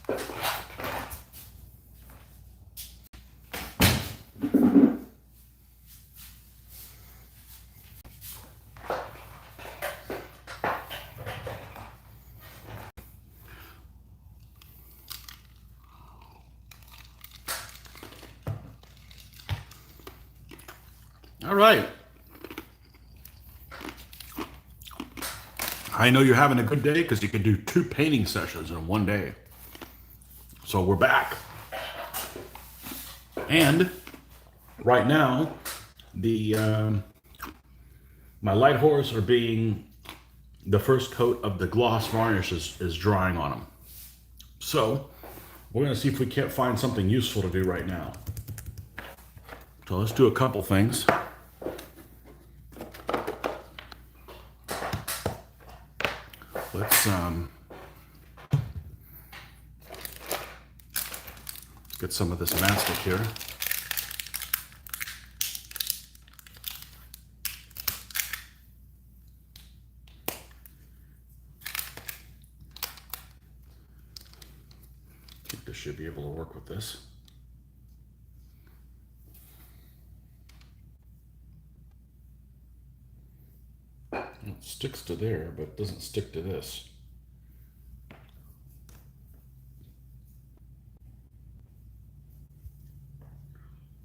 All right. I know you're having a good day because you can do 2 painting sessions in one day. So we're back. And right now, my light horse are being, the first coat of the gloss varnish is drying on them. So we're gonna see if we can't find something useful to do right now. So let's do a couple things. Let's get some of this mastic here. I think this should be able to work with this. It sticks to there, but it doesn't stick to this.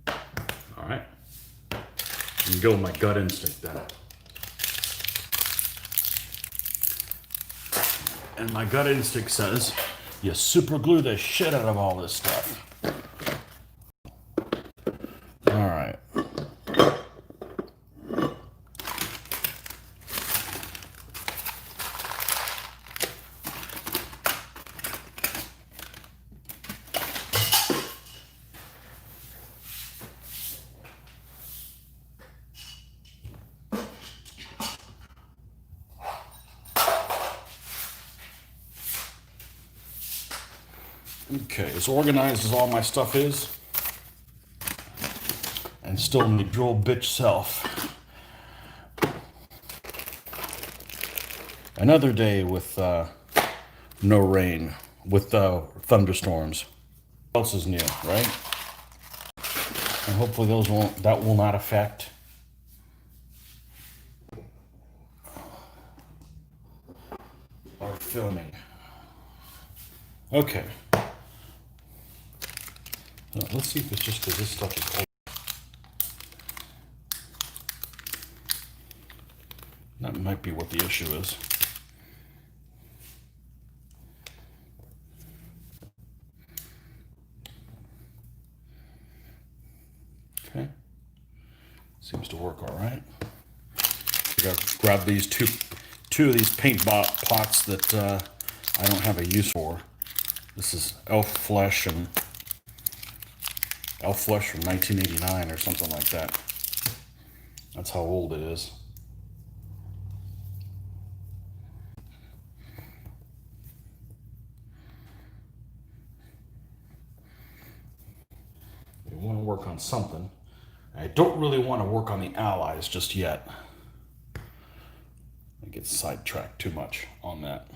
All right. You can go with my gut instinct then. And my gut instinct says, you super glue the shit out of all this stuff. All right. Okay, as organized as all my stuff is, and still my drill bitch self. Another day with no rain, with thunderstorms. What else is new, right? And hopefully that will not affect our filming. Okay. Let's see if it's just because this stuff is old. That might be what the issue is. Okay. Seems to work all right. I gotta grab these two of these paint pots that I don't have a use for. This is Elf Flesh from 1989 or something like that. That's how old it is. We want to work on something. I don't really want to work on the allies just yet. I get sidetracked too much on that.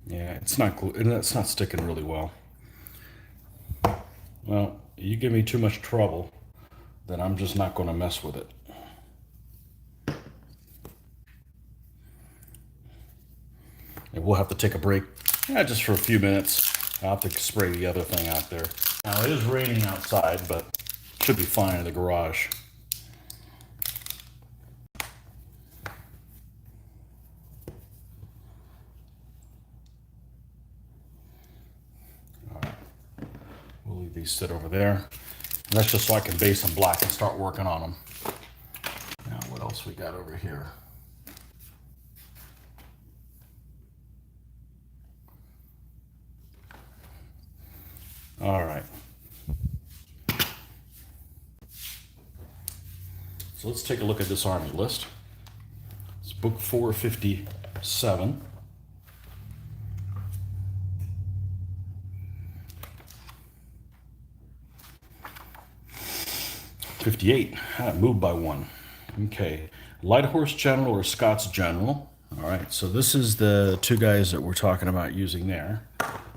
Yeah, it's not sticking really well. Well, you give me too much trouble, then I'm just not going to mess with it. And we'll have to take a break, just for a few minutes. I'll have to spray the other thing out there. Now, it is raining outside, but it should be fine in the garage. All right. We'll leave these sit over there. And that's just so I can base them black and start working on them. Now, what else we got over here? All right. So let's take a look at this army list. It's book 457. '58. Moved by one. Okay. Light Horse General or Scots General. All right, so this is the two guys that we're talking about using there.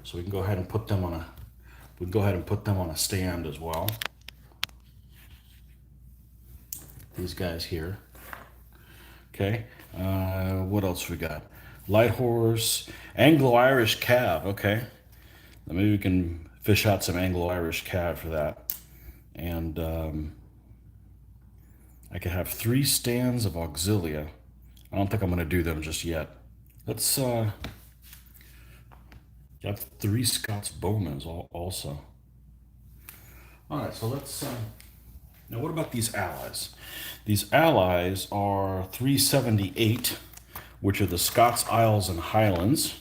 So we can go ahead and put them on a stand as well. These guys here. Okay. What else we got? Light Horse, Anglo-Irish Cab. Okay. Maybe we can fish out some Anglo-Irish Cab for that. And I could have 3 stands of Auxilia. I don't think I'm going to do them just yet. Let's got 3 Scots Bowmans also. All right, so let's now what about these allies? These allies are 378, which are the Scots Isles and Highlands.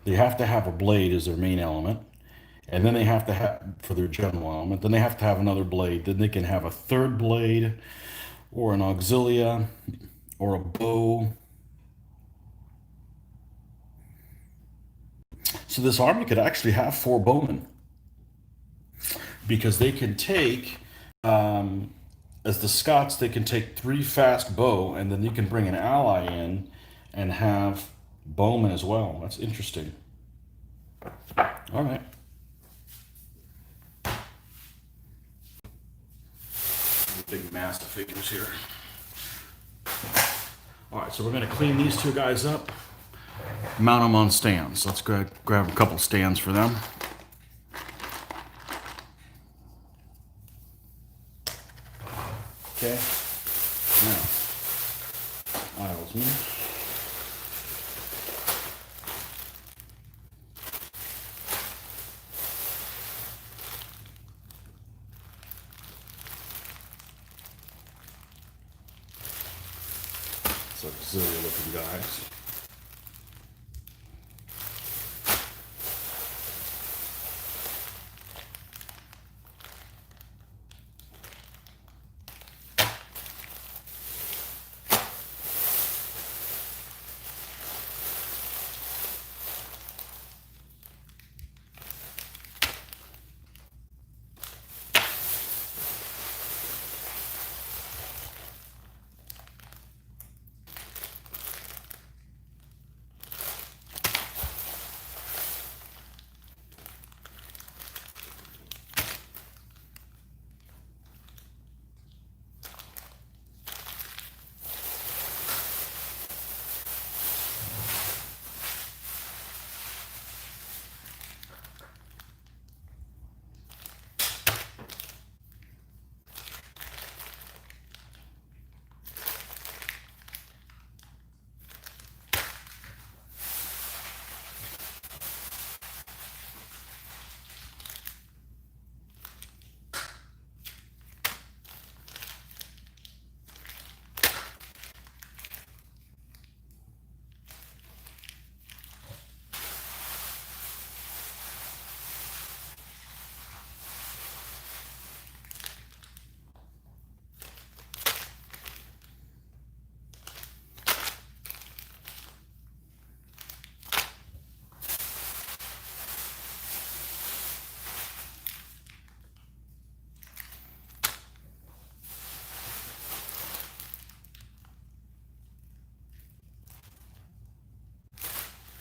They have to have a blade as their main element. And then they have to have, for their general element, then they have to have another blade. Then they can have a 3rd blade, or an auxilia, or a bow. So this army could actually have 4 bowmen. Because they can take, as the Scots, they can take 3 fast bow, and then you can bring an ally in and have bowmen as well. That's interesting. All right. Big mass of figures here. All right, so we're going to clean these 2 guys up, mount them on stands. Let's grab a couple stands for them. Okay. Now, Islesman. Auxiliary looking guys.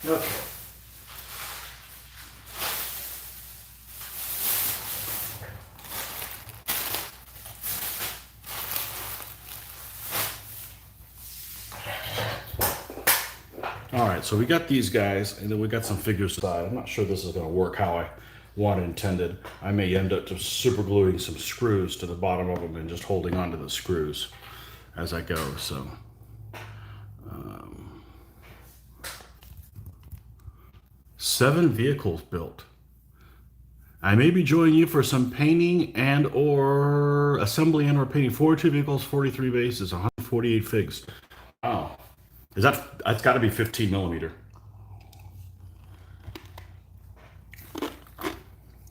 Okay. All right, so we got these guys, and then we got some figures aside. I'm not sure this is going to work how I want it intended. I may end up just super gluing some screws to the bottom of them and just holding onto the screws as I go. So, 7 vehicles built. I may be joining you for some painting and or assembly and or painting. 42 vehicles, 43 bases, 148 figs. Wow. That's got to be 15 millimeter.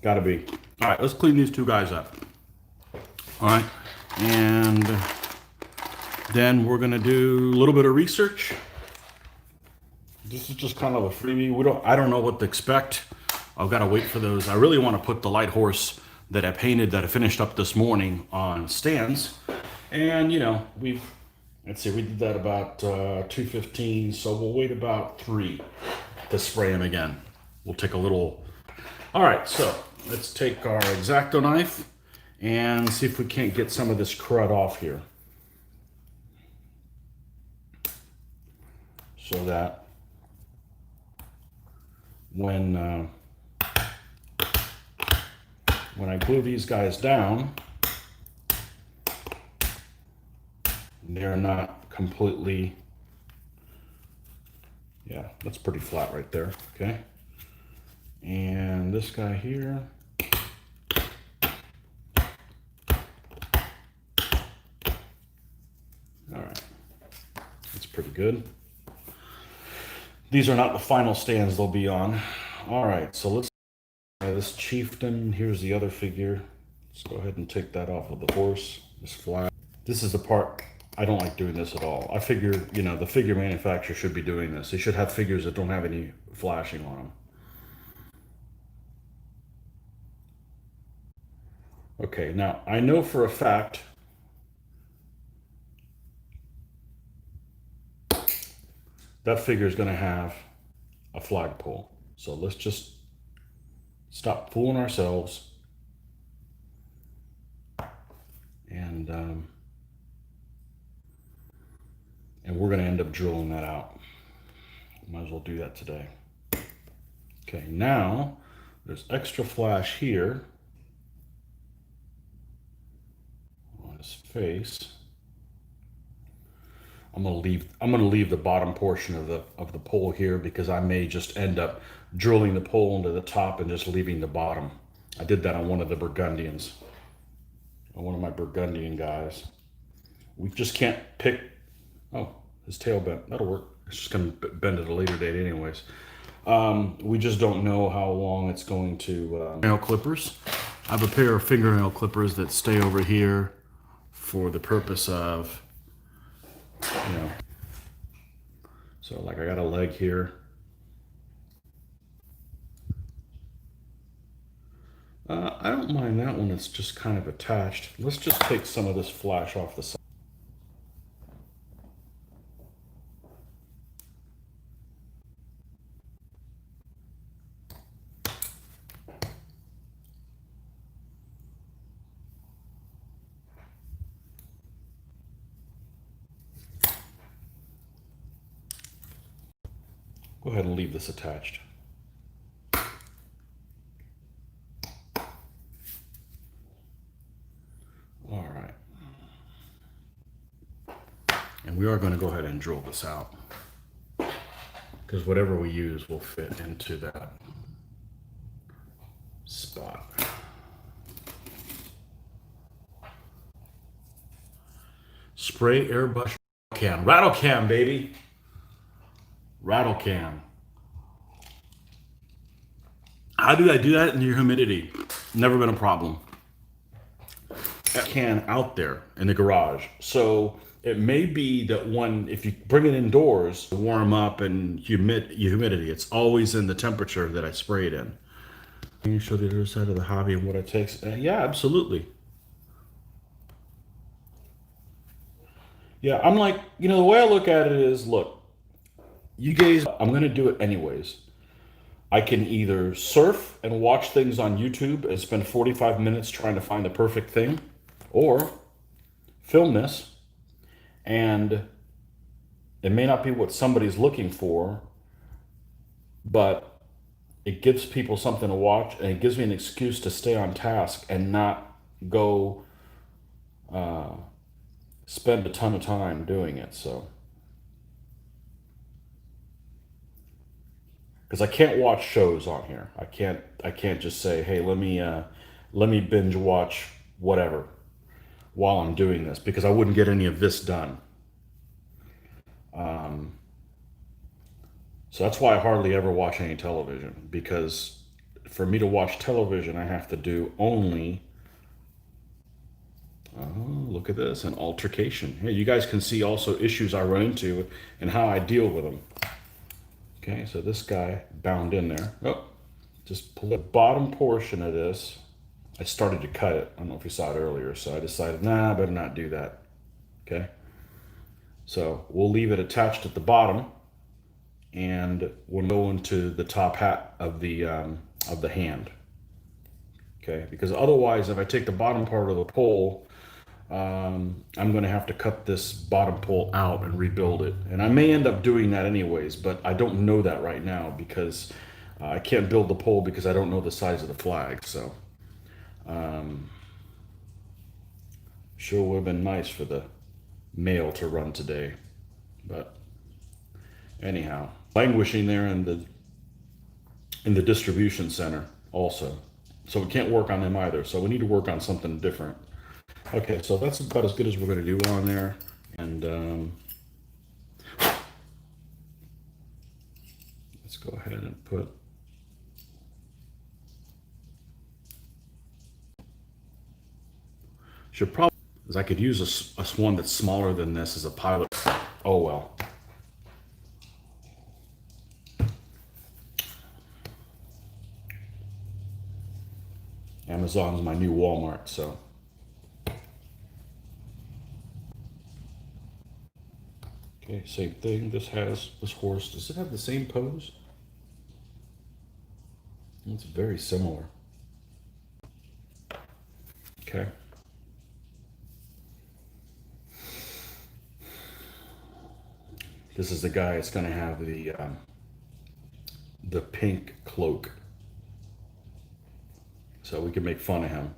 Got to be. All right, let's clean these 2 guys up. All right, and then we're gonna do a little bit of research. This is just kind of a freebie. I don't know what to expect. I've got to wait for those. I really want to put the light horse that I painted, that I finished up this morning, on stands. And you know, let's see, we did that about 2:15, so we'll wait about 3 to spray them again. We'll take a little. All right, so let's take our X-Acto knife and see if we can't get some of this crud off here, so that when I glue these guys down, they're not completely, yeah, that's pretty flat right there, okay? And this guy here, all right, that's pretty good. These are not the final stands they'll be on. All right, so let's try this chieftain. Here's the other figure. Let's go ahead and take that off of the horse, this flag. This is the part I don't like doing this at all. I figure, you know, the figure manufacturer should be doing this. They should have figures that don't have any flashing on them. Okay, now I know for a fact that figure is going to have a flagpole. So let's just stop fooling ourselves and we're going to end up drilling that out. Might as well do that today. Okay, now there's extra flash here on his face. I'm gonna leave the bottom portion of the pole here because I may just end up drilling the pole into the top and just leaving the bottom. I did that on one of the Burgundians, on one of my Burgundian guys. We just can't pick. Oh, his tail bent. That'll work. It's just gonna bend at a later date, anyways. We just don't know how long it's going to. Nail clippers. I have a pair of fingernail clippers that stay over here for the purpose of, you know, so like I got a leg here. I don't mind that one. It's just kind of attached. Let's just take some of this flash off the side. Go ahead and leave this attached. All right. And we are going to go ahead and drill this out, because whatever we use will fit into that spot. Spray airbrush can. Rattle can, baby. Rattle can. How do I do that in your humidity? Never been a problem. Can out there in the garage. So it may be that if you bring it indoors, warm up and humidity, it's always in the temperature that I spray it in. Can you show the other side of the hobby and what it takes? Yeah, absolutely. Yeah, I'm like, you know, the way I look at it is, look, you guys, I'm going to do it anyways. I can either surf and watch things on YouTube and spend 45 minutes trying to find the perfect thing, or film this, and it may not be what somebody's looking for, but it gives people something to watch, and it gives me an excuse to stay on task and not go spend a ton of time doing it. So, because I can't watch shows on here, I can't just say, hey, let me binge watch whatever while I'm doing this, because I wouldn't get any of this done. So that's why I hardly ever watch any television, because for me to watch television, I have to do only, oh, look at this, an altercation. Hey, you guys can see also issues I run into and how I deal with them. Okay, so this guy bound in there. Oh, just pull the bottom portion of this. I started to cut it. I don't know if you saw it earlier, so I decided, nah, I better not do that. Okay, so we'll leave it attached at the bottom, and we'll go into the top hat of the hand. Okay, because otherwise, if I take the bottom part of the pole, I'm going to have to cut this bottom pole out and rebuild it. And I may end up doing that anyways, but I don't know that right now because I can't build the pole because I don't know the size of the flag. So, sure would have been nice for the mail to run today. But anyhow, languishing there in the distribution center also. So we can't work on them either. So we need to work on something different. Okay, so that's about as good as we're going to do on there. And let's go ahead and put. Should probably, because I could use a one that's smaller than this as a pilot. Oh well. Amazon's my new Walmart, so. Okay, same thing. This horse, does it have the same pose? It's very similar. Okay. This is the guy that's going to have the pink cloak. So we can make fun of him.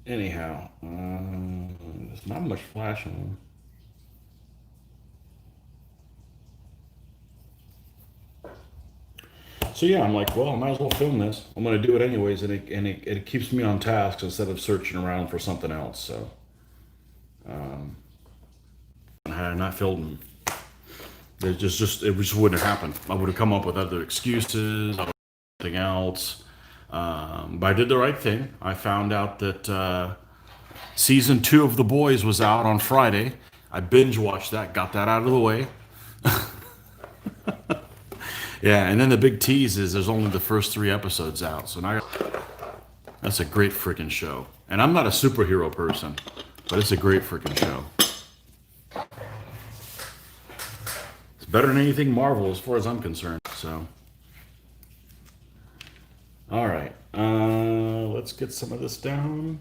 Anyhow, there's not much flash on him. So yeah, I'm like, well, I might as well film this. I'm going to do it anyways, and it keeps me on task instead of searching around for something else. So, had I not filmed, it just wouldn't have happened. I would have come up with other excuses, something else. But I did the right thing. I found out that season 2 of The Boys was out on Friday. I binge watched that, got that out of the way. Yeah, and then the big tease is there's only the first 3 episodes out. So now that's a great freaking show. And I'm not a superhero person, but it's a great freaking show. It's better than anything Marvel as far as I'm concerned. So, all right, let's get some of this down.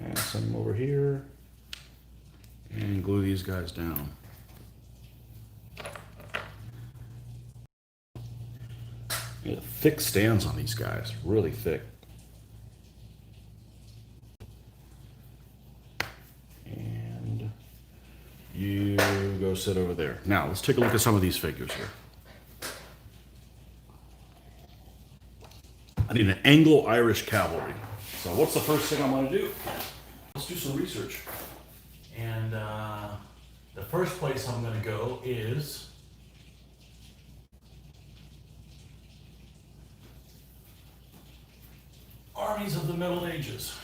And some over here. And glue these guys down. Yeah, thick stands on these guys, really thick. And you go sit over there. Now, let's take a look at some of these figures here. I need an Anglo-Irish cavalry. So what's the first thing I'm going to do? Let's do some research. And the first place I'm going to go is Armies of the Middle Ages.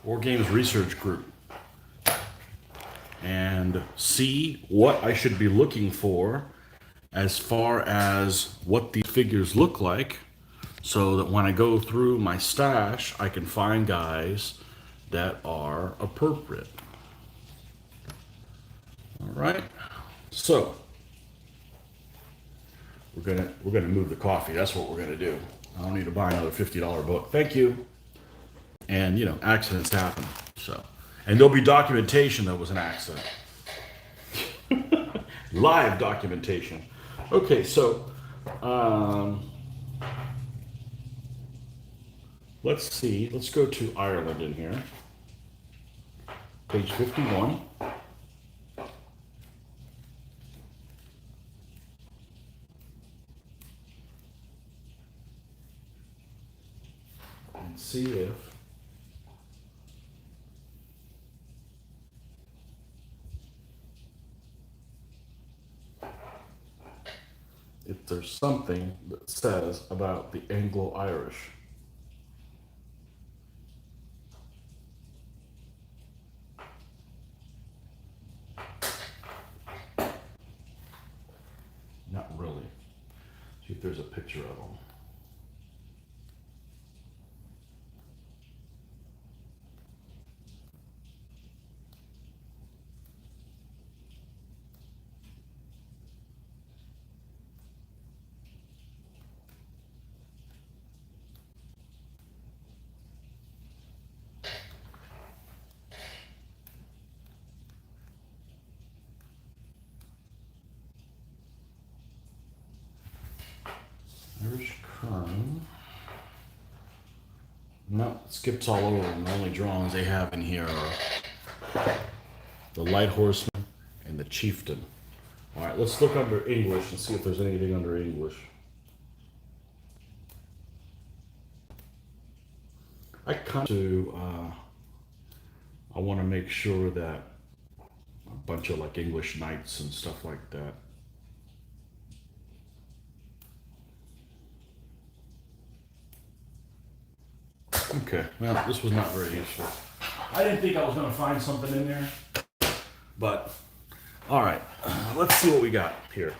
War Games Research Group. And see what I should be looking for as far as what these figures look like, so that when I go through my stash, I can find guys that are appropriate. All right, so we're gonna move the coffee. That's what we're gonna do. I don't need to buy another $50 book. Thank you. And you know, accidents happen. So, and there'll be documentation that was an accident. Live documentation. Okay, so let's see. Let's go to Ireland in here. Page 51. And see if there's something that says about the Anglo-Irish. Not really. See if there's a picture of them. No, it skips all over them. The only drawings they have in here are the Light Horseman and the Chieftain. All right, let's look under English and see if there's anything under English. I want to make sure that a bunch of like English knights and stuff like that. Okay, well, this was not very useful. I didn't think I was going to find something in there, but all right, let's see what we got here.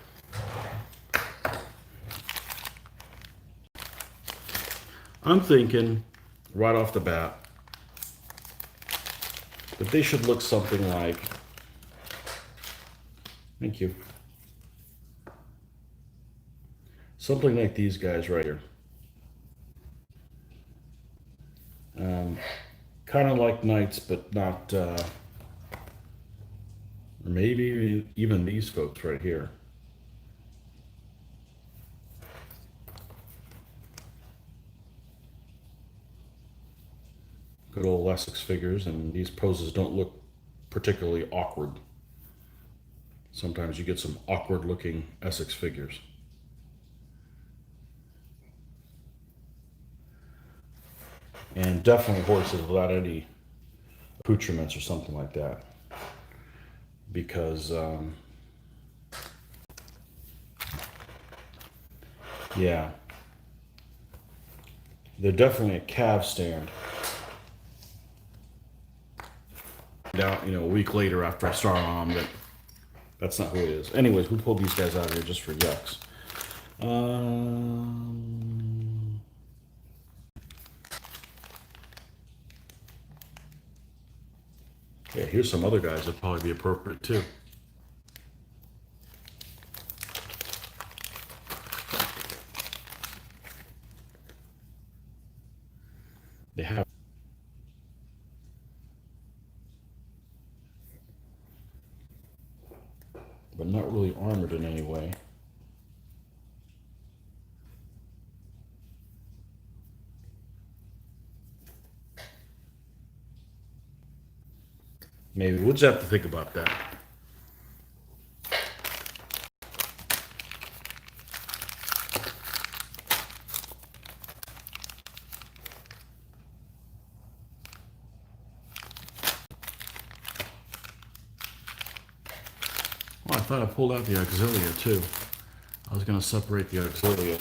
I'm thinking right off the bat that they should look something like, thank you, something like these guys right here. Kind of like knights, but not, or maybe even these folks right here. Good old Essex figures, and these poses don't look particularly awkward. Sometimes you get some awkward looking Essex figures. And definitely horses without any accoutrements or something like that. Because, yeah, they're definitely a calf stand. Now, a week later after I start on them, that's not who it is. Anyways, we pulled these guys out of here just for yucks. Yeah, here's some other guys that'd probably be appropriate too. They have, but not really armored in any way. Maybe we'll just have to think about that. Well, I thought I pulled out the auxilia too. I was going to separate the auxilia.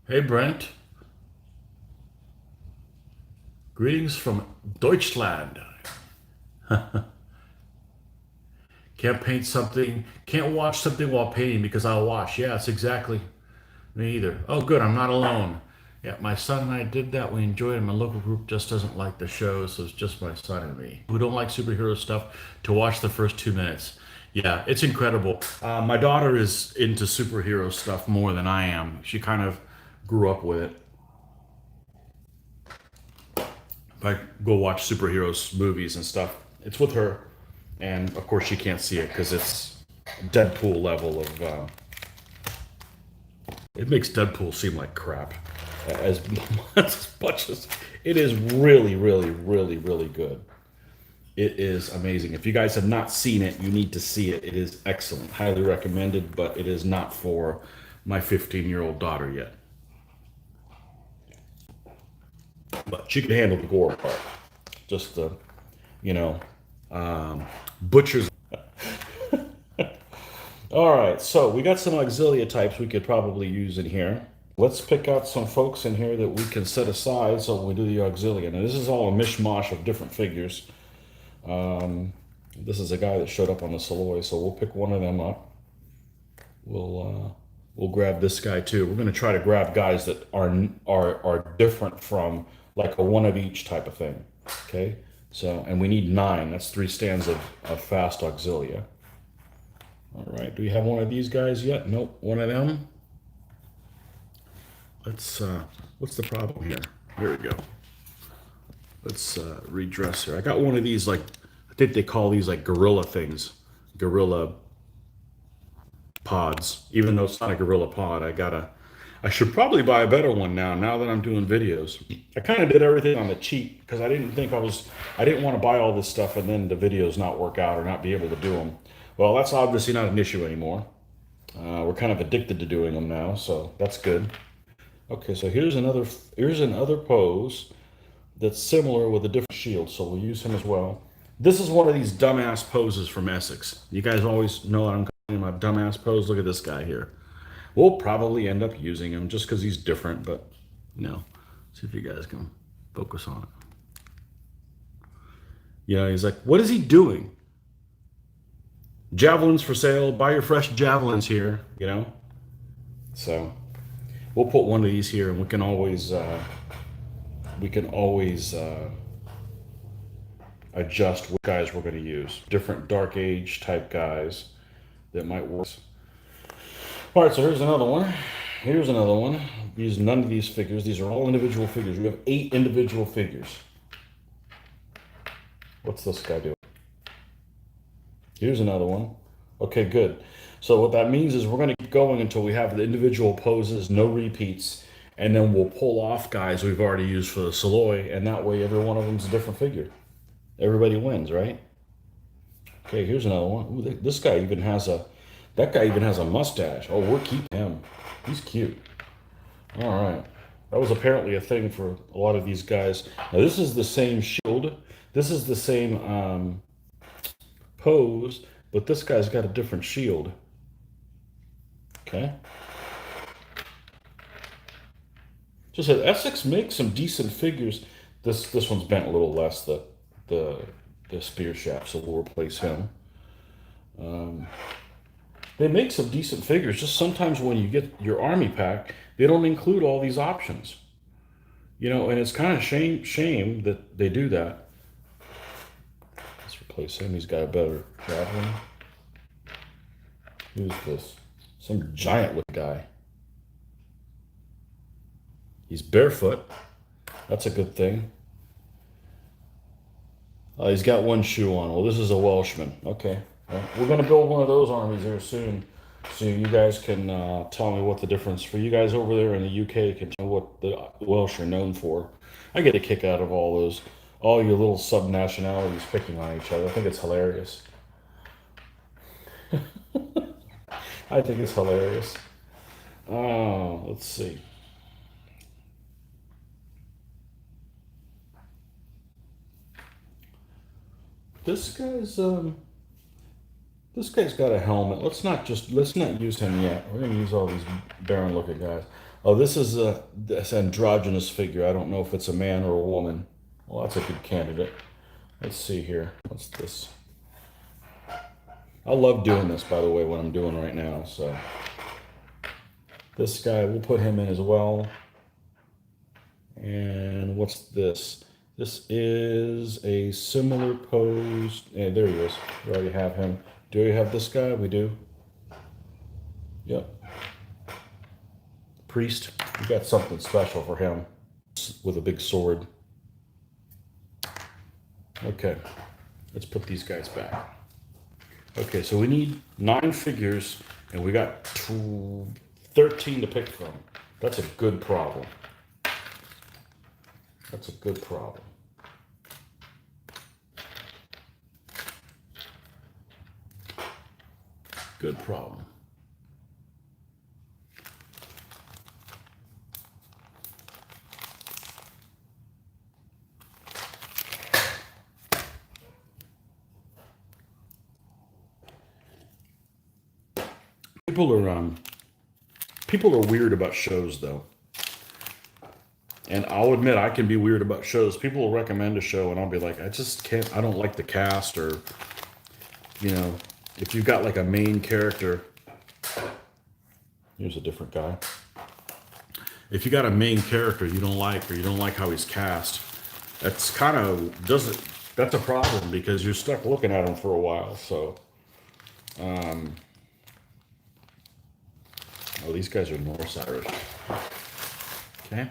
Hey Brent, greetings from Deutschland. Can't paint something, can't watch something while painting because I'll wash. Yeah, it's exactly me either. Oh good, I'm not alone. Yeah, my son and I did that. We enjoyed it. My local group just doesn't like the show, so it's just my son and me. Who don't like superhero stuff to watch the first 2 minutes. Yeah, it's incredible. My daughter is into superhero stuff more than I am. She kind of grew up with it. If I go watch superheroes movies and stuff, it's with her, and of course she can't see it because it's Deadpool level of. It makes Deadpool seem like crap, as, as much as it is really, really, really, really good. It is amazing. If you guys have not seen it, you need to see it. It is excellent, highly recommended, but it is not for my 15-year-old daughter yet. But she can handle the gore part. Just the, butchers. All right, so we got some auxilia types we could probably use in here. Let's pick out some folks in here that we can set aside so when we do the auxilia. Now this is all a mishmash of different figures. This is a guy that showed up on the Saloy, so we'll pick one of them up. We'll grab this guy too. We're going to try to grab guys that are different from like a one of each type of thing. Okay, so, and we need 9. That's 3 stands of fast auxilia. All right, do we have one of these guys yet? Nope, one of them. Let's, what's the problem here? Here we go. Let's redress here. I got one of these, like, I think they call these like gorilla things. Gorilla pods. Even though it's not a gorilla pod, I should probably buy a better one now that I'm doing videos. I kind of did everything on the cheap because I didn't want to buy all this stuff and then the videos not work out or not be able to do them. Well, that's obviously not an issue anymore. We're kind of addicted to doing them now, so that's good. Okay, so here's another pose that's similar with a different shield, so we'll use him as well. This is one of these dumbass poses from Essex. You guys always know what I'm calling my dumbass pose. Look at this guy here. We'll probably end up using him just because he's different, but you know, see if you guys can focus on it. You know, he's like, what is he doing? Javelins for sale. Buy your fresh javelins here, you know? So we'll put one of these here and we can always adjust what guys we're going to use. Different Dark Age type guys that might work. All right, so here's another one. Here's another one. We use none of these figures. These are all individual figures. We have 8 individual figures. What's this guy doing? Here's another one. Okay, good. So what that means is we're going to keep going until we have the individual poses, no repeats, and then we'll pull off guys we've already used for the Saloy, and that way every one of them's a different figure. Everybody wins, right? Okay, here's another one. Ooh, this guy even has that guy even has a mustache. Oh, we're keeping him. He's cute. All right. That was apparently a thing for a lot of these guys. Now, this is the same shield. This is the same pose, but this guy's got a different shield. Okay. Just said Essex makes some decent figures. This one's bent a little less, the spear shaft, so we'll replace him. They make some decent figures. Just sometimes when you get your army pack, they don't include all these options. You know, and it's kind of shame that they do that. Let's replace him. He's got a better javelin. Who's this? Some giant looking guy. He's barefoot. That's a good thing. He's got one shoe on. Well, this is a Welshman. Okay. Well, we're going to build one of those armies here soon. So you guys can tell me what the difference for you guys over there in the UK can tell what the Welsh are known for. I get a kick out of all your little sub-nationalities picking on each other. I think it's hilarious. I think it's hilarious. Let's see. This guy's got a helmet. Let's not use him yet. We're gonna use all these barren looking guys. Oh, this is this androgynous figure. I don't know if it's a man or a woman. Well, that's a good candidate. Let's see here. What's this? I love doing this, by the way, what I'm doing right now. So this guy, we'll put him in as well. And what's this? This is a similar pose. Yeah, there he is. We already have him. Do we have this guy? We do. Yep. Priest. We got something special for him with a big sword. Okay. Let's put these guys back. Okay, so we need 9 figures, and we got 13 to pick from. That's a good problem. That's a good problem. Good problem. People are weird about shows, though. And I'll admit I can be weird about shows. People will recommend a show and I'll be like, I just can't, I don't like the cast, or, you know, if you've got like a main character, here's a different guy. If you got a main character you don't like, or you don't like how he's cast, That's kind of doesn't. That's a problem because you're stuck looking at them for a while. So, oh, these guys are Norse Irish. Okay.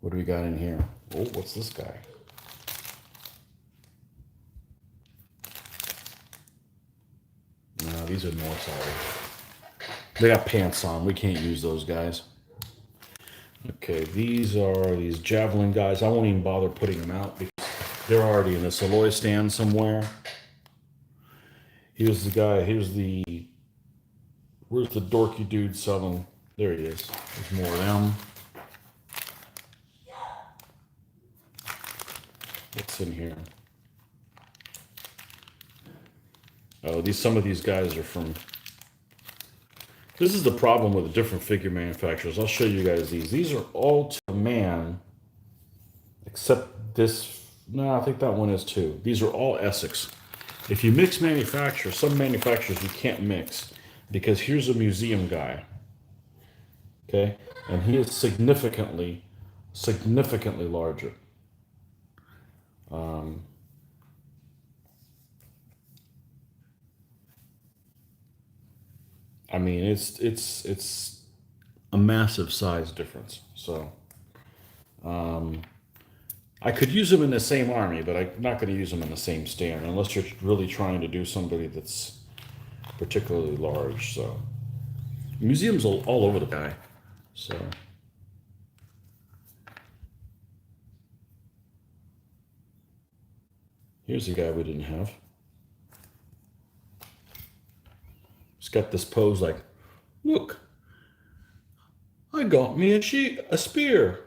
What do we got in here? Oh, what's this guy? No, these are Norse Irish. They got pants on. We can't use those guys. Okay, these are these javelin guys. I won't even bother putting them out because they're already in the Saloy stand somewhere. Here's the guy. Where's the dorky dude selling? There he is. There's more of them. What's in here? Oh, some of these guys are from. This is the problem with the different figure manufacturers. I'll show you guys these. These are all to man, except this. No, I think that one is too. These are all Essex. If you mix manufacturers, some manufacturers you can't mix because here's a museum guy. Okay, and he is significantly larger. I mean, it's a massive size difference. So, I could use them in the same army, but I'm not going to use them in the same stand unless you're really trying to do somebody that's particularly large. So, museums all over the guy. So, here's the guy we didn't have. He's got this pose like, look, I got me a spear.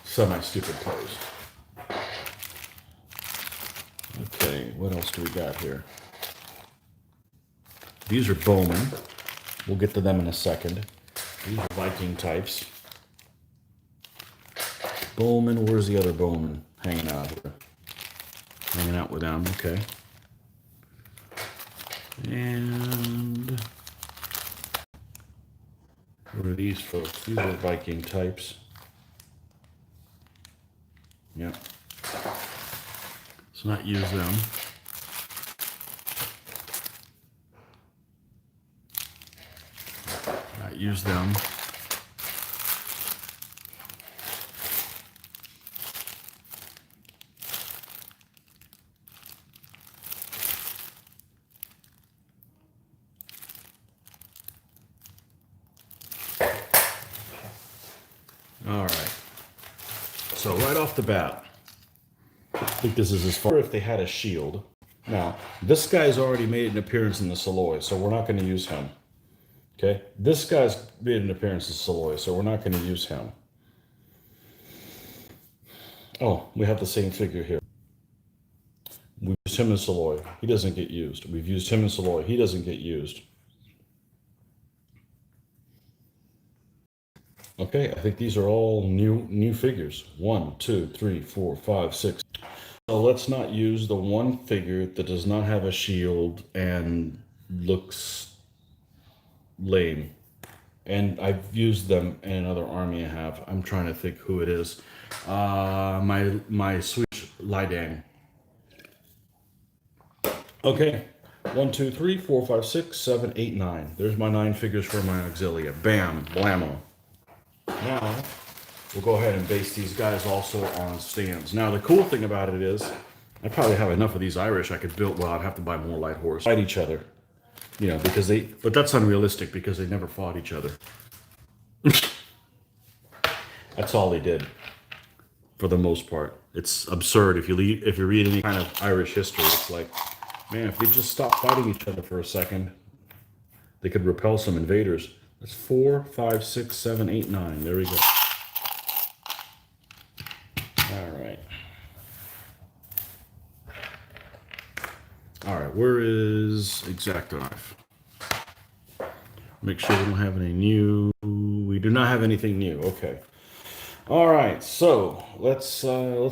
Semi-stupid pose. Okay, what else do we got here? These are bowmen. We'll get to them in a second. These are Viking types. Bowman, where's the other bowman hanging out here? Hanging out with them, okay. And what are these folks? These are Viking types. Yep. Let's not use them. Not use them. All right. So right off the bat, I think this is as far if they had a shield. Now, this guy's already made an appearance in the Saloy, so we're not going to use him. Okay? This guy's made an appearance in Saloy, so we're not going to use him. Oh, we have the same figure here. We've used him in Saloy. He doesn't get used. We've used him in Saloy. He doesn't get used. Okay, I think these are all new figures. 1, 2, 3, 4, 5, 6. So let's not use the one figure that does not have a shield and looks lame. And I've used them in another army I have. I'm trying to think who it is. My Swedish Lidang. Okay. 1, 2, 3, 4, 5, 6, 7, 8, 9. There's my 9 figures for my auxilia. Bam, blammo. Now, we'll go ahead and base these guys also on stands. Now, the cool thing about it is, I probably have enough of these Irish I could build. Well, I'd have to buy more light horse. Fight each other. You know, because but that's unrealistic because they never fought each other. That's all they did, for the most part. It's absurd if you read any kind of Irish history. It's like, man, if they just stopped fighting each other for a second, they could repel some invaders. That's 4, 5, 6, 7, 8, 9. There we go. All right. All right, where is X-Acto knife? Make sure we don't have any new. We do not have anything new. Okay. All right, so let's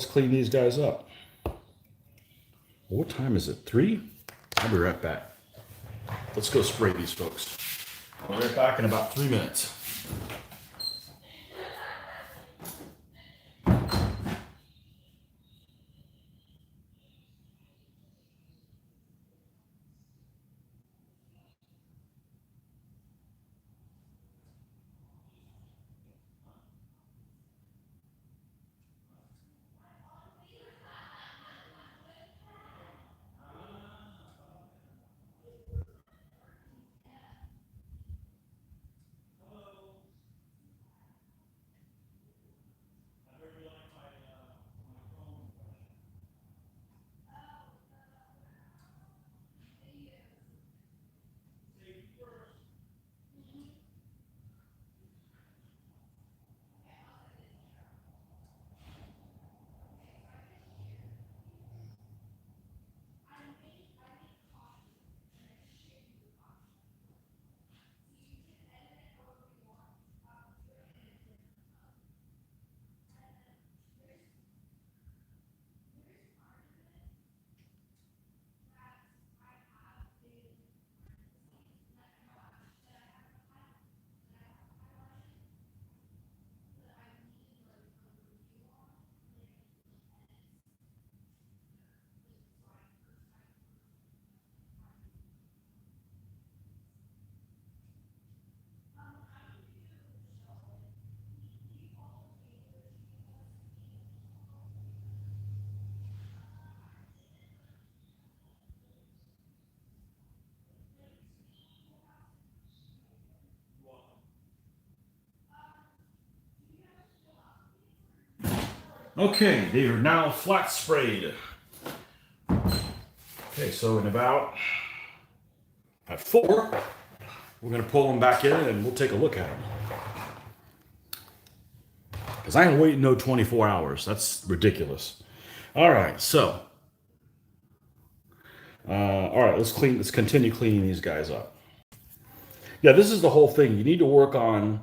clean these guys up. What time is it? 3? I'll be right back. Let's go spray these folks. I'll be right back in about 3 minutes. Okay, they are now flat sprayed. Okay, so in about at 4, we're gonna pull them back in and we'll take a look at them. Because I ain't waiting no 24 hours. That's ridiculous. All right, so all right, let's continue cleaning these guys up. Yeah, this is the whole thing. You need to work on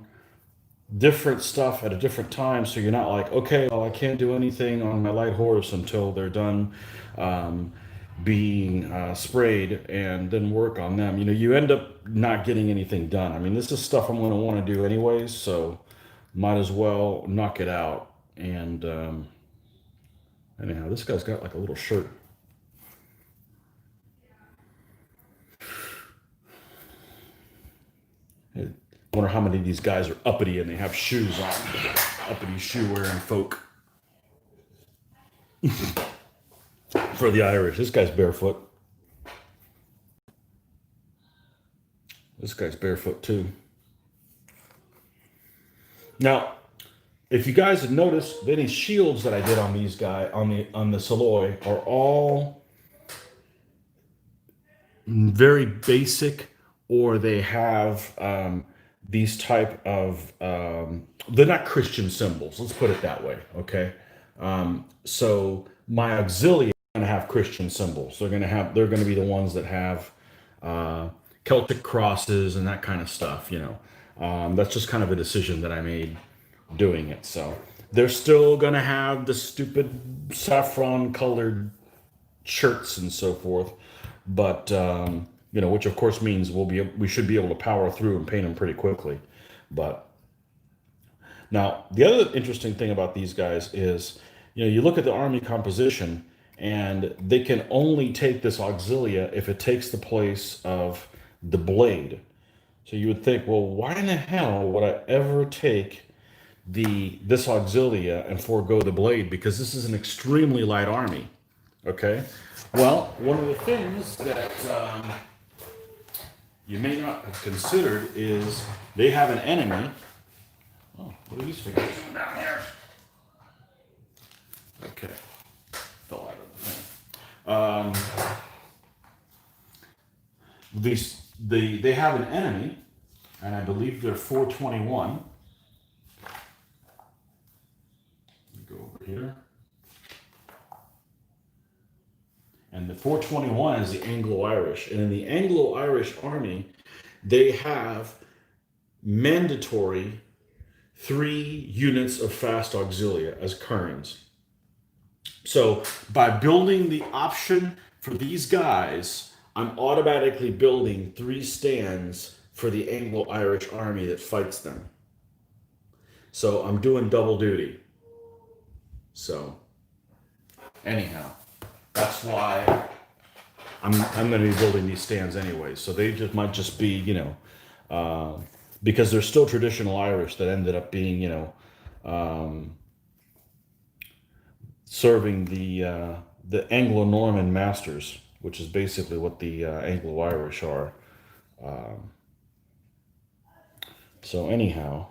different stuff at a different time, so you're not like, okay, well, I can't do anything on my light horse until they're done um, being sprayed, and then work on them. You know, you end up not getting anything done. I mean, this is stuff I'm going to want to do anyways, so might as well knock it out. And anyhow, this guy's got like a little shirt. I wonder how many of these guys are uppity and they have shoes on. Uppity shoe wearing folk. For the Irish. This guy's barefoot. This guy's barefoot too. Now, if you guys have noticed, any shields that I did on these guys on the Saloy are all very basic, or they have these type of they're not Christian symbols. Let's put it that way. Okay, so my auxilia are going to have Christian symbols. They're going to be the ones that have Celtic crosses and that kind of stuff. You know, that's just kind of a decision that I made doing it. So they're still going to have the stupid saffron colored shirts and so forth, but you know, which of course means we should be able to power through and paint them pretty quickly. But now the other interesting thing about these guys is, you know, you look at the army composition, and they can only take this auxilia if it takes the place of the blade. So you would think, well, why in the hell would I ever take this auxilia and forego the blade? Because this is an extremely light army. Okay. Well, one of the things that you may not have considered is they have an enemy. Oh, what are these figures doing down here? Okay. Fell out of the thing. They have an enemy, and I believe they're 421. Go over here. And the 421 is the Anglo-Irish. And in the Anglo-Irish army, they have mandatory 3 units of fast auxilia as kerns. So by building the option for these guys, I'm automatically building 3 stands for the Anglo-Irish army that fights them. So I'm doing double duty. So anyhow, that's why I'm going to be building these stands anyways. So they might just be, you know, because they're still traditional Irish that ended up being, you know, serving the Anglo-Norman masters, which is basically what the Anglo-Irish are. So anyhow,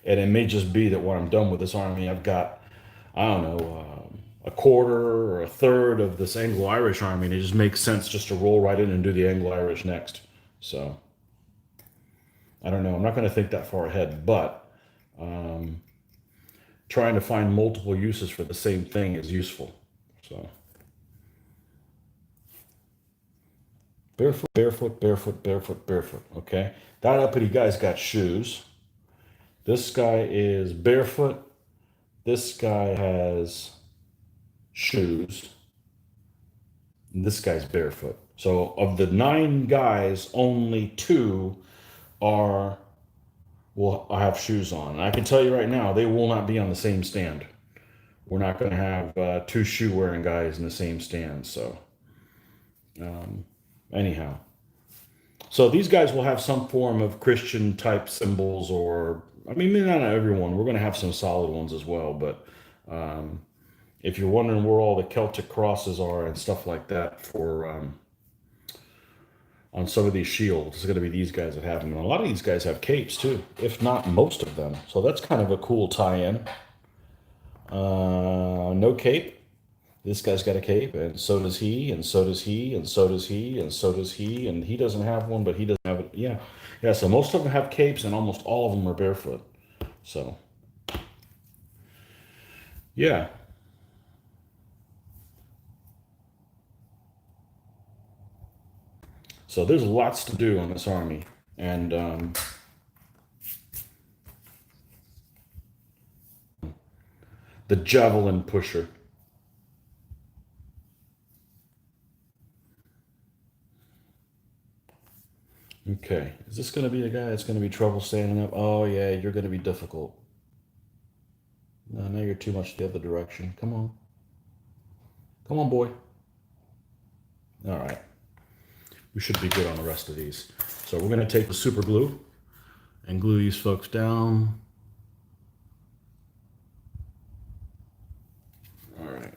and it may just be that when I'm done with this army, I've got, I don't know, a quarter or a third of this Anglo-Irish army, and it just makes sense just to roll right in and do the Anglo-Irish next. So I don't know. I'm not going to think that far ahead, but trying to find multiple uses for the same thing is useful. So barefoot, barefoot, barefoot, barefoot, barefoot. Okay, that uppity guy's got shoes. This guy is barefoot. This guy has shoes. And this guy's barefoot. So of the 9 guys, only 2 will have shoes on. And I can tell you right now, they will not be on the same stand. We're not going to have 2 shoe-wearing guys in the same stand. So anyhow. So these guys will have some form of Christian type symbols, or, I mean, maybe not everyone. We're going to have some solid ones as well. But if you're wondering where all the Celtic crosses are and stuff like that for on some of these shields, it's going to be these guys that have them. And a lot of these guys have capes too, if not most of them. So that's kind of a cool tie-in. No cape. This guy's got a cape, and so does he, and so does he, and so does he, and so does he, and he doesn't have one, but he doesn't have it. Yeah, yeah. So most of them have capes, and almost all of them are barefoot. So, yeah. So there's lots to do on this army, and the javelin pusher. Okay, is this going to be a guy that's going to be trouble standing up? Oh yeah, you're going to be difficult. No, now you're too much the other direction. Come on. Come on, boy. All right. We should be good on the rest of these. So we're going to take the super glue and glue these folks down. All right.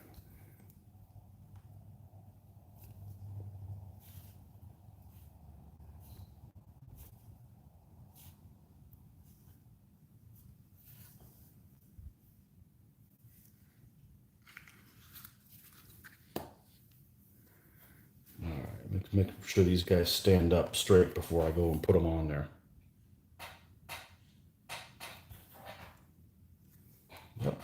All right. Make sure these guys stand up straight before I go and put them on there. Yep.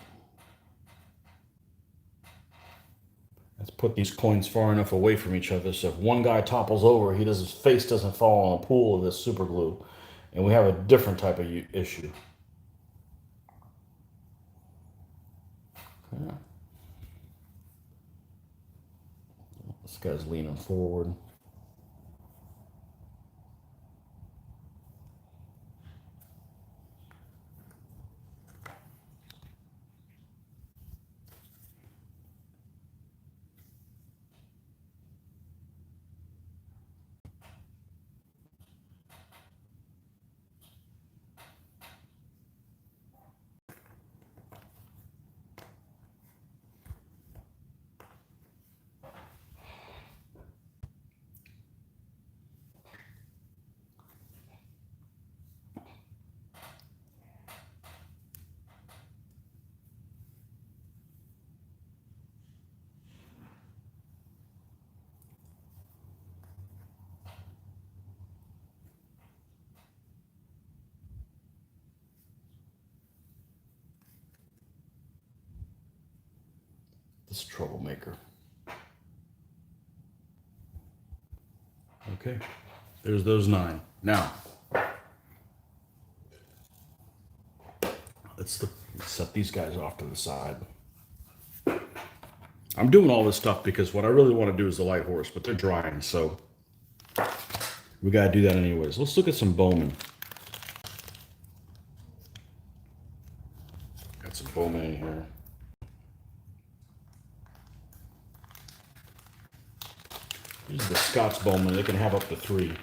Let's put these coins far enough away from each other so if one guy topples over, his face doesn't fall in a pool of this super glue. And we have a different type of issue. Yeah. This guy's leaning forward. This troublemaker. Okay, there's those 9. Now, let's set these guys off to the side. I'm doing all this stuff because what I really want to do is the light horse, but they're drying, so we got to do that anyways. Let's look at some bowmen. Got some bowmen in here. These are the Scots bowmen. They can have up to 3.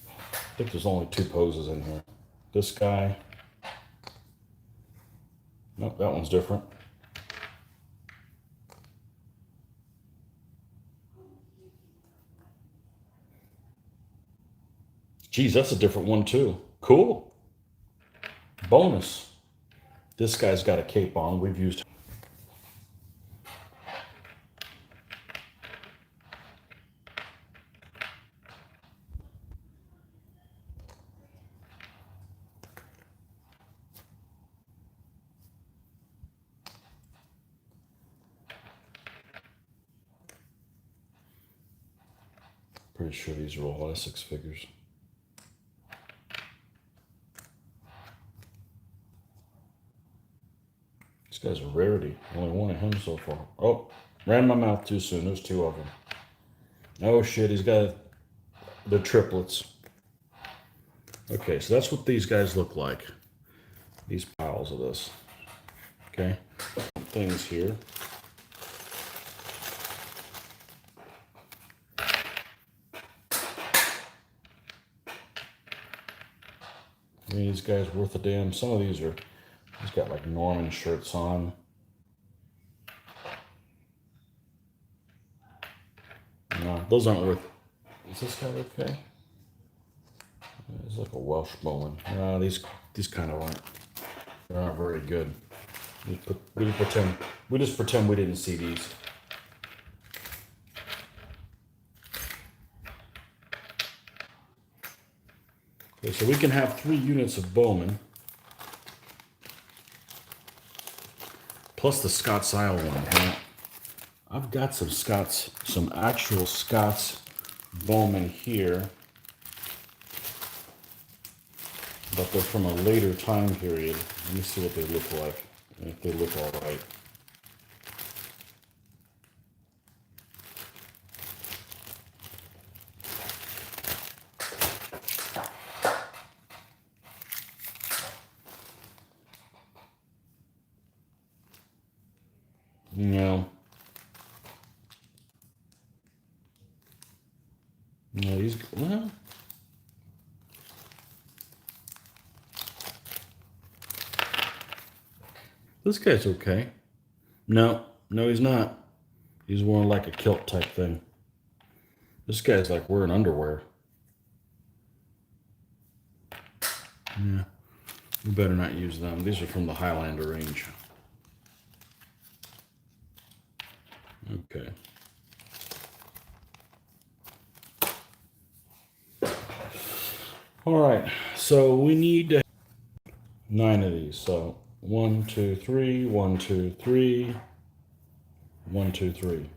I think there's only 2 poses in here. This guy. Nope, that one's different. Geez, that's a different one too. Cool. Bonus. This guy's got a cape on. We've used. Pretty sure these are all Essex figures. This guy's a rarity. Only one of him so far. Oh, ran my mouth too soon. There's 2 of them. Oh shit, he's got the triplets. Okay, so that's what these guys look like. These piles of this. Okay, things here. These guys worth a damn. Some of these are. He's got like Norman shirts on. No, those aren't worth. Is this guy okay? He's like a Welsh bowman. No, these kind of aren't. They aren't very good. We just pretend we didn't see these. Okay, so we can have 3 units of Bowman. Plus the Scott's Isle one. Now, I've got some actual Scott's Bowman here. But they're from a later time period. Let me see what they look like. If they look all right. No. No, these, well. This guy's okay. No, he's not. He's wearing like a kilt type thing. This guy's like wearing underwear. Yeah, we better not use them. These are from the Highlander range. Okay. All right, so we need 9 of these. So 1, 2, 3, 1, 2, 3, 1, 2, 3.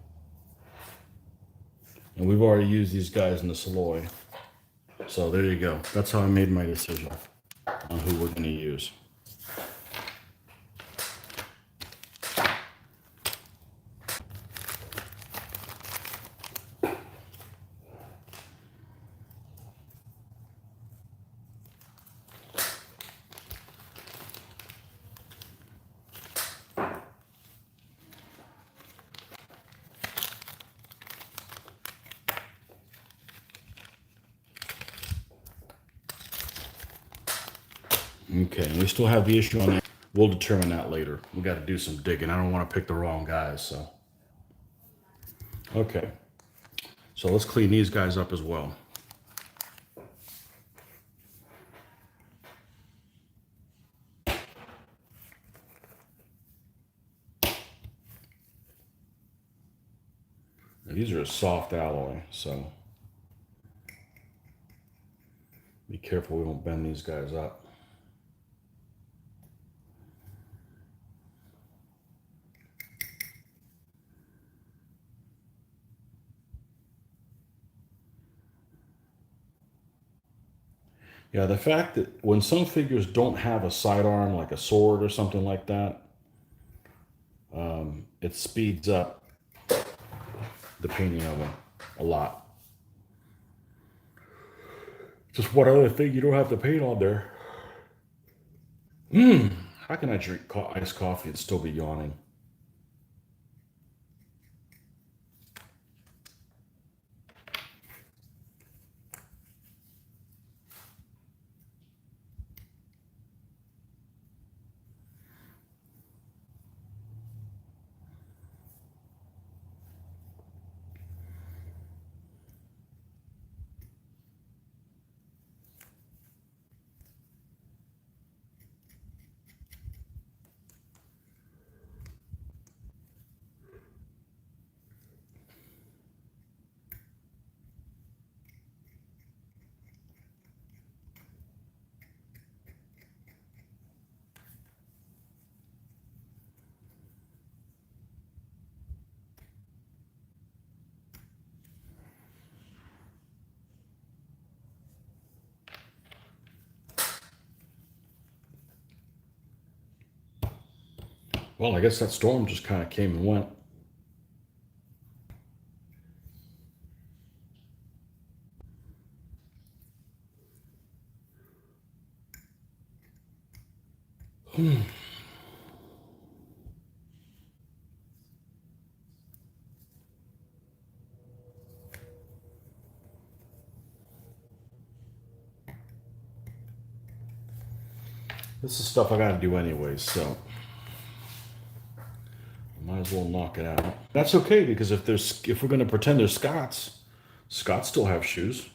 And we've already used these guys in the Saloy. So there you go. That's how I made my decision on who we're going to use. Okay, and we still have the issue on that. We'll determine that later. We got to do some digging. I don't want to pick the wrong guys, so. Okay, so let's clean these guys up as well. Now, these are a soft alloy, so be careful we don't bend these guys up. Yeah, the fact that when some figures don't have a sidearm, like a sword or something like that, it speeds up the painting of them a lot. Just one other thing you don't have to paint on there. How can I drink iced coffee and still be yawning? Well, I guess that storm just kind of came and went. This is stuff I got to do anyways, so I might as well knock it out. That's okay, because if we're going to pretend they're Scots still have shoes.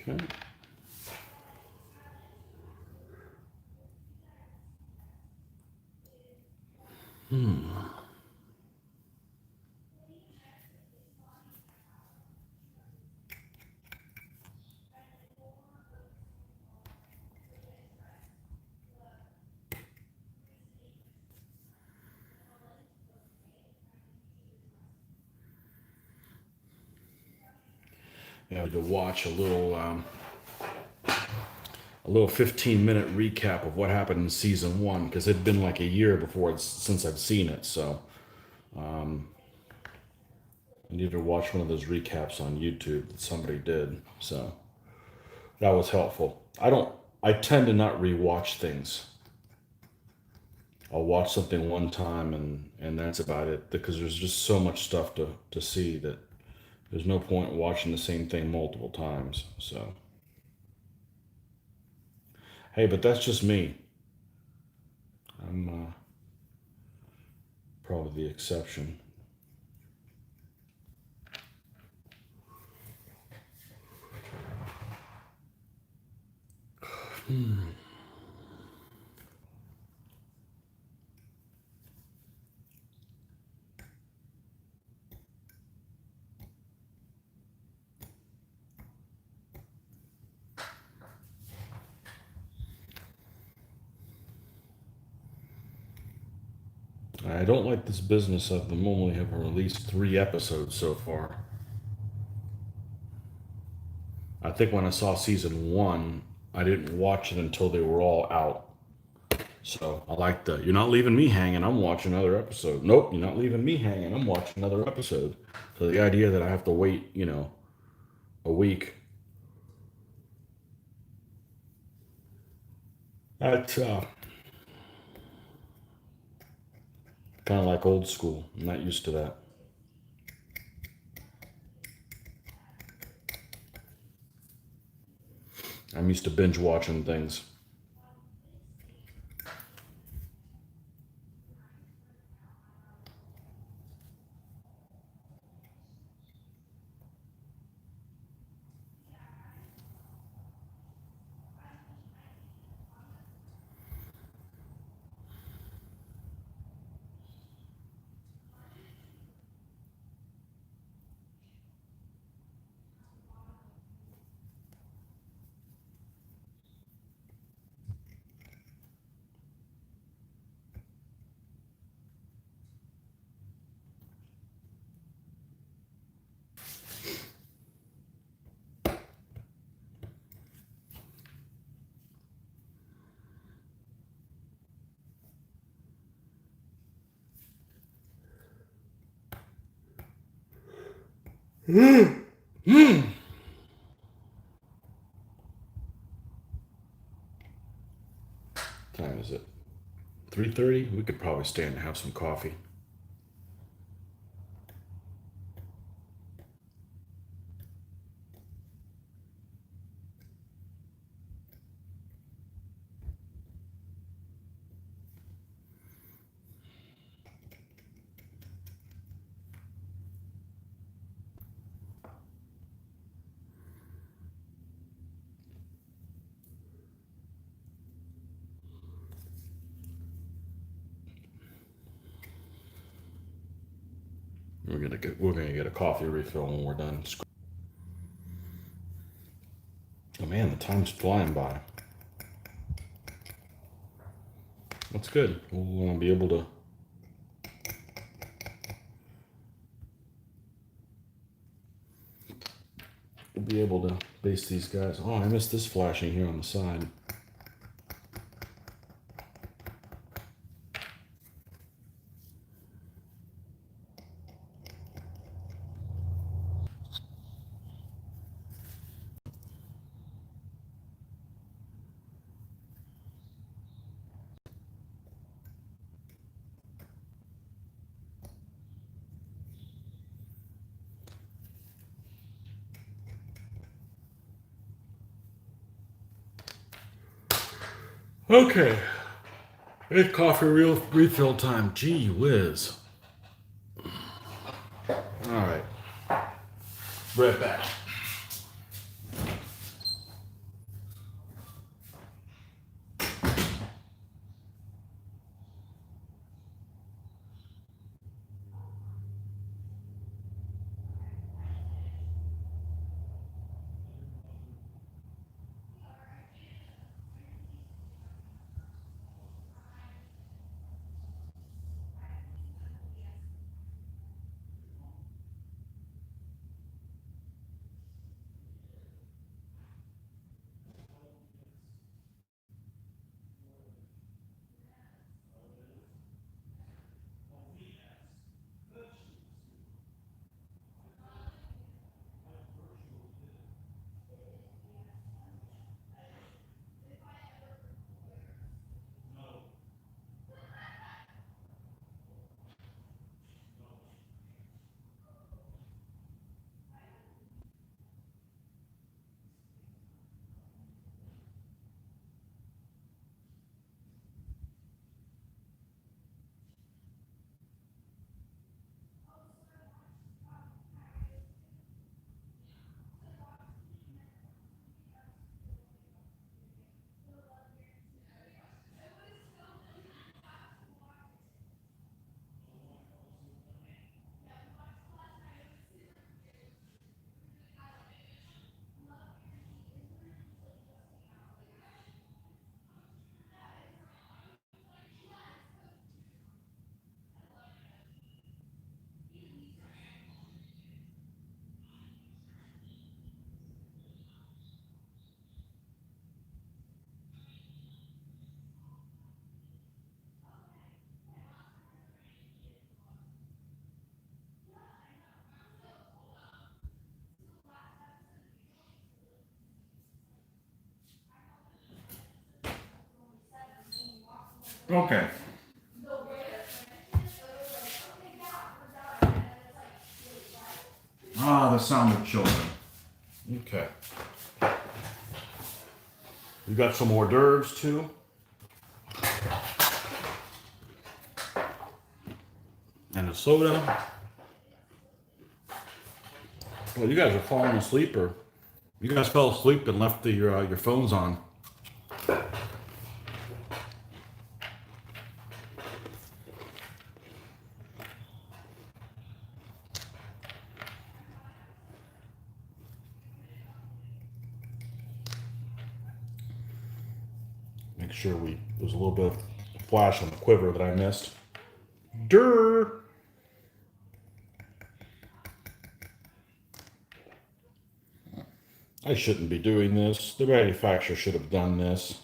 Okay. Yeah, to watch a little 15-minute recap of what happened in season one, because it'd been like a year since I've seen it. So I needed to watch one of those recaps on YouTube that somebody did. So that was helpful. I tend to not rewatch things. I'll watch something one time and that's about it, because there's just so much stuff to see that there's no point watching the same thing multiple times. So, hey, but that's just me. I'm probably the exception. I don't like this business of them only having released 3 episodes so far. I think when I saw season one, I didn't watch it until they were all out. So I like you're not leaving me hanging, I'm watching another episode. Nope, you're not leaving me hanging, I'm watching another episode. So the idea that I have to wait, a week, that's kind of like old school. I'm not used to that. I'm used to binge watching things. What time is it? 3:30? We could probably stand and have some coffee. We're gonna get a coffee refill when we're done. Oh man, the time's flying by. That's good. We'll be able to base these guys. Oh, I missed this flashing here on the side. Okay. It's coffee refill time. Gee whiz. All right. Right back. Okay. Ah, the sound of children. Okay. We got some hors d'oeuvres too. And a soda. Well, you guys are falling asleep, or you guys fell asleep and left your phones on. Make sure there's a little bit of flash on the quiver that I missed. Durr. I shouldn't be doing this. The manufacturer should have done this.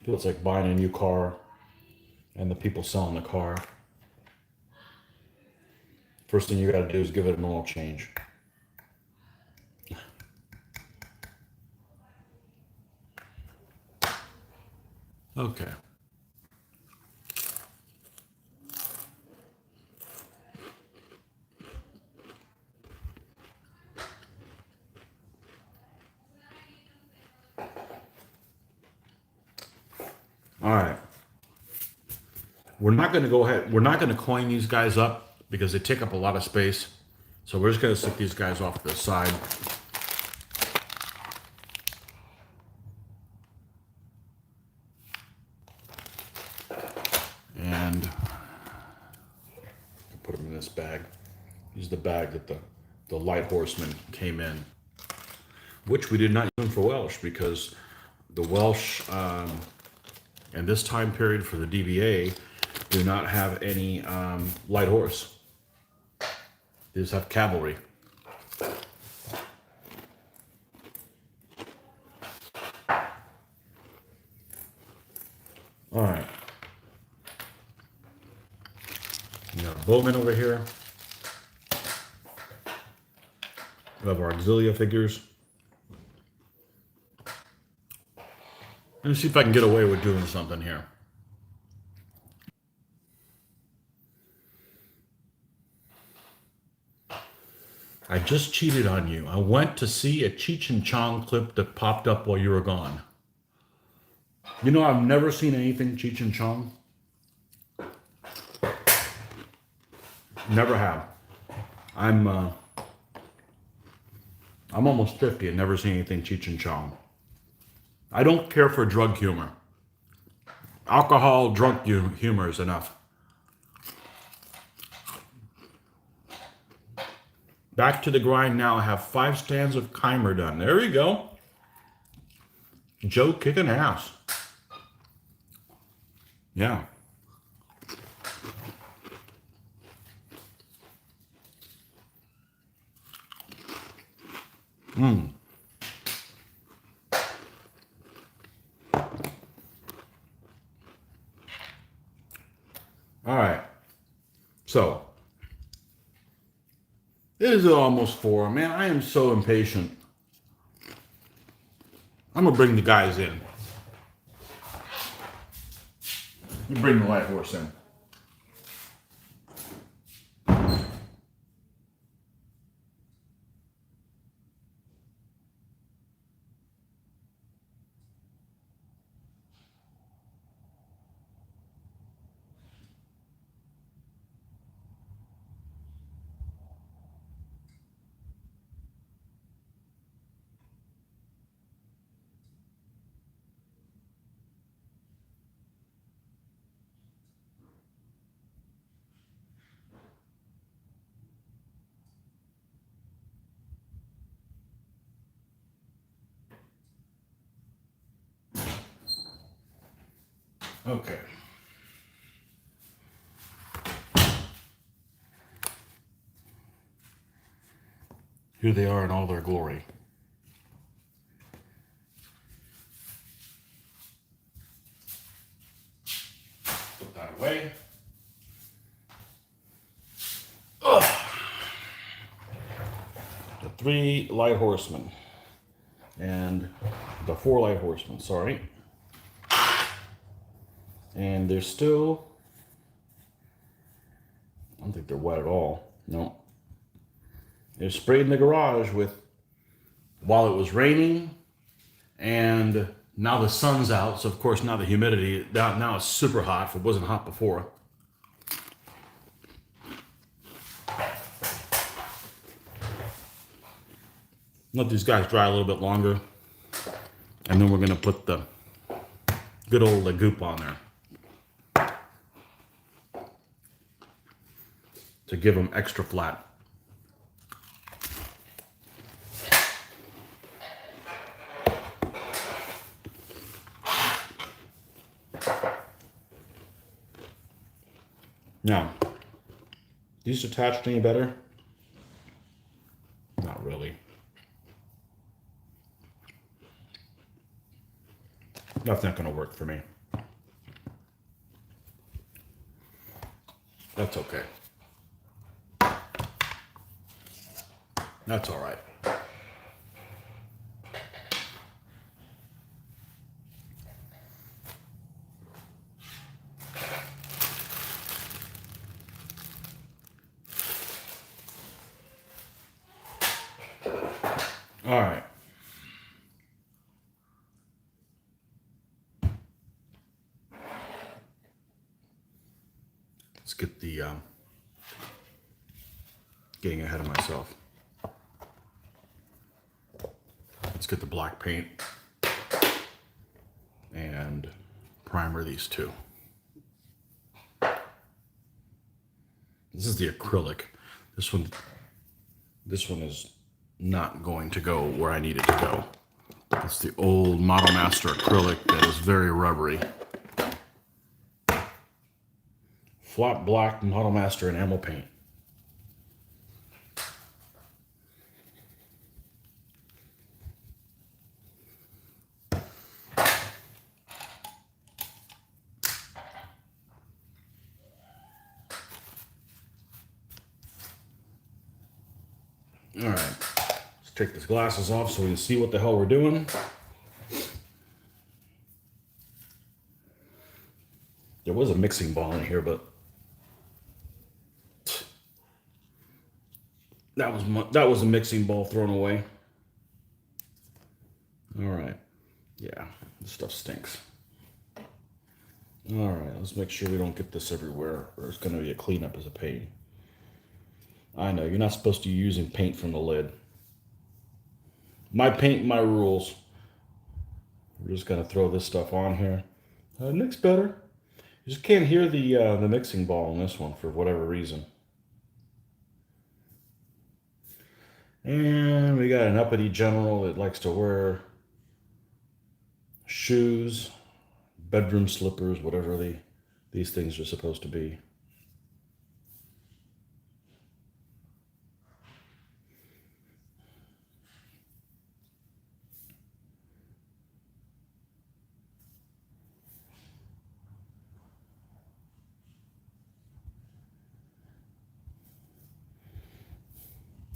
Feels like buying a new car and the people selling the car. First thing you got to do is give it an oil change. Okay. All right. We're not going to go ahead. We're not going to coin these guys up because they take up a lot of space. So we're just going to stick these guys off to the side. And put them in this bag. Use the bag that the light horseman came in, which we did not use for Welsh because the Welsh and this time period for the DBA do not have any light horse. They just have cavalry. All right. We got a bowman over here. We have our auxilia figures. Let me see if I can get away with doing something here. I just cheated on you. I went to see a Cheech and Chong clip that popped up while you were gone. You know, I've never seen anything Cheech and Chong. Never have. I'm almost 50 and never seen anything Cheech and Chong. I don't care for drug humor. Alcohol, drunk humor is enough. Back to the grind now. I have 5 stands of Keimer done. There we go. Joe kicking ass. Yeah. All right. So, it is almost 4. Man, I am so impatient. I'm going to bring the guys in. You bring the light horse in. Okay. Here they are in all their glory. Put that away. Ugh. 3 light horsemen. And the 4 light horsemen, sorry. And they're still, I don't think they're wet at all. No. They're sprayed in the garage while it was raining, and now the sun's out, so of course now the humidity, now it's super hot if it wasn't hot before. Let these guys dry a little bit longer, and then we're going to put the good old goop on there to give them extra flat. Now, these attached any better? Not really. That's not going to work for me. That's okay. That's all right. All right. Let's get the, getting ahead of myself. Let's get the black paint and primer these two. This is the acrylic. This one is not going to go where I need it to go. It's the old Model Master acrylic that is very rubbery. Flat black Model Master enamel paint. All right, let's take these glasses off so we can see what the hell we're doing. There was a mixing ball in here, but that was a mixing ball thrown away. All right, yeah, this stuff stinks. All right, let's make sure we don't get this everywhere, or it's going to be a cleanup as a pain. I know, you're not supposed to be using paint from the lid. My paint, my rules. We're just going to throw this stuff on here. It looks better. You just can't hear the mixing ball in this one for whatever reason. And we got an uppity general that likes to wear shoes, bedroom slippers, whatever these things are supposed to be.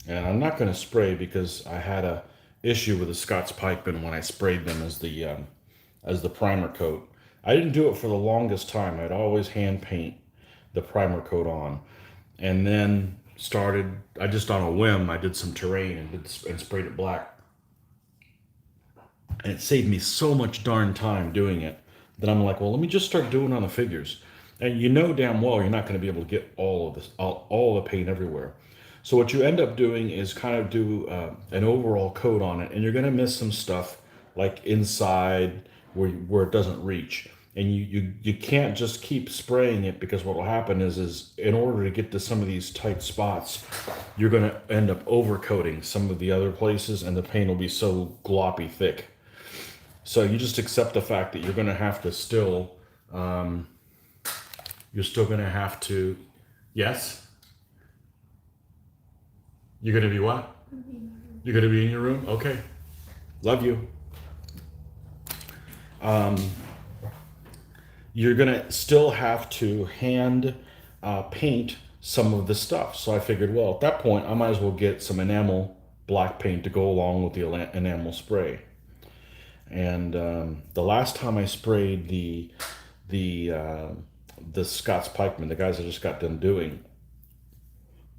And I'm not going to spray because I had a issue with the Scots Pikemen when I sprayed them as the primer coat. I didn't do it for the longest time. I'd always hand paint the primer coat on, and then I just on a whim, I did some terrain and sprayed it black. And it saved me so much darn time doing it that I'm like, well, let me just start doing it on the figures. And you know damn well you're not going to be able to get all of this, all the paint everywhere. So what you end up doing is kind of do an overall coat on it, and you're going to miss some stuff like inside where it doesn't reach. And you can't just keep spraying it, because what will happen is in order to get to some of these tight spots, you're going to end up overcoating some of the other places, and the paint will be so gloppy thick. So you just accept the fact that you're going to have to still, yes? You're going to be what? You're going to be in your room? Okay. Love you. You're going to still have to hand paint some of the stuff. So I figured, well, at that point, I might as well get some enamel black paint to go along with the enamel spray. And the last time I sprayed the uh, the Scott's Pikeman, the guys I just got done doing,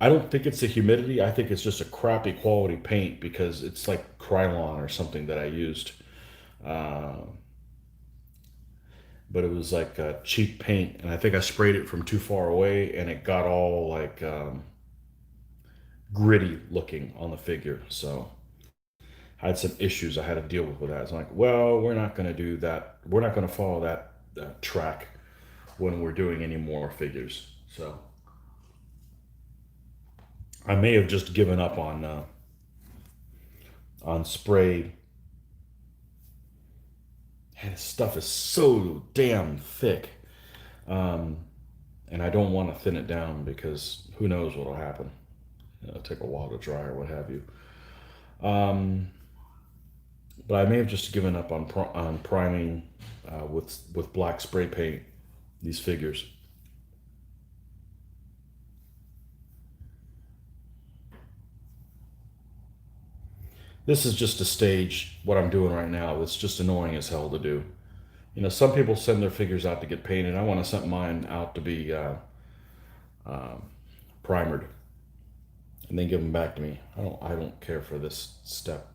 I don't think it's the humidity. I think it's just a crappy quality paint because it's like Krylon or something that I used. Uh, but it was like a cheap paint, and I think I sprayed it from too far away, and it got all like gritty looking on the figure. So I had some issues I had to deal with that. It's like, well, we're not going to do that. We're not going to follow that track when we're doing any more figures. So I may have just given up on spray. And this stuff is so damn thick, um, and I don't want to thin it down because who knows what'll happen. It'll take a while to dry or what have you. Um, but I may have just given up on priming with black spray paint these figures. This is just a stage. What I'm doing right now, it's just annoying as hell to do. You know, some people send their figures out to get painted. I want to send mine out to be primered and then give them back to me. I don't care for this step.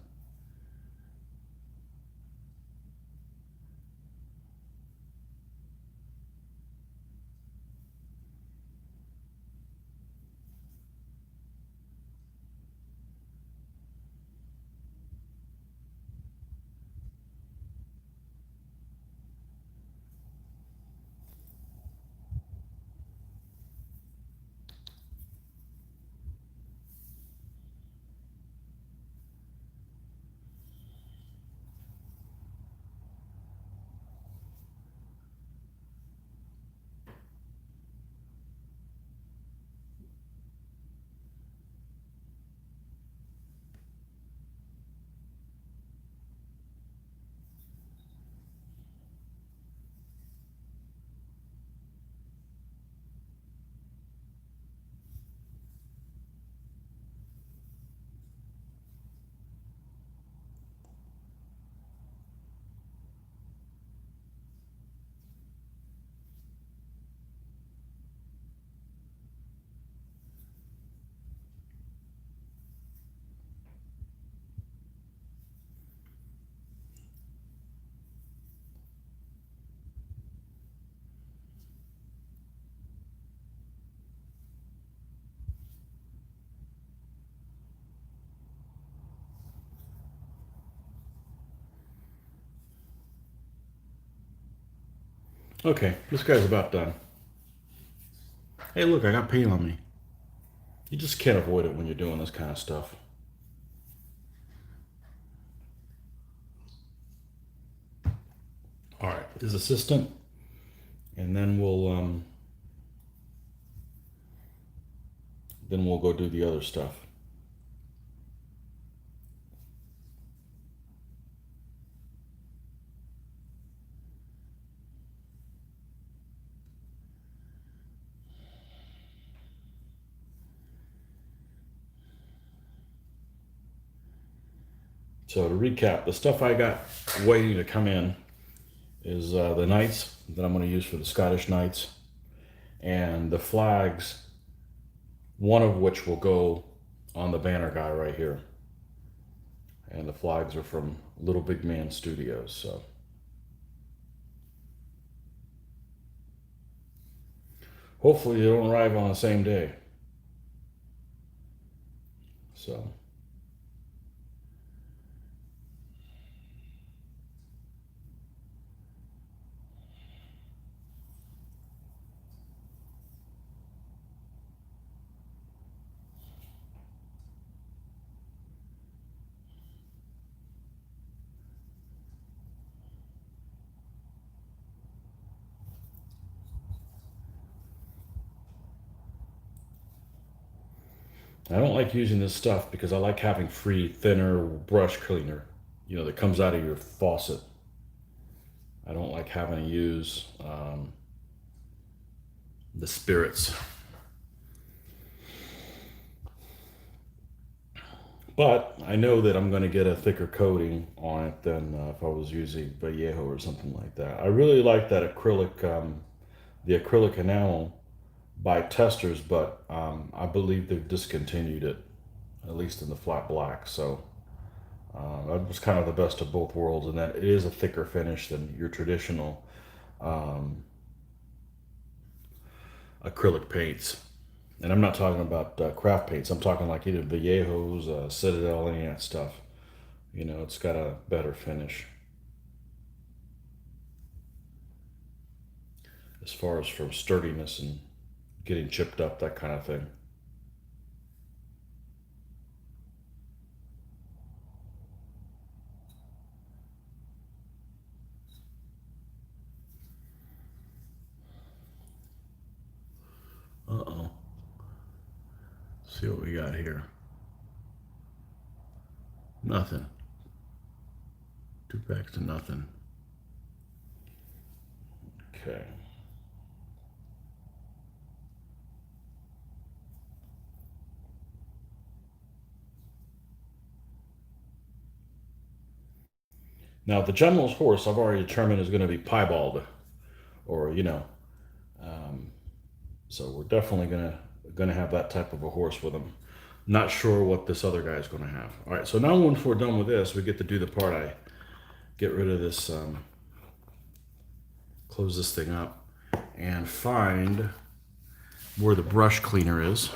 Okay, this guy's about done. Hey, look, I got paint on me. You just can't avoid it when you're doing this kind of stuff. All right, his assistant, and then we'll go do the other stuff. So to recap, the stuff I got waiting to come in is the knights that I'm going to use for the Scottish Knights, and the flags, one of which will go on the banner guy right here. And the flags are from Little Big Man Studios. So hopefully they don't arrive on the same day. So I don't like using this stuff because I like having free thinner brush cleaner, that comes out of your faucet. I don't like having to use the spirits. But I know that I'm going to get a thicker coating on it than if I was using Vallejo or something like that. I really like that acrylic, the acrylic enamel by Testers, but I believe they've discontinued it, at least in the flat black. So that was kind of the best of both worlds, and that it is a thicker finish than your traditional um, acrylic paints. And I'm not talking about craft paints. I'm talking like either Vallejo's, Citadel, any of that stuff. You know, it's got a better finish as far as from sturdiness and getting chipped up, that kind of thing. Uh-oh. See what we got here. Nothing. 2 packs to nothing. Okay. Now the general's horse I've already determined is going to be piebald, or so we're definitely gonna have that type of a horse with him. Not sure what this other guy is going to have. All right, so now once we're done with this, we get to do the part I get rid of this, close this thing up, and find where the brush cleaner is.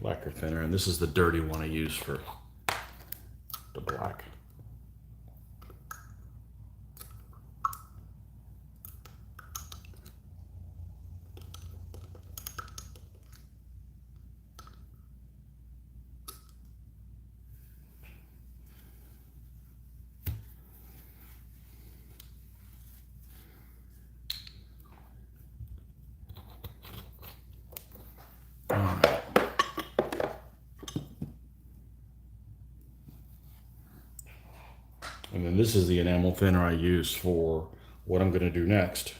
Lacquer thinner, and this is the dirty one I use for the black. All right. And then this is the enamel thinner I use for what I'm going to do next,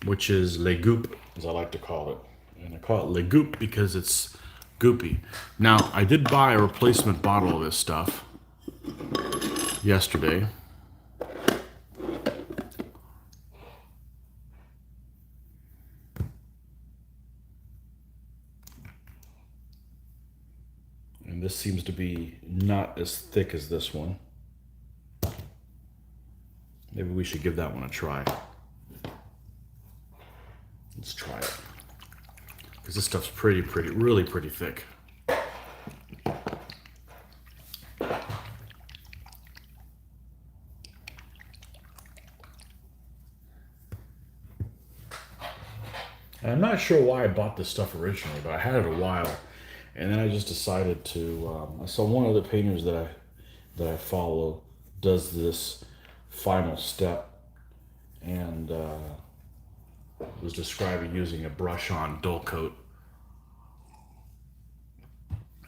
which is Le Goop, as I like to call it. And I call it Le Goop because it's goopy. Now, I did buy a replacement bottle of this stuff yesterday. And this seems to be not as thick as this one. Maybe we should give that one a try. Let's try it. Because this stuff's really pretty thick. And I'm not sure why I bought this stuff originally, but I had it a while. And then I just decided to, I saw one of the painters that I follow does this final step, and was describing using a brush on dull coat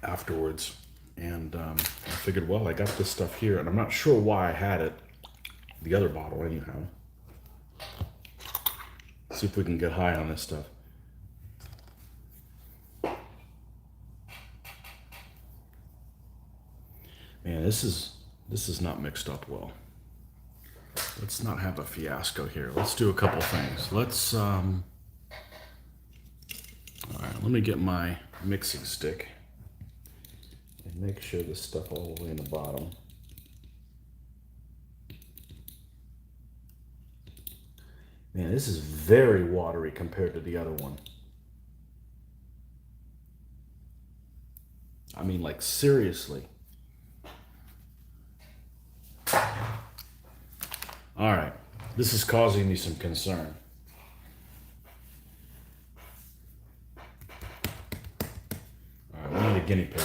afterwards. And I figured, well, I got this stuff here, and I'm not sure why I had it, the other bottle anyhow. See if we can get high on this stuff. Man, this is not mixed up well. Let's not have a fiasco here. Let's do a couple things. Let's all right, let me get my mixing stick and make sure this stuff all the way in the bottom. Man, this is very watery compared to the other one. I mean, like, seriously. All right, this is causing me some concern. All right, we need a guinea pig.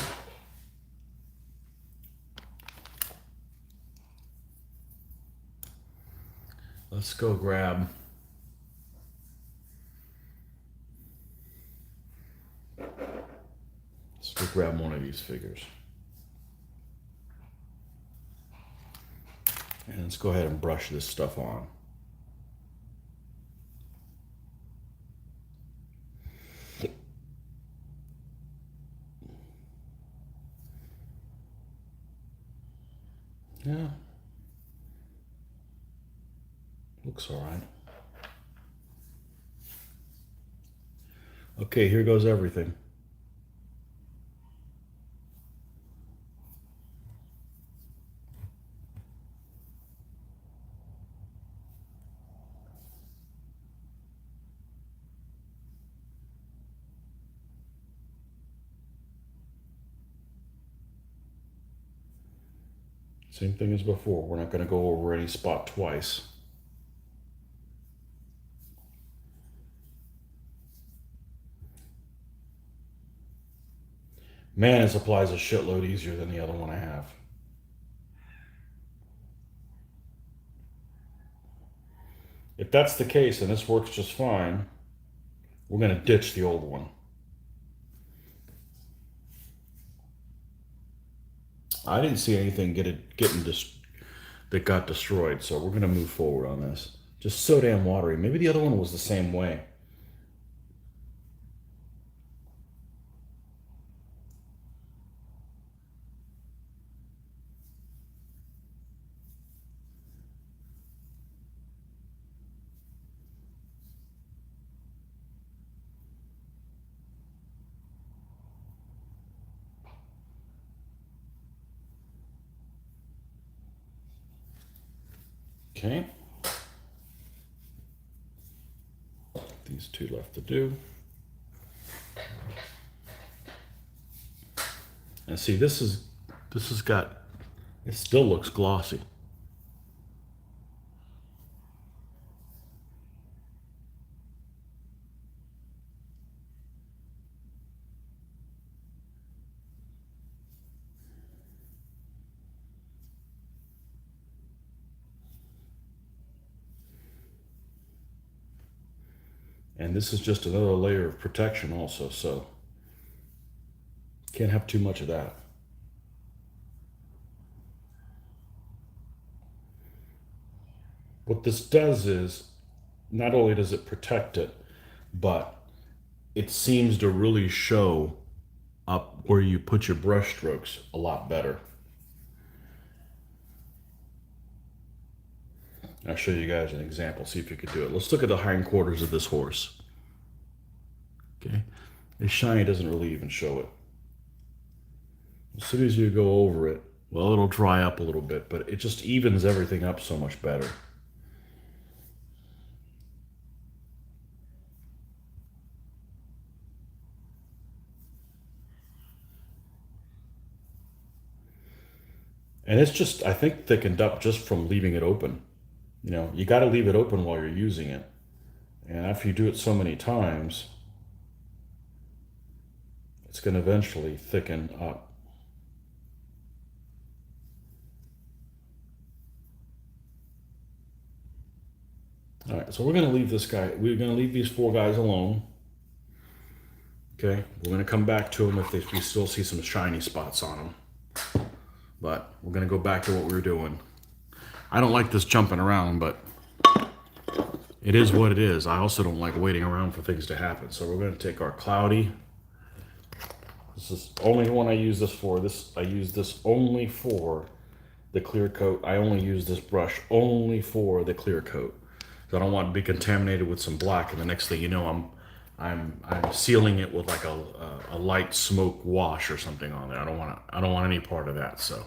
Let's go grab one of these figures. And let's go ahead and brush this stuff on. Looks all right. Okay, here goes everything. Same thing as before. We're not going to go over any spot twice. Man, this applies a shitload easier than the other one I have. If that's the case and this works just fine, we're going to ditch the old one. I didn't see anything that got destroyed, so we're going to move forward on this. Just so damn watery. Maybe the other one was the same way. Okay. These two left to do. And see, this has got, it still looks glossy. And this is just another layer of protection also, so can't have too much of that. What this does is, not only does it protect it, but it seems to really show up where you put your brush strokes a lot better. I'll show you guys an example, see if you could do it. Let's look at the hindquarters of this horse. Okay, it's shiny, doesn't really even show it. As soon as you go over it, well, it'll dry up a little bit, but it just evens everything up so much better. And it's just, I think, thickened up just from leaving it open. You know, you got to leave it open while you're using it. And after you do it so many times, it's going to eventually thicken up. All right, so we're going to leave this guy, we're going to leave these four guys alone. Okay, we're going to come back to them if we still see some shiny spots on them. But we're going to go back to what we were doing. I don't like this jumping around, but it is what it is. I also don't like waiting around for things to happen. So we're going to take our cloudy. This is only the one I use this for. I use this only for the clear coat. I only use this brush only for the clear coat. I don't want to be contaminated with some black, and the next thing you know, I'm sealing it with like a light smoke wash or something on there. I don't want any part of that. So,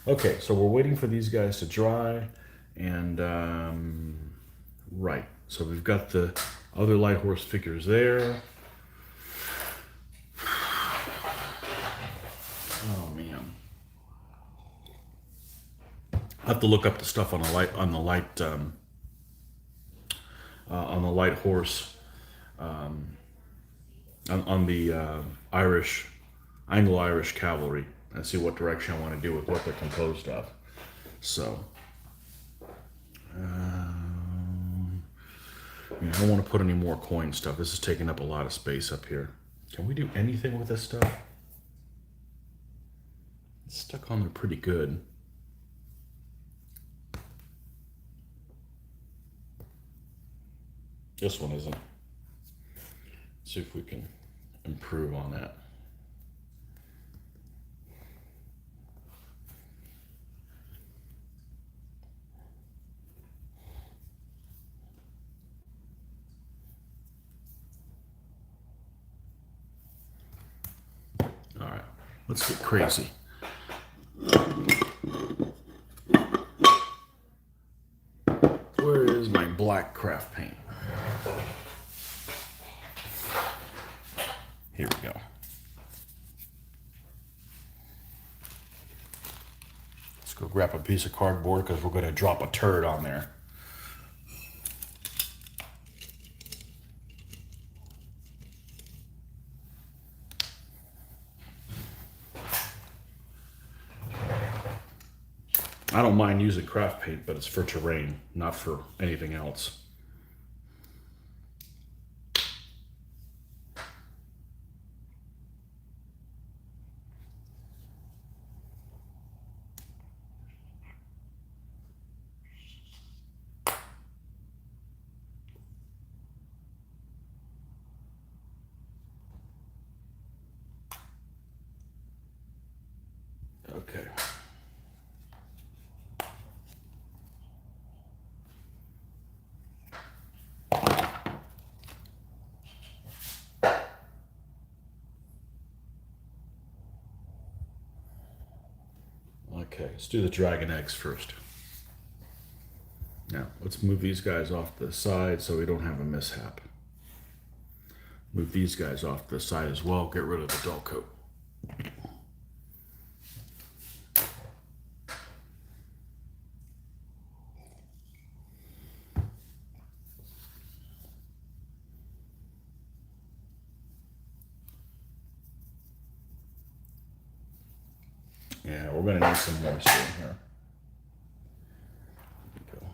okay, so we're waiting for these guys to dry, and right. So we've got the other light horse figures there. Oh man. I have to look up the stuff on the light horse, on the Anglo-Irish cavalry, and see what direction I want to do with what they're composed of. So, I don't want to put any more coin stuff. This is taking up a lot of space up here. Can we do anything with this stuff? It's stuck on there pretty good. This one isn't. Let's see if we can improve on that. Let's get crazy. Where is my black craft paint? Here we go. Let's go grab a piece of cardboard because we're going to drop a turd on there. I don't mind using craft paint, but it's for terrain, not for anything else. Okay. Okay, let's do the dragon eggs first. Now, let's move these guys off to the side so we don't have a mishap. Move these guys off to the side as well. Get rid of the dull coat. Yeah, we're going to need some moisture in here. There we go.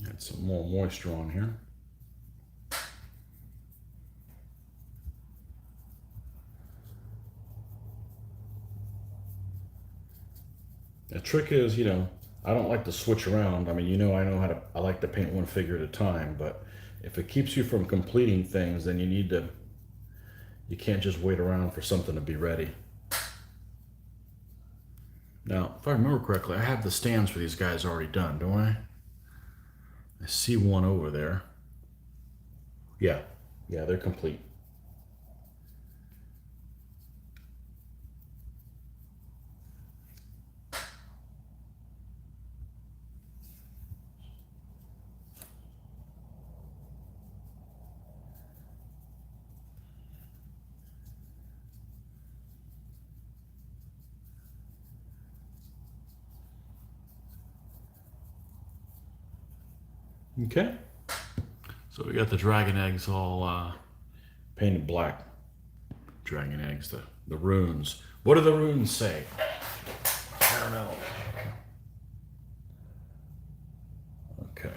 Add some more moisture on here. The trick is, I don't like to switch around. I mean, I know I like to paint one figure at a time, but if it keeps you from completing things, then you can't just wait around for something to be ready. Now, if I remember correctly, I have the stands for these guys already done, don't I? I see one over there. Yeah, they're complete. Okay, so we got the dragon eggs all painted black. Dragon eggs, the runes. What do the runes say? I don't know. Okay.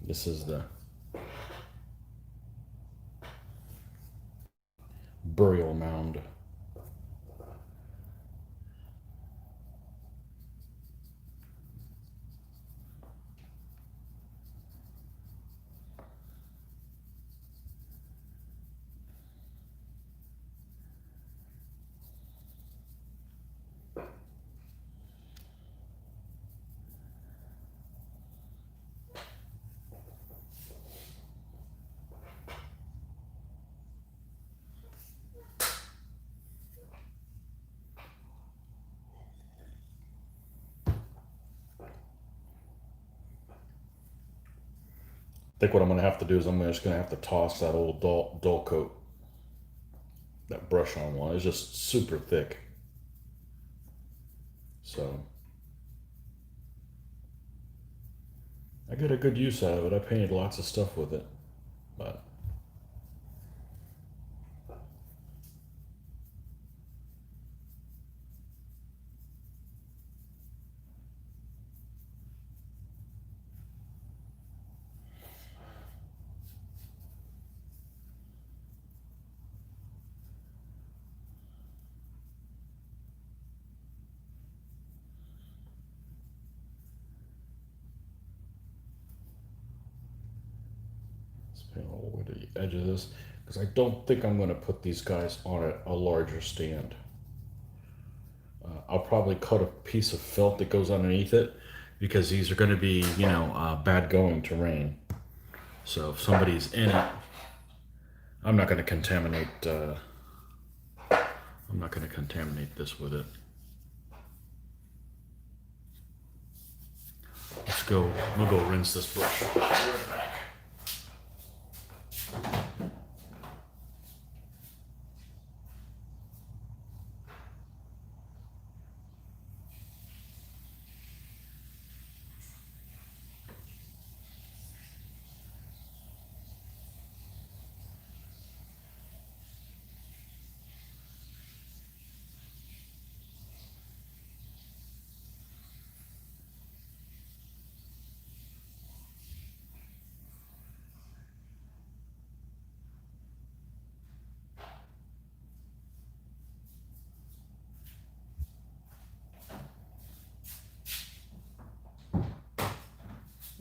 This is the burial mound. I think what I'm going to have to do is I'm just going to have to toss that old dull coat, that brush on one. It's just super thick. So I get a good use out of it. I painted lots of stuff with it, but let's paint all the way to the edge of this because I don't think I'm going to put these guys on a larger stand. I'll probably cut a piece of felt that goes underneath it because these are going to be, bad going terrain. So if somebody's in it, I'm not going to contaminate. I'm not going to contaminate this with it. Let's go. We'll go rinse this brush. Right back.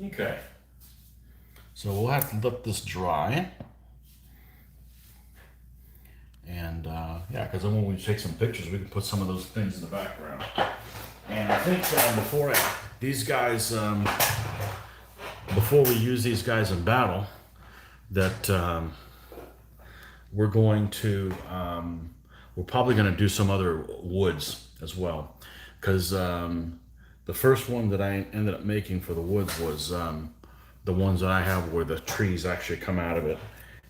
Okay. So we'll have to let this dry. And yeah, because then when we take some pictures, we can put some of those things in the background. And I think these guys, before we use these guys in battle, that we're going to, we're probably going to do some other woods as well. Because the first one that I ended up making for the woods was the ones that I have where the trees actually come out of it.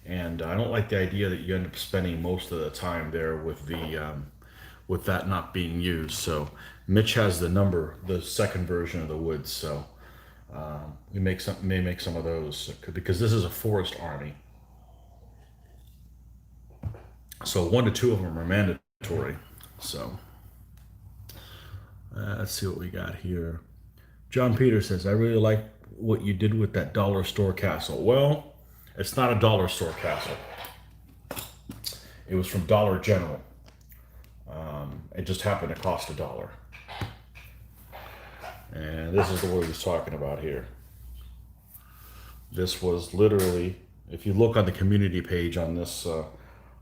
And I don't like the idea that you end up spending most of the time there with the with that not being used. So Mitch has the second version of the woods. So we may make some of those because this is a forest army. So 1 to 2 of them are mandatory. So let's see what we got here. John Peter says, I really like what you did with that dollar store castle. Well, it's not a dollar store castle. It was from Dollar General. It just happened to cost $1. And this is the word he's talking about here. This was literally, if you look on the community page on this,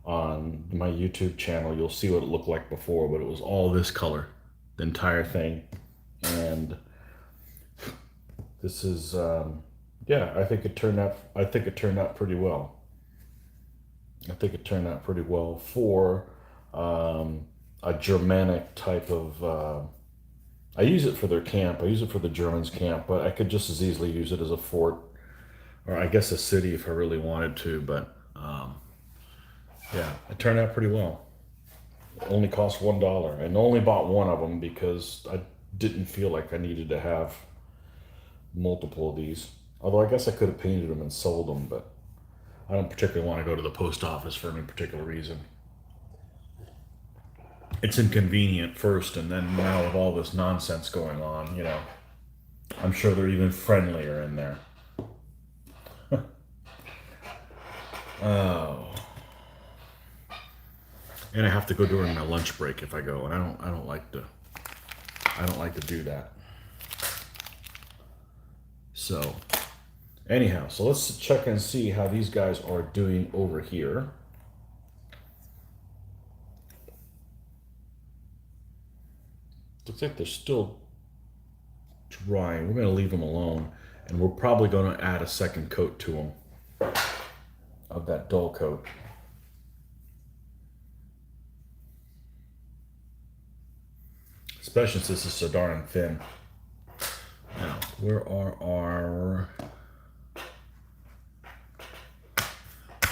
on my YouTube channel, you'll see what it looked like before, but it was all this color, the entire thing. And this is, yeah, I think it turned out pretty well. I think it turned out pretty well for a Germanic type of. I use it for their camp. I use it for the Germans' camp, but I could just as easily use it as a fort, or I guess a city if I really wanted to. But yeah, it turned out pretty well. It only cost $1, and only bought one of them because I didn't feel like I needed to have multiple of these. Although I guess I could have painted them and sold them, but I don't particularly want to go to the post office for any particular reason. It's inconvenient first, and then now with all this nonsense going on, I'm sure they're even friendlier in there. Oh, and I have to go during my lunch break if I go, and I don't like to do that. So, anyhow, so let's check and see how these guys are doing over here. Looks like they're still drying. We're going to leave them alone, and we're probably going to add a second coat to them of that dull coat. Especially since this is so darn thin. Now, where are our...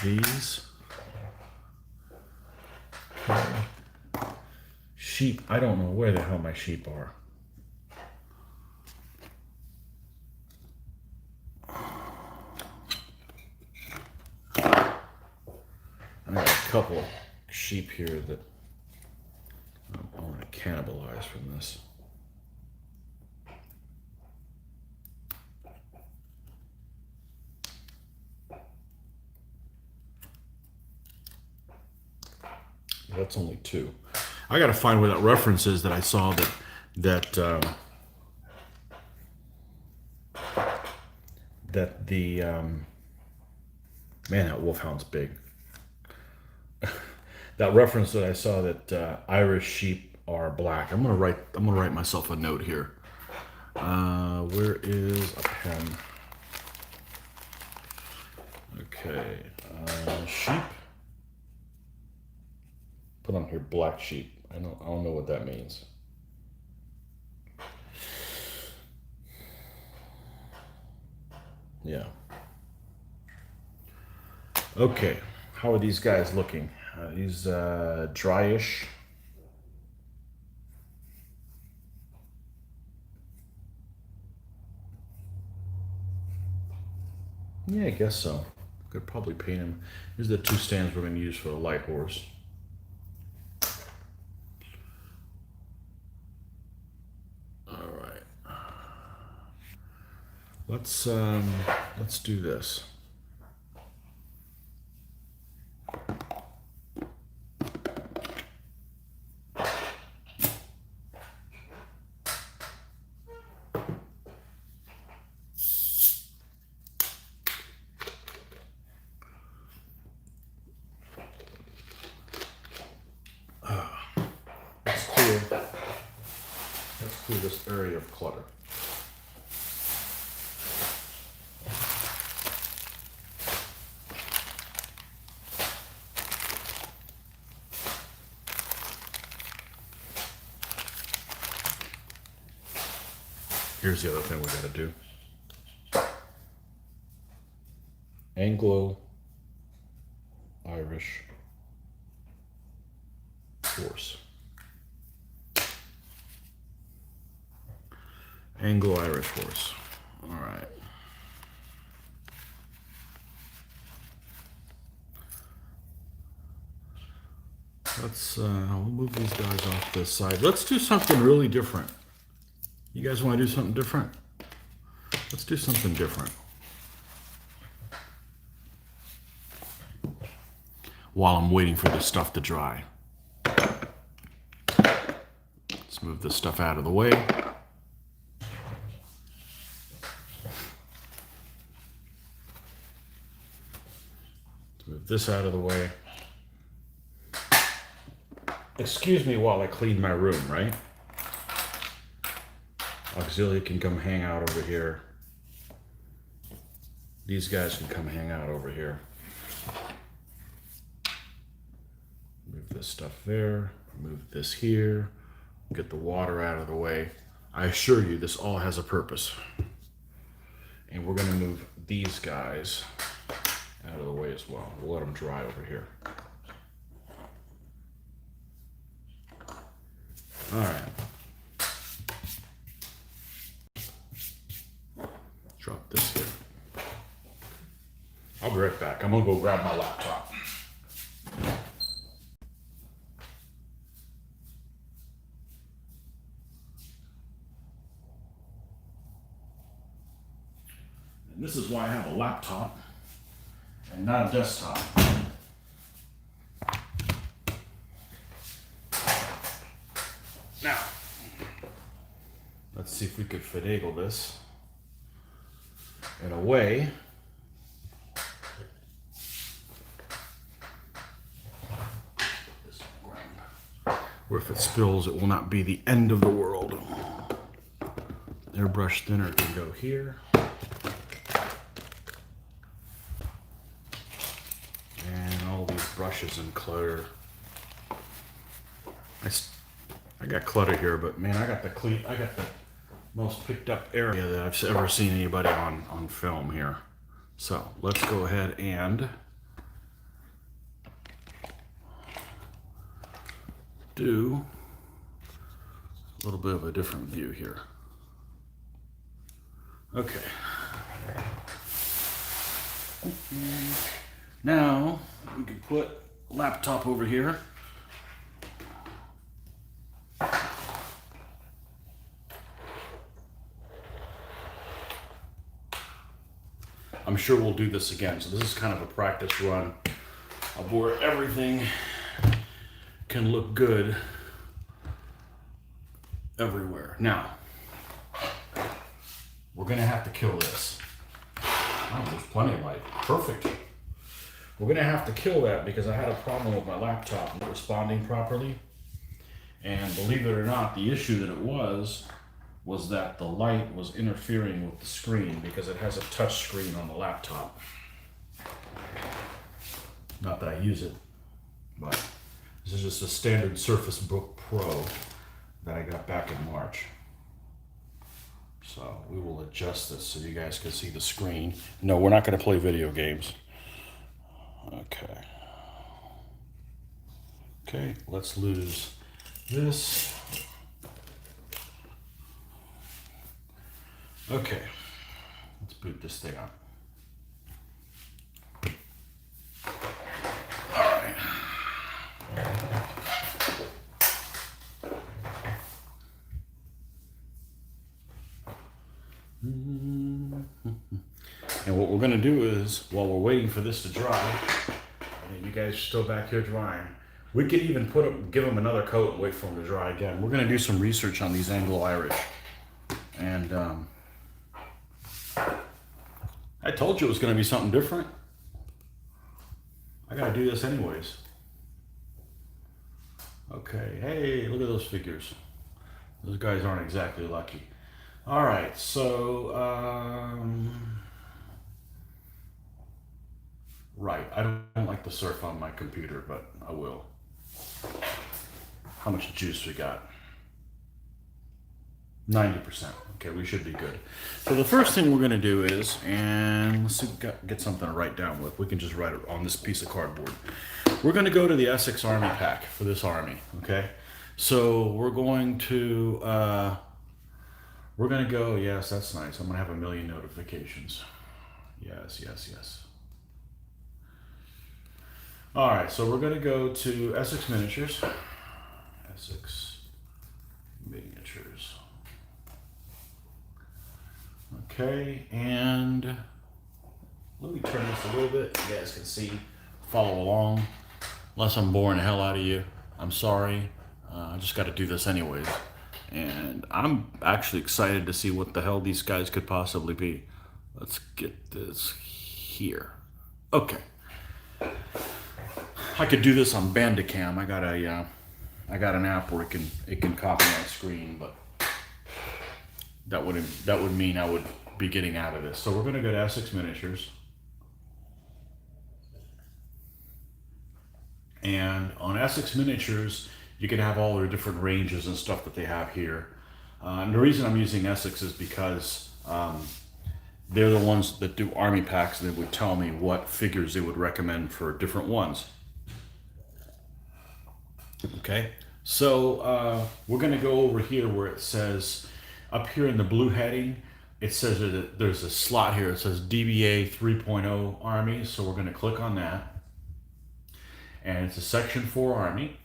these. Sheep, I don't know where the hell my sheep are. I got a couple sheep here that I want to cannibalize from this. That's only 2. I got to find where that reference is that I saw that the man, that wolfhound's big. That reference that I saw that Irish sheep are black. I'm gonna write myself a note here. Where is a pen? Okay, sheep. Put on here black sheep. I don't know what that means. Yeah. Okay. How are these guys looking? These dryish. Yeah, I guess so. Could probably paint them. Here's the 2 stands we're going to use for the light horse. All right. Let's do this. Let's clear this area of clutter. Here's the other thing we got to do. Anglo-Irish horse. Anglo-Irish horse. All right. We'll move these guys off this side. Let's do something really different. You guys want to do something different? Let's do something different. While I'm waiting for this stuff to dry. Let's move this stuff out of the way. Move this out of the way. Excuse me while I clean my room, right? Auxilia can come hang out over here. These guys can come hang out over here. Move this stuff there. Move this here. Get the water out of the way. I assure you, this all has a purpose. And we're going to move these guys out of the way as well. We'll let them dry over here. All right. Drop this here. I'll be right back. I'm going to go grab my laptop. And this is why I have a laptop and not a desktop. Now, let's see if we could finagle this in a way where if it spills, it will not be the end of the world. Airbrush thinner can go here. And all these brushes and clutter. I got clutter here, but man, I got the most picked up area that I've ever seen anybody on film here. So let's go ahead and do a little bit of a different view here. Okay. Now we can put laptop over here. I'm sure we'll do this again. So this is kind of a practice run of where everything can look good everywhere. Now, we're gonna have to kill this. Oh, there's plenty of light. Perfect. We're gonna have to kill that because I had a problem with my laptop not responding properly. And believe it or not, the issue that it was that the light was interfering with the screen because it has a touch screen on the laptop. Not that I use it, but this is just a standard Surface Book Pro that I got back in March. So we will adjust this so you guys can see the screen. No, we're not going to play video games. Okay. Okay, let's lose this. Okay, let's boot this thing up. All right. And what we're going to do is, while we're waiting for this to dry, and you guys are still back here drying, we could even give them another coat and wait for them to dry again. We're going to do some research on these Anglo-Irish. And I told you it was going to be something different. I got to do this anyways. Okay, hey, look at those figures. Those guys aren't exactly lucky. All right, so, right, I don't like to surf on my computer, but I will. How much juice we got? 90%. Okay, we should be good. So the first thing we're gonna do is, and let's see, get something to write down with. We can just write it on this piece of cardboard. We're gonna go to the Essex Army pack for this army, okay? So we're going to go, yes, that's nice. I'm gonna have 1 million notifications. Yes, yes, yes. All right, so we're gonna go to Essex Miniatures. Essex Miniatures. Okay, and let me turn this a little bit. You guys can see, follow along. Unless I'm boring the hell out of you, I'm sorry. I just got to do this anyways. And I'm actually excited to see what the hell these guys could possibly be. Let's get this here. Okay. I could do this on Bandicam. I got an app where it can copy my screen, but that would mean I would be getting out of this. So we're gonna go to Essex Miniatures. And on Essex Miniatures, you can have all their different ranges and stuff that they have here. And the reason I'm using Essex is because they're the ones that do army packs, and they would tell me what figures they would recommend for different ones. Okay, so we're gonna go over here where it says, up here in the blue heading, it says that there's a slot here. It says DBA 3.0 Army, so we're gonna click on that. And it's a Section 4 Army.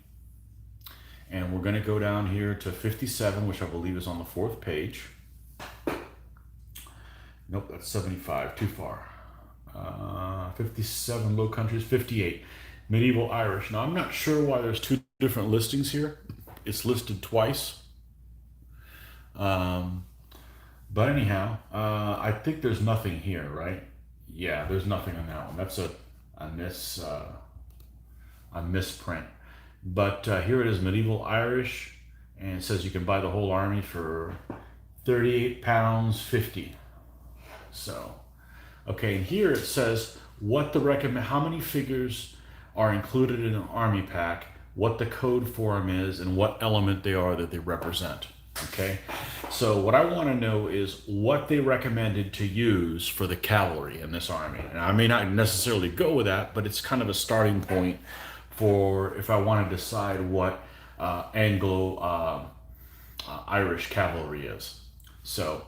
And we're gonna go down here to 57, which I believe is on the 4th page. Nope, that's 75, too far. 57 Low Countries, 58. Medieval Irish. Now, I'm not sure why there's two different listings here. It's listed twice. But anyhow, I think there's nothing here, right? Yeah, there's nothing on that one. That's a misprint. But here it is, Medieval Irish, and it says you can buy the whole army for £38.50. So, okay, and here it says how many figures are included in an army pack, what the code for them is, and what element they are that they represent. Okay, so what I want to know is what they recommended to use for the cavalry in this army. And I may not necessarily go with that, but it's kind of a starting point for if I want to decide what Anglo-Irish cavalry is. So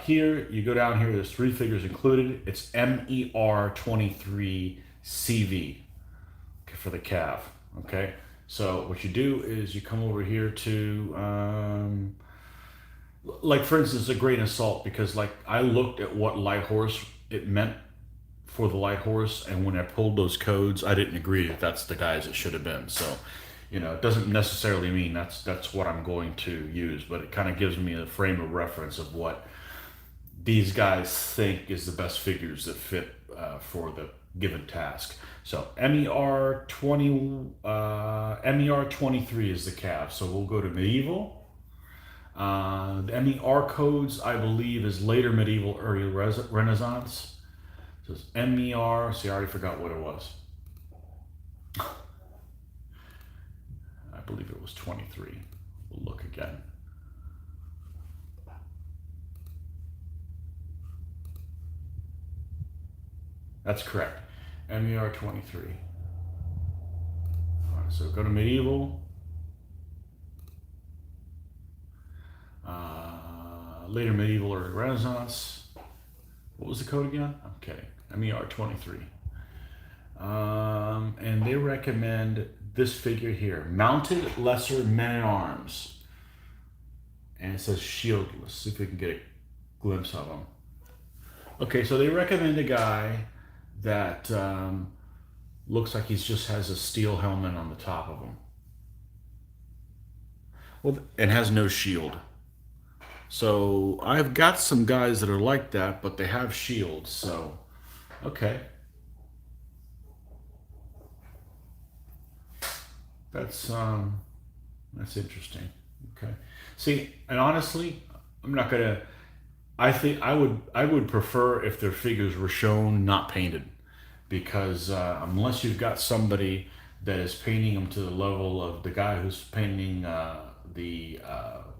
here, you go down here, there's 3 figures included. It's MER23CV for the cav, okay? So what you do is you come over here to, like for instance, a grain of salt, because like I looked at what light horse it meant for the light horse, and when I pulled those codes, I didn't agree that that's the guys it should have been. So, you know, it doesn't necessarily mean that's what I'm going to use, but it kind of gives me a frame of reference of what these guys think is the best figures that fit for the given task. So MER23 is the cav. So we'll go to medieval. The MER codes, I believe, is later medieval, early Renaissance. So it's MER. See, I already forgot what it was. I believe it was 23. We'll look again. That's correct. MER 23. All right, so go to medieval. Later medieval or Renaissance. What was the code again? I'm kidding. MER 23. And they recommend this figure here, mounted lesser men-at-arms. And it says shield. Let's see if we can get a glimpse of him. Okay, so they recommend a guy that looks like he just has a steel helmet on the top of him. Well, and has no shield. So I've got some guys that are like that, but they have shields. So, okay. That's interesting. Okay. See, and honestly, I'm not gonna. I think I would prefer if their figures were shown not painted, because unless you've got somebody that is painting them to the level of the guy who's painting the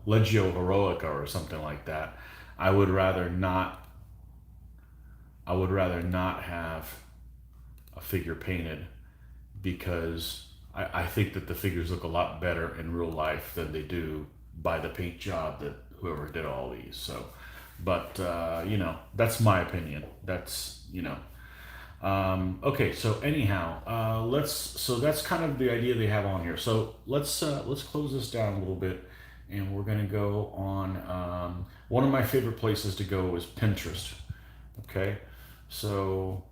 Legio Heroica or something like that, I would rather not. I would rather not have a figure painted, because I think that the figures look a lot better in real life than they do by the paint job that whoever did all these. So, but you know, that's my opinion. That's, you know. Okay, so anyhow, so that's kind of the idea they have on here. So let's close this down a little bit, and we're gonna go on. One of my favorite places to go is Pinterest. Okay, so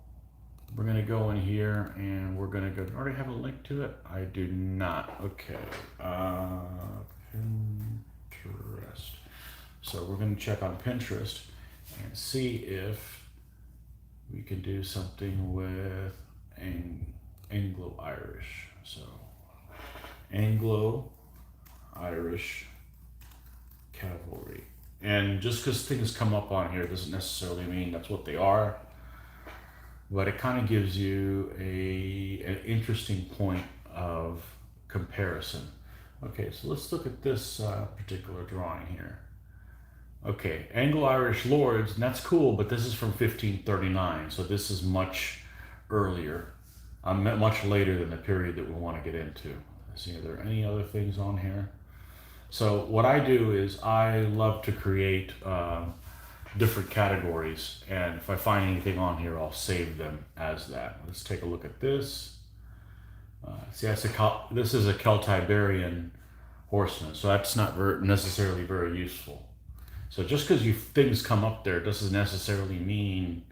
we're gonna go in here and we're gonna go. Do I already have a link to it? I do not. Okay, Pinterest. So we're gonna check on Pinterest and see if we can do something with Anglo-Irish. So Anglo-Irish cavalry. And just because things come up on here doesn't necessarily mean that's what they are, but it kind of gives you an interesting point of comparison. Okay, so let's look at this particular drawing here. Okay, Anglo-Irish lords, and that's cool, but this is from 1539, so this is much earlier, much later than the period that we want to get into. Let's see, are there any other things on here? So what I do is I love to create different categories, and if I find anything on here, I'll save them as that. Let's take a look at this. See, this is a Celtiberian horseman, so that's not necessarily very useful. So just because things come up there doesn't necessarily mean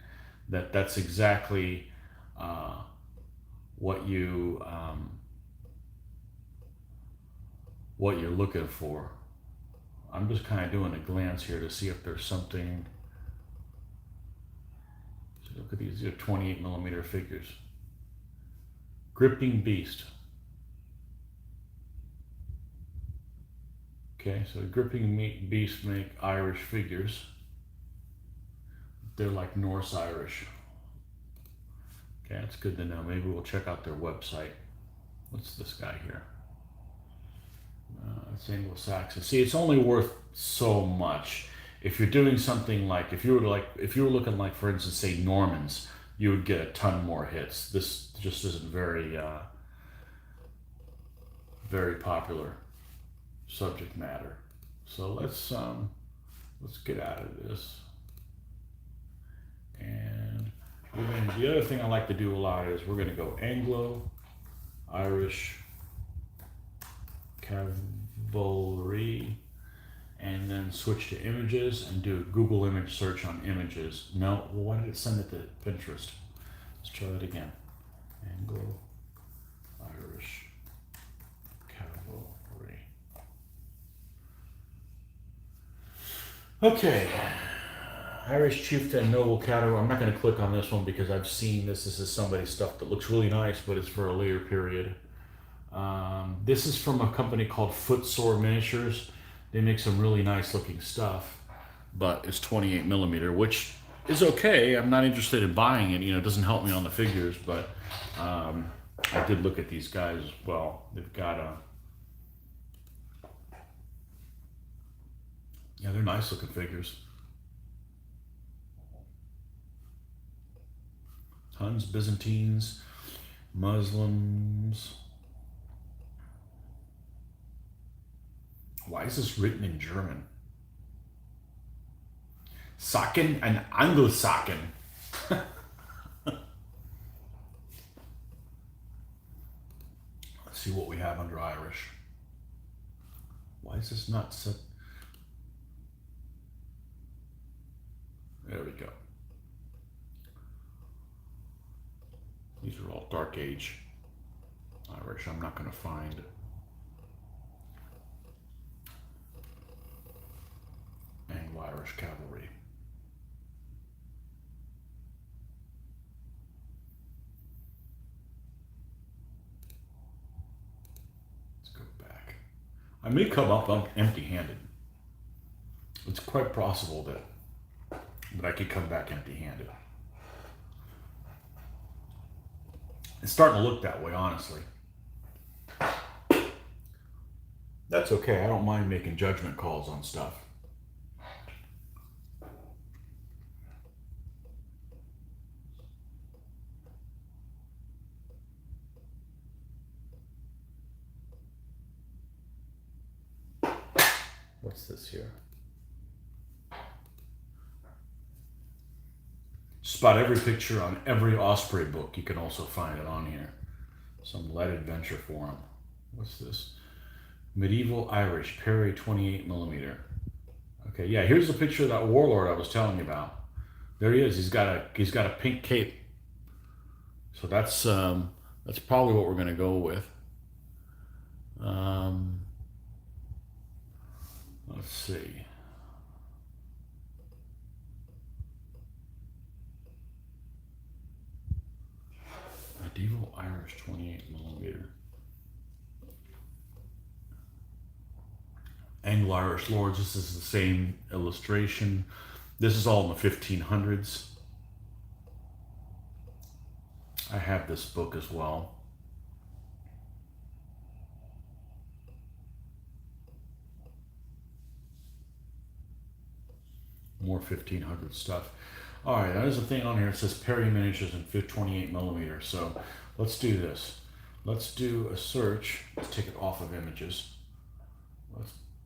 that that's exactly what you're looking for. I'm just kind of doing a glance here to see if there's something. So look at these 28 millimeter figures. Gripping Beast. Okay, so Gripping Beast make Irish figures. They're like Norse Irish. Okay, that's good to know. Maybe we'll check out their website. What's this guy here? It's Anglo-Saxon. See, it's only worth so much. If you're doing something like, if you were looking like, for instance, say Normans, you would get a ton more hits. This just isn't very, very popular. subject matter. So let's get out of this. And the other thing I like to do a lot is we're going to go Anglo, Irish, Cavalry, and then switch to images and do a Google image search on images. No, well, why did it send it to Pinterest? Let's try that again. Anglo, Irish, Cavalry. Okay. Irish Chieftain Noble Category. I'm not going to click on this one because I've seen this. This is somebody's stuff that looks really nice, but it's for a later period. This is from a company called Footsore Miniatures. They make some really nice looking stuff, but it's 28 millimeter, which is okay. I'm not interested in buying it. You know, it doesn't help me on the figures, but I did look at these guys as well. They've got yeah, they're nice looking figures. Huns, Byzantines, Muslims. Why is this written in German? Saken and Anglo-Saken. Let's see what we have under Irish. Why is this not set? There we go. These are all Dark Age Irish. I'm not going to find Anglo-Irish Cavalry. Let's go back. I may come up empty-handed. It's quite possible that I could come back empty-handed. It's starting to look that way, honestly. That's okay. I don't mind making judgment calls on stuff. What's this here? Spot every picture on every Osprey book. You can also find it on here. Some lead adventure forum. What's this? Medieval Irish, Perry 28 millimeter. Okay, yeah, here's a picture of that warlord I was telling you about. There he is. He's got a pink cape. So that's probably what we're gonna go with. Let's see. Medieval Irish 28 millimeter. Anglo-Irish lords. This is the same illustration. This is all in the 1500s. I have this book as well. More 1500 stuff. All right, there's a thing on here. It says Perry Miniatures in 28 millimeter. So let's do this. Let's do a search. Let's take it off of images.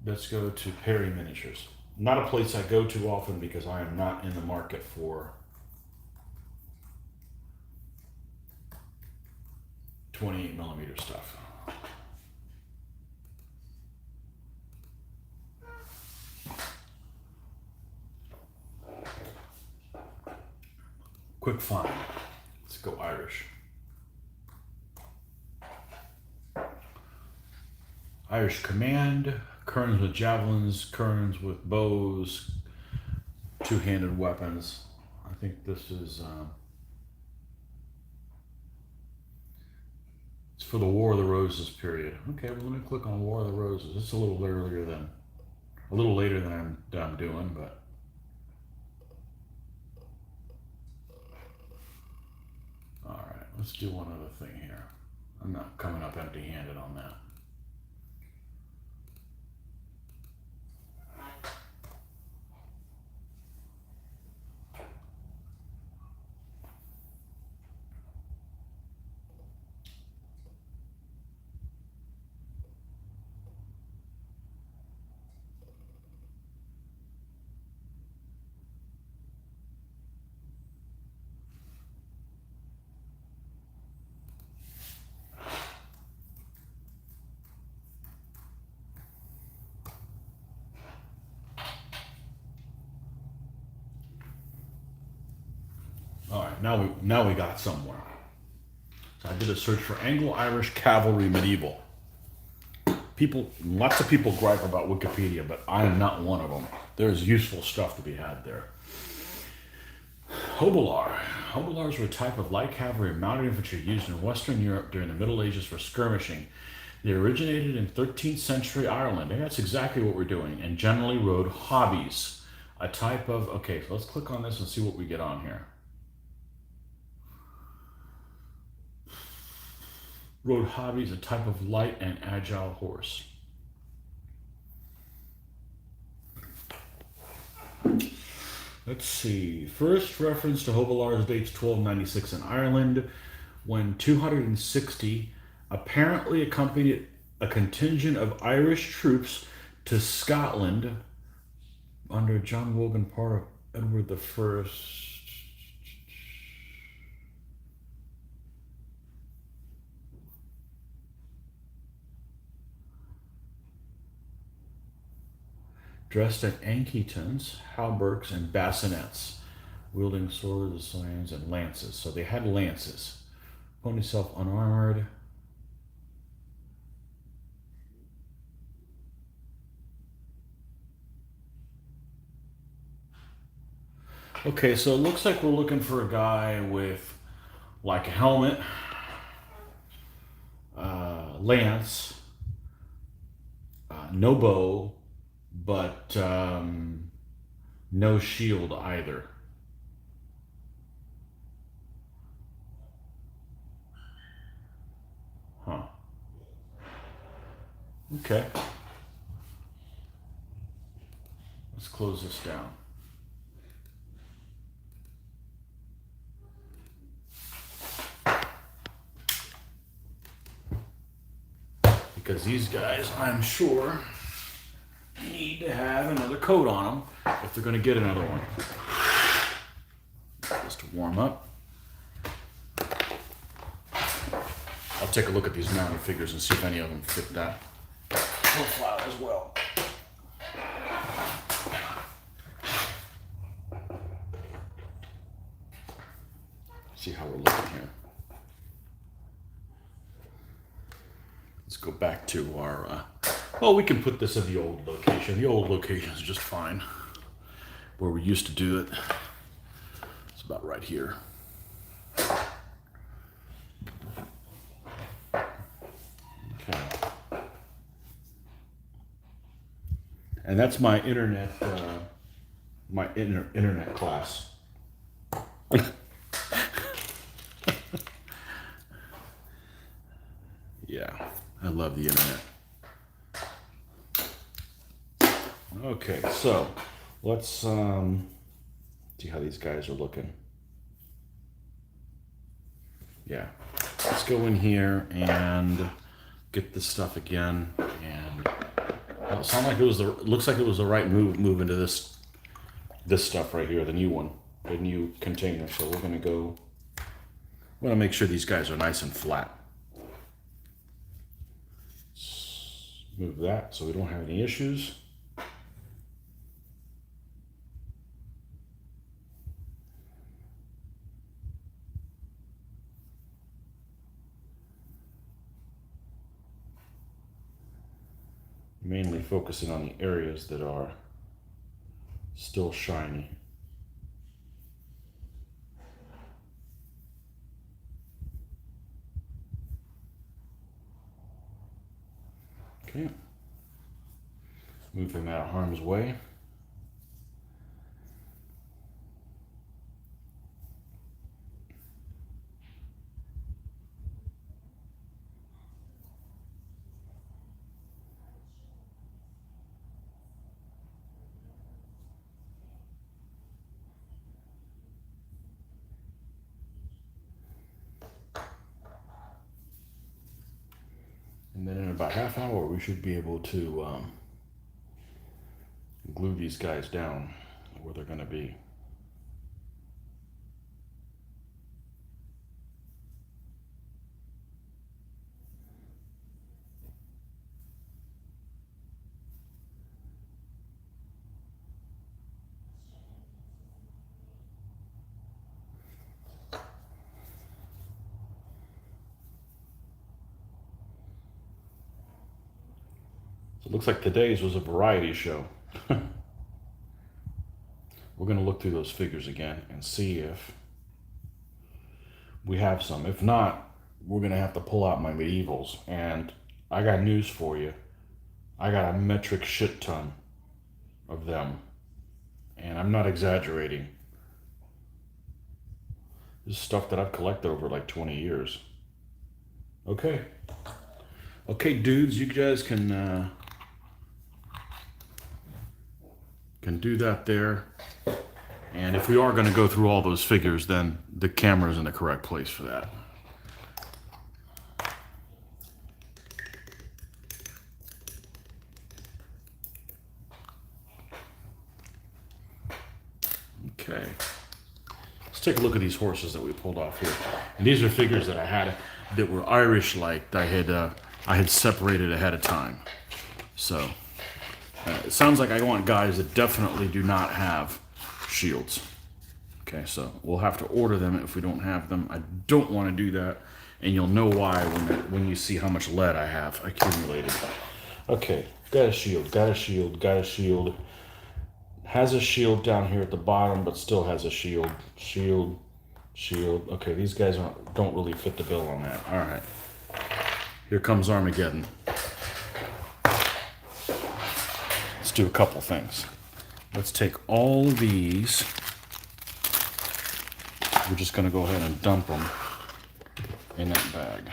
Let's go to Perry Miniatures. Not a place I go to often because I am not in the market for 28 millimeter stuff. Quick find. Let's go Irish. Irish Command, Kerns with javelins, Kerns with bows, two-handed weapons. I think this is it's for the War of the Roses period. Okay, well, let me click on War of the Roses. It's a little later than I'm doing, but all right, let's do one other thing here. I'm not coming up empty-handed on that. All right, now we got somewhere. So I did a search for Anglo-Irish cavalry medieval. Lots of people gripe about Wikipedia, but I am not one of them. There's useful stuff to be had there. Hobilar. Hobilars were a type of light cavalry mounted infantry used in Western Europe during the Middle Ages for skirmishing. They originated in 13th century Ireland, and that's exactly what we're doing, and generally rode hobbies. A type of, okay, so let's click on this and see what we get on here. Rode hobbies, a type of light and agile horse. Let's see. First reference to Hobilars dates 1296 in Ireland, when 260 apparently accompanied a contingent of Irish troops to Scotland under John Wogan, part of Edward the First. Dressed in anketons, hauberks, and bassinets, wielding swords, swords, and lances. So they had lances. Pony self unarmored. Okay, so it looks like we're looking for a guy with like a helmet, lance, no bow, but no shield either. Huh. Okay. Let's close this down. Because these guys, I'm sure, need to have another coat on them if they're going to get another one. Just to warm up. I'll take a look at these mounted figures and see if any of them fit that profile as well. See how we're looking here. Let's go back to our, well, we can put this in the old location. The old location is just fine. Where we used to do it. It's about right here. Okay. And that's my internet, internet class. Yeah, I love the internet. Okay, so let's see how these guys are looking. Yeah, let's go in here and get this stuff again. And well, it sounded like it was looks like it was the right move into this stuff right here, the new one, the new container. So we're gonna go. I want to make sure these guys are nice and flat. Let's move that so we don't have any issues. Mainly focusing on the areas that are still shiny. Okay. Move him out of harm's way. And then in about half hour, we should be able to glue these guys down where they're going to be. It looks like today's was a variety show. We're going to look through those figures again and see if we have some. If not, we're going to have to pull out my medievals. And I got news for you. I got a metric shit ton of them. And I'm not exaggerating. This is stuff that I've collected over like 20 years. Okay. Okay, dudes, you guys can do that there. And if we are going to go through all those figures, then the camera's in the correct place for that. Okay. Let's take a look at these horses that we pulled off here. And these are figures that I had that were Irish-like. I had separated ahead of time. So it sounds like I want guys that definitely do not have shields. Okay, so we'll have to order them if we don't have them. I don't want to do that, and you'll know why when you see how much lead I have accumulated. Okay, got a shield, got a shield, got a shield. Has a shield down here at the bottom, but still has a shield. Shield, shield. Okay, these guys don't really fit the bill on that. All right, here comes Armageddon. Let's do a couple things. Let's take all of these. We're just going to go ahead and dump them in that bag.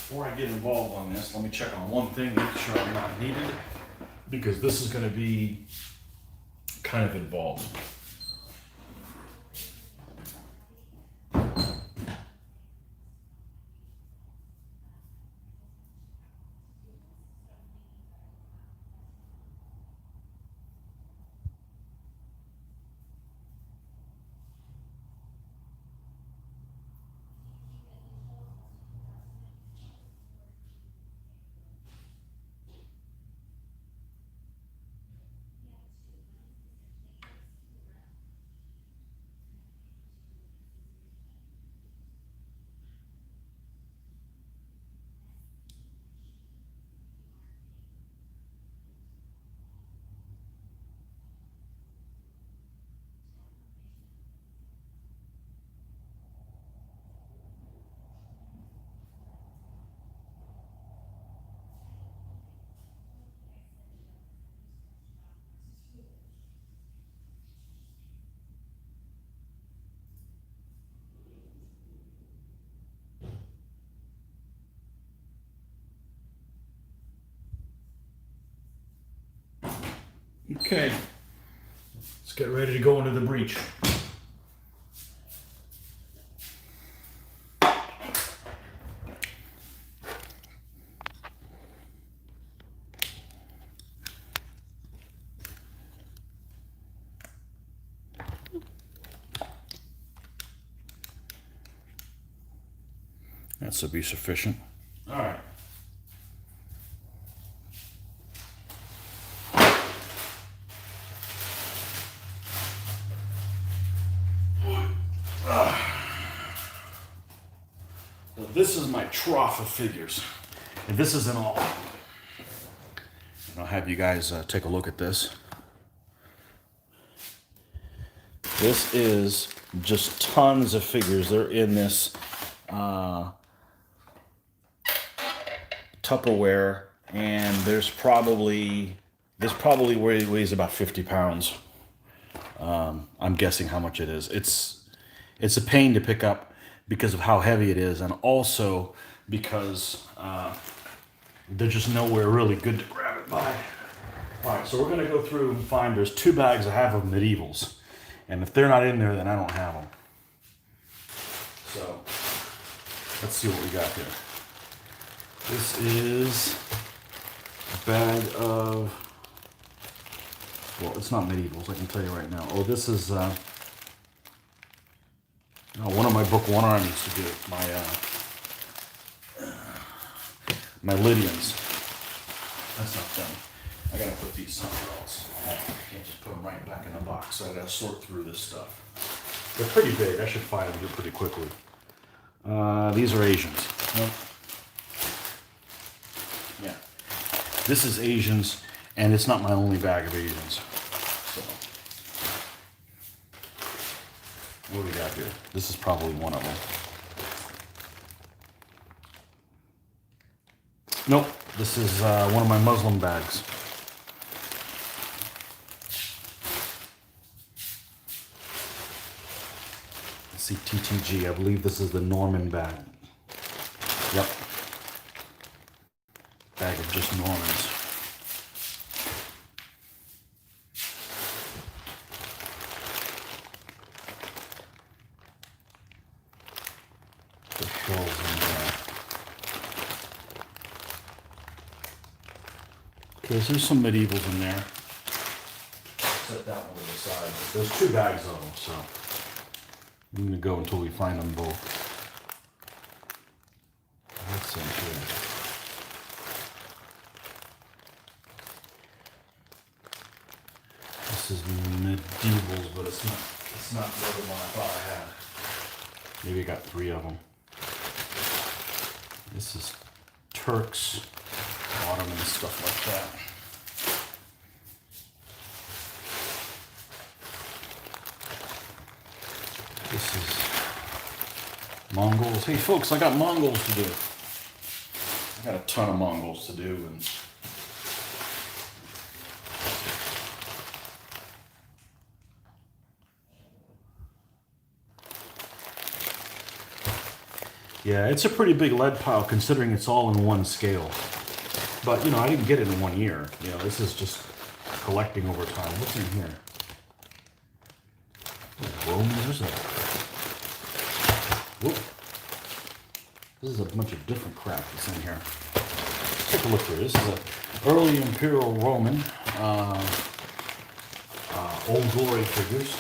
Before I get involved on this, let me check on one thing, make sure I'm not needed, because this is going to be kind of involved. Okay, let's get ready to go into the breach. That should be sufficient. All right. So this is my trough of figures, and this isn't all. And I'll have you guys take a look at this. This is just tons of figures. They're in this Tupperware, and this probably weighs about 50 pounds. I'm guessing how much it is. It's a pain to pick up because of how heavy it is, and also because they're just nowhere really good to grab it by. All right, so we're gonna go through and find, there's 2 bags I have of medievals, and if they're not in there, then I don't have them. So let's see what we got here. This is a bag of, well, it's not medievals, I can tell you right now. Oh, this is one of my book 1 armies to do it. My Lydians. That's not them. I gotta put these somewhere else. I can't just put them right back in the box, so I gotta sort through this stuff. They're pretty big. I should find them here pretty quickly. These are Asians. Nope. Yeah. This is Asians, and it's not my only bag of Asians. So, what do we got here? This is probably one of them. Nope. This is one of my Muslim bags. Let's see, TTG. I believe this is the Norman bag. Yep. Bag of just Normans. The shawls in there. Okay, so there's some medievals in there. Set that one to the side. There's two bags of them, so I'm gonna go until we find them both. What's in here? This is medievals, but it's not the other one I thought I had. Maybe I got three of them. This is Turks, Ottoman, stuff like that. This is Mongols. Hey folks, I got Mongols to do. I got a ton of Mongols to do, and yeah, it's a pretty big lead pile considering it's all in one scale. But you know, I didn't get it in 1 year. You know, this is just collecting over time. What's in here? Romans or something? Whoop. This is a bunch of different crap that's in here. Let's take a look here. This is an early Imperial Roman Old Glory figures.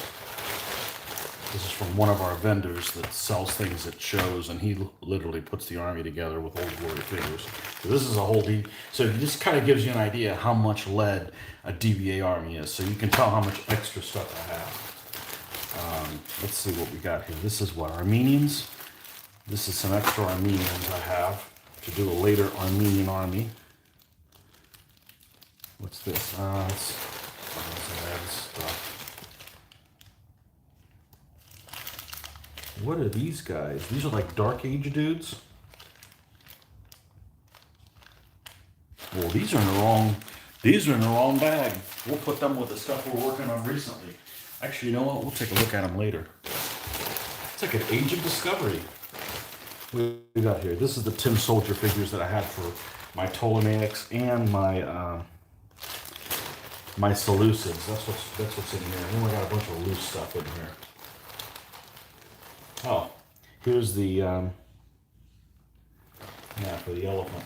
This is from one of our vendors that sells things at shows, and he literally puts the army together with Old Glory figures. So this is a whole so this kind of gives you an idea how much lead a DBA army is. So you can tell how much extra stuff I have. Let's see what we got here. This is what, Armenians? This is some extra Armenians I have to do a later Armenian army. What's this? It's stuff. What are these guys? These are like Dark Age dudes? Well, these are in the wrong bag. We'll put them with the stuff we're working on recently. Actually, you know what? We'll take a look at them later. It's like an Age of Discovery. What do we got here? This is the Tin Soldier figures that I had for my Ptolemaics and my my Seleucids. That's what's in here. And we got a bunch of loose stuff in here. Oh, here's the yeah, for the elephant.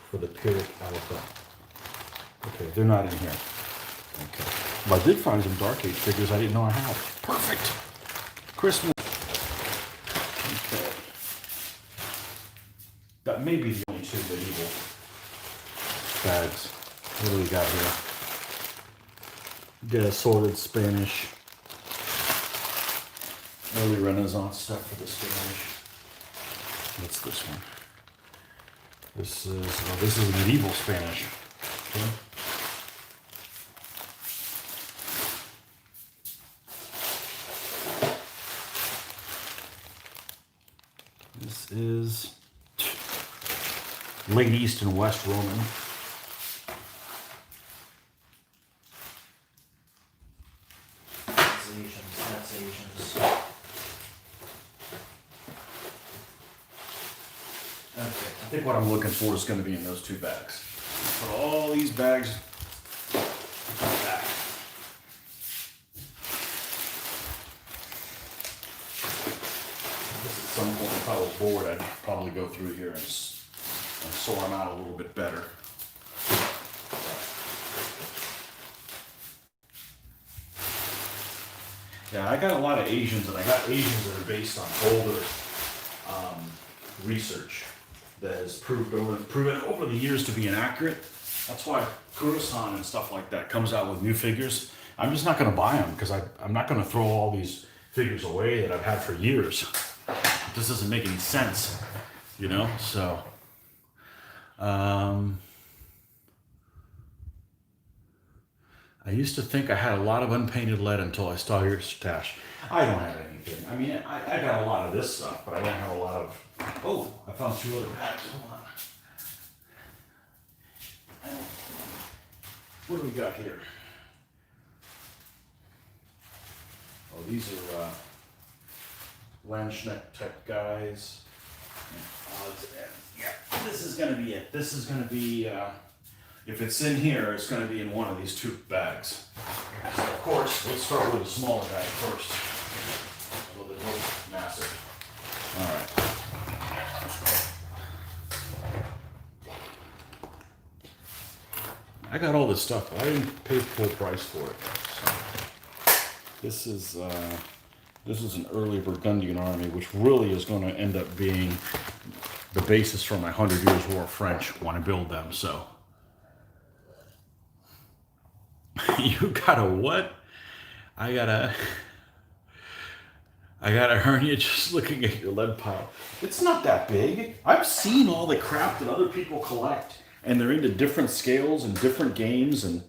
For the Pyrrhic elephant. Okay, they're not in here. Okay. But I did find some Dark Age figures I didn't know I had. Perfect. Christmas. Okay. That may be the only two medieval bags. What do we got here? Get assorted Spanish. Early Renaissance stuff for the Spanish. What's this one? This is medieval Spanish. Okay. This is late East and West Roman. That's Asians. Okay, I think what I'm looking for is going to be in those two bags. Put all these bags back. At some point, if I was bored, I'd probably go through here and sort them out a little bit better. Yeah, I got a lot of Asians, and I got Asians that are based on older research. that has proven over the years to be inaccurate. That's why Kurosan and stuff like that comes out with new figures. I'm just not going to buy them because I'm not going to throw all these figures away that I've had for years. This doesn't make any sense, you know? So, I used to think I had a lot of unpainted lead until I saw your stash. I don't have anything. I mean, I got a lot of this stuff, but I don't have a lot of... Oh, I found 2 other packs. Hold on. What do we got here? Oh, these are Landschneck type guys. Yeah, this is going to be it. This is going to be... if it's in here, it's going to be in one of these 2 bags. So of course, let's start with a smaller bag first. Well, they're both massive. All right. I got all this stuff, but I didn't pay full price for it. So this is an early Burgundian army, which really is going to end up being the basis for my 100 Years' War French when I build them. So. You got a what? I got a hernia just looking at your lead pile. It's not that big. I've seen all the crap that other people collect, and they're into different scales and different games, and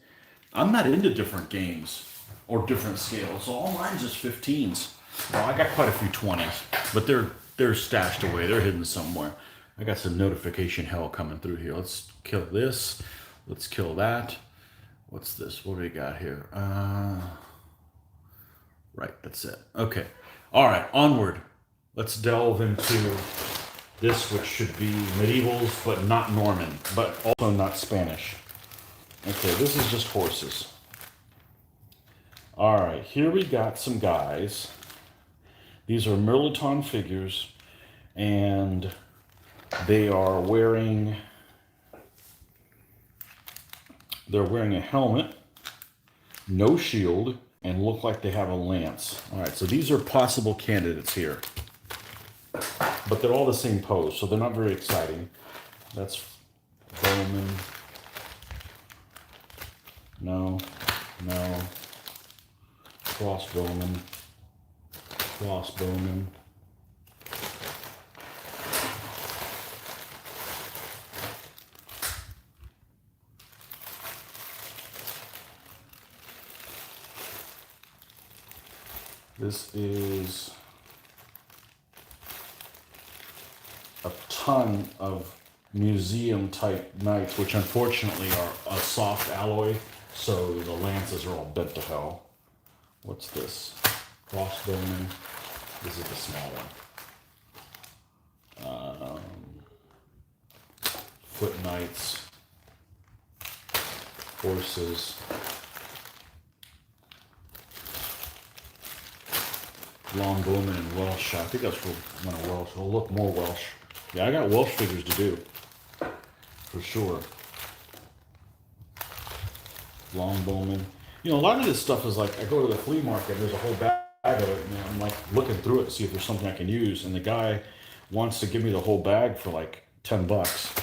I'm not into different games or different scales. So all mine's just 15s. Well, I got quite a few 20s, but they're stashed away. They're hidden somewhere. I got some notification hell coming through here. Let's kill this. Let's kill that. What's this? What do we got here? Right, that's it. Okay. All right, onward. Let's delve into this, which should be medievals, but not Norman, but also not Spanish. Okay, this is just horses. All right, here we got some guys. These are Mirliton figures, and they are wearing... They're wearing a helmet, no shield, and look like they have a lance. All right, so these are possible candidates here. But they're all the same pose, so they're not very exciting. That's Bowman. No. Crossbowman. This is a ton of museum type knights, which unfortunately are a soft alloy, so the lances are all bent to hell. What's this? Crossbowman. This is the small one. Foot knights. Horses. Longbowman and Welsh. I think that's one of Welsh. It'll look more Welsh. Yeah, I got Welsh figures to do. For sure. Longbowman. You know, a lot of this stuff is like, I go to the flea market, there's a whole bag of it, and I'm like looking through it to see if there's something I can use, and the guy wants to give me the whole bag for like 10 bucks.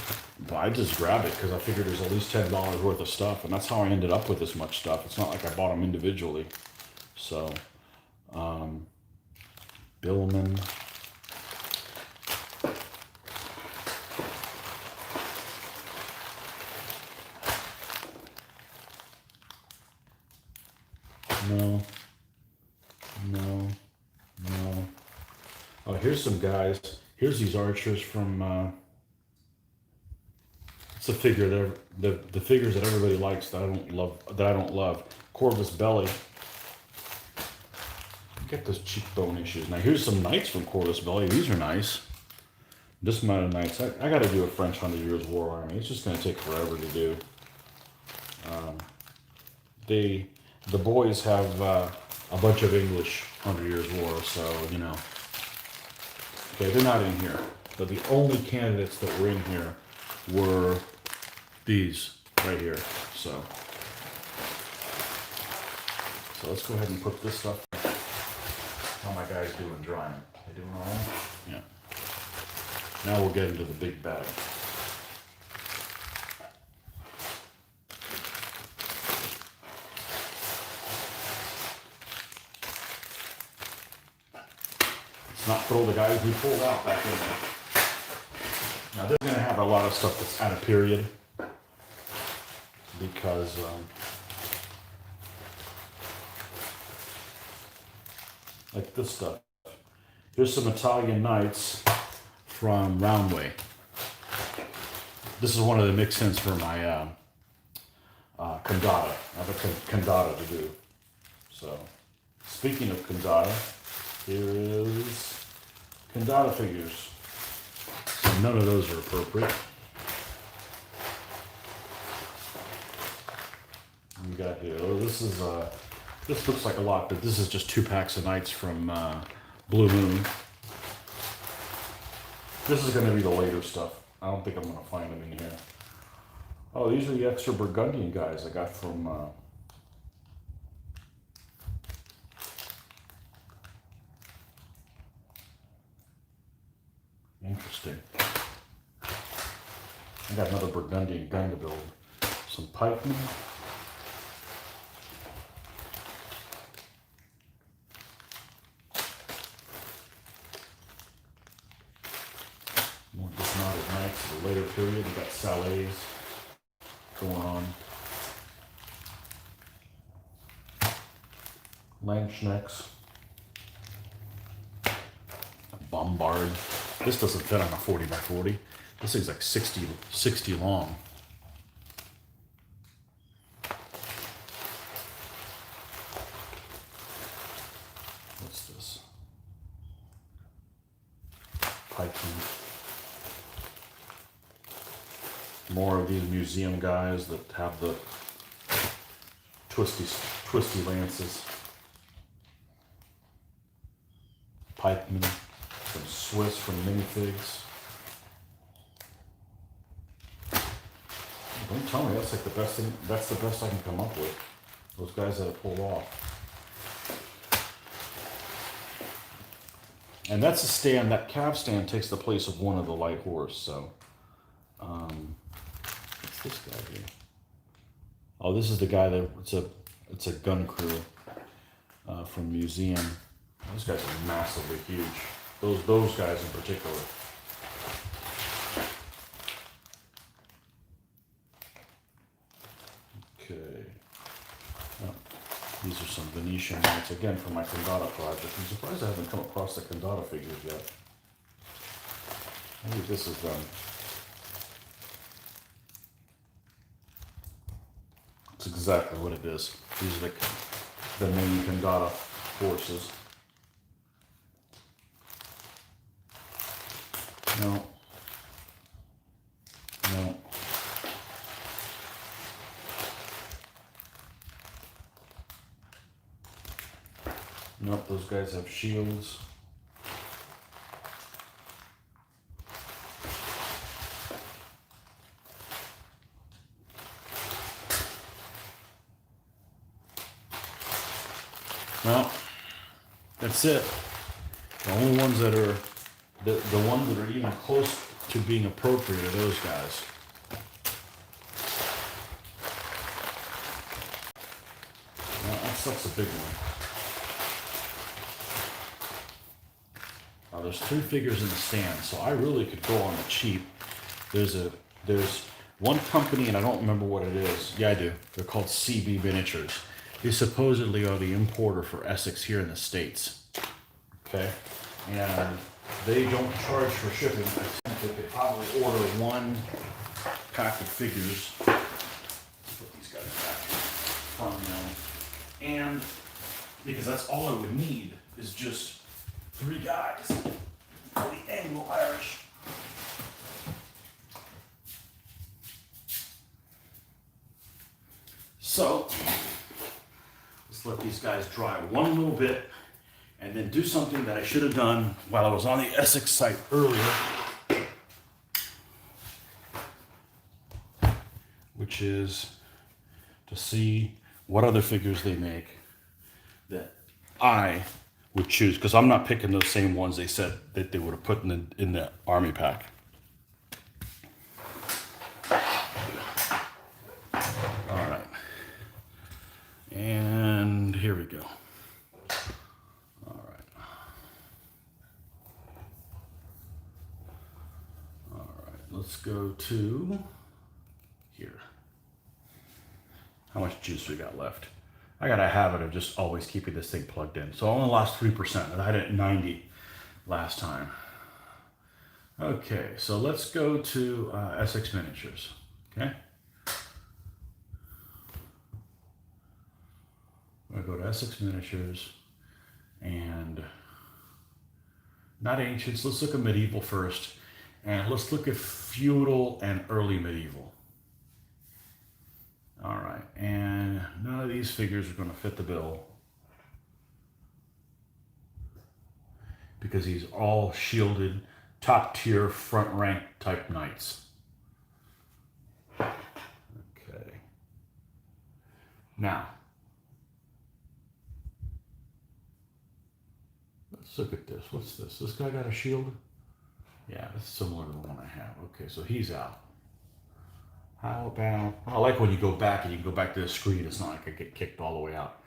But I just grab it because I figured there's at least $10 worth of stuff, and that's how I ended up with this much stuff. It's not like I bought them individually. So, Billman. No. Oh, here's some guys. Here's these archers from, it's a figure that the figures that everybody likes that I don't love. Corvus Belli. Get those cheekbone issues. Now here's some knights from Corvus Belli. These are nice. This amount of knights. I got to do a French 100 Years War Army. It's just going to take forever to do. The boys have a bunch of English 100 Years War, so you know. Okay, they're not in here, but the only candidates that were in here were these right here. So let's go ahead and put this stuff. How my guys doing drying? They doing all right? Yeah. Now we'll get into the big bag. Let's not throw the guys we pulled out back in there. Now they're going to have a lot of stuff that's out of period because like this stuff. Here's some Italian Nights from Roundway. This is one of the mix-ins for my Condata. I have a Condata to do. So, speaking of Condata, here is Condata figures. So none of those are appropriate. We got here. Oh, this is this looks like a lot, but this is just 2 packs of Knights from Blue Moon. This is going to be the later stuff. I don't think I'm going to find them in here. Oh, these are the extra Burgundian guys I got from interesting. I got another Burgundian gun to build. Some pikemen. More dismounted knights of the later period. We got Salets going on. Langschnecks. Bombard. This doesn't fit on a 40 by 40. This thing's like 60 long. What's this? Pikemen. More of these museum guys that have the twisty lances. Pikemen from Swiss from minifigs. Don't tell me that's like the best thing. That's the best I can come up with. Those guys that have pulled off. And that's a stand. That cab stand takes the place of one of the light horse. So, what's this guy here? Oh, this is the guy that it's a gun crew from museum. Those guys are massively huge. Those guys in particular. Okay. Oh, these are some Venetian knights again for my Condata project. I'm surprised I haven't come across the Condata figures yet. Maybe this is done. That's exactly what it is. These are the main Condata horses. No. No. Nope, those guys have shields. Well, that's it. The only ones that are the ones that are even close to being appropriate are those guys. Now, that stuff's a big one. Now, there's 3 figures in the stand, so I really could go on the cheap. There's one company, and I don't remember what it is. Yeah, I do. They're called CB Miniatures. They supposedly are the importer for Essex here in the States. Okay? And they don't charge for shipping. I think they could probably order 1 pack of figures. Let's put these guys back from them. And because that's all I would need is just 3 guys for the Anglo-Irish. So, let's let these guys dry one little bit and then do something that I should have done while I was on the Essex site earlier, which is to see what other figures they make that I would choose, because I'm not picking those same ones they said that they would have put in the army pack. All right, and here we go. All right. All right, let's go to here. How much juice we got left? I got a habit of just always keeping this thing plugged in. So I only lost 3%. I had it at 90 last time. Okay, so let's go to SX Miniatures. Okay. I'm going to go to SX Miniatures and not ancients. Let's look at medieval first. And let's look at feudal and early medieval. All right, and none of these figures are going to fit the bill because these are all shielded, top tier, front rank type knights. Okay. Now, let's look at this. What's this? This guy got a shield? Yeah, that's similar to the one I have. Okay, so he's out. How about, I like when you go back and you can go back to the screen, it's not like I get kicked all the way out.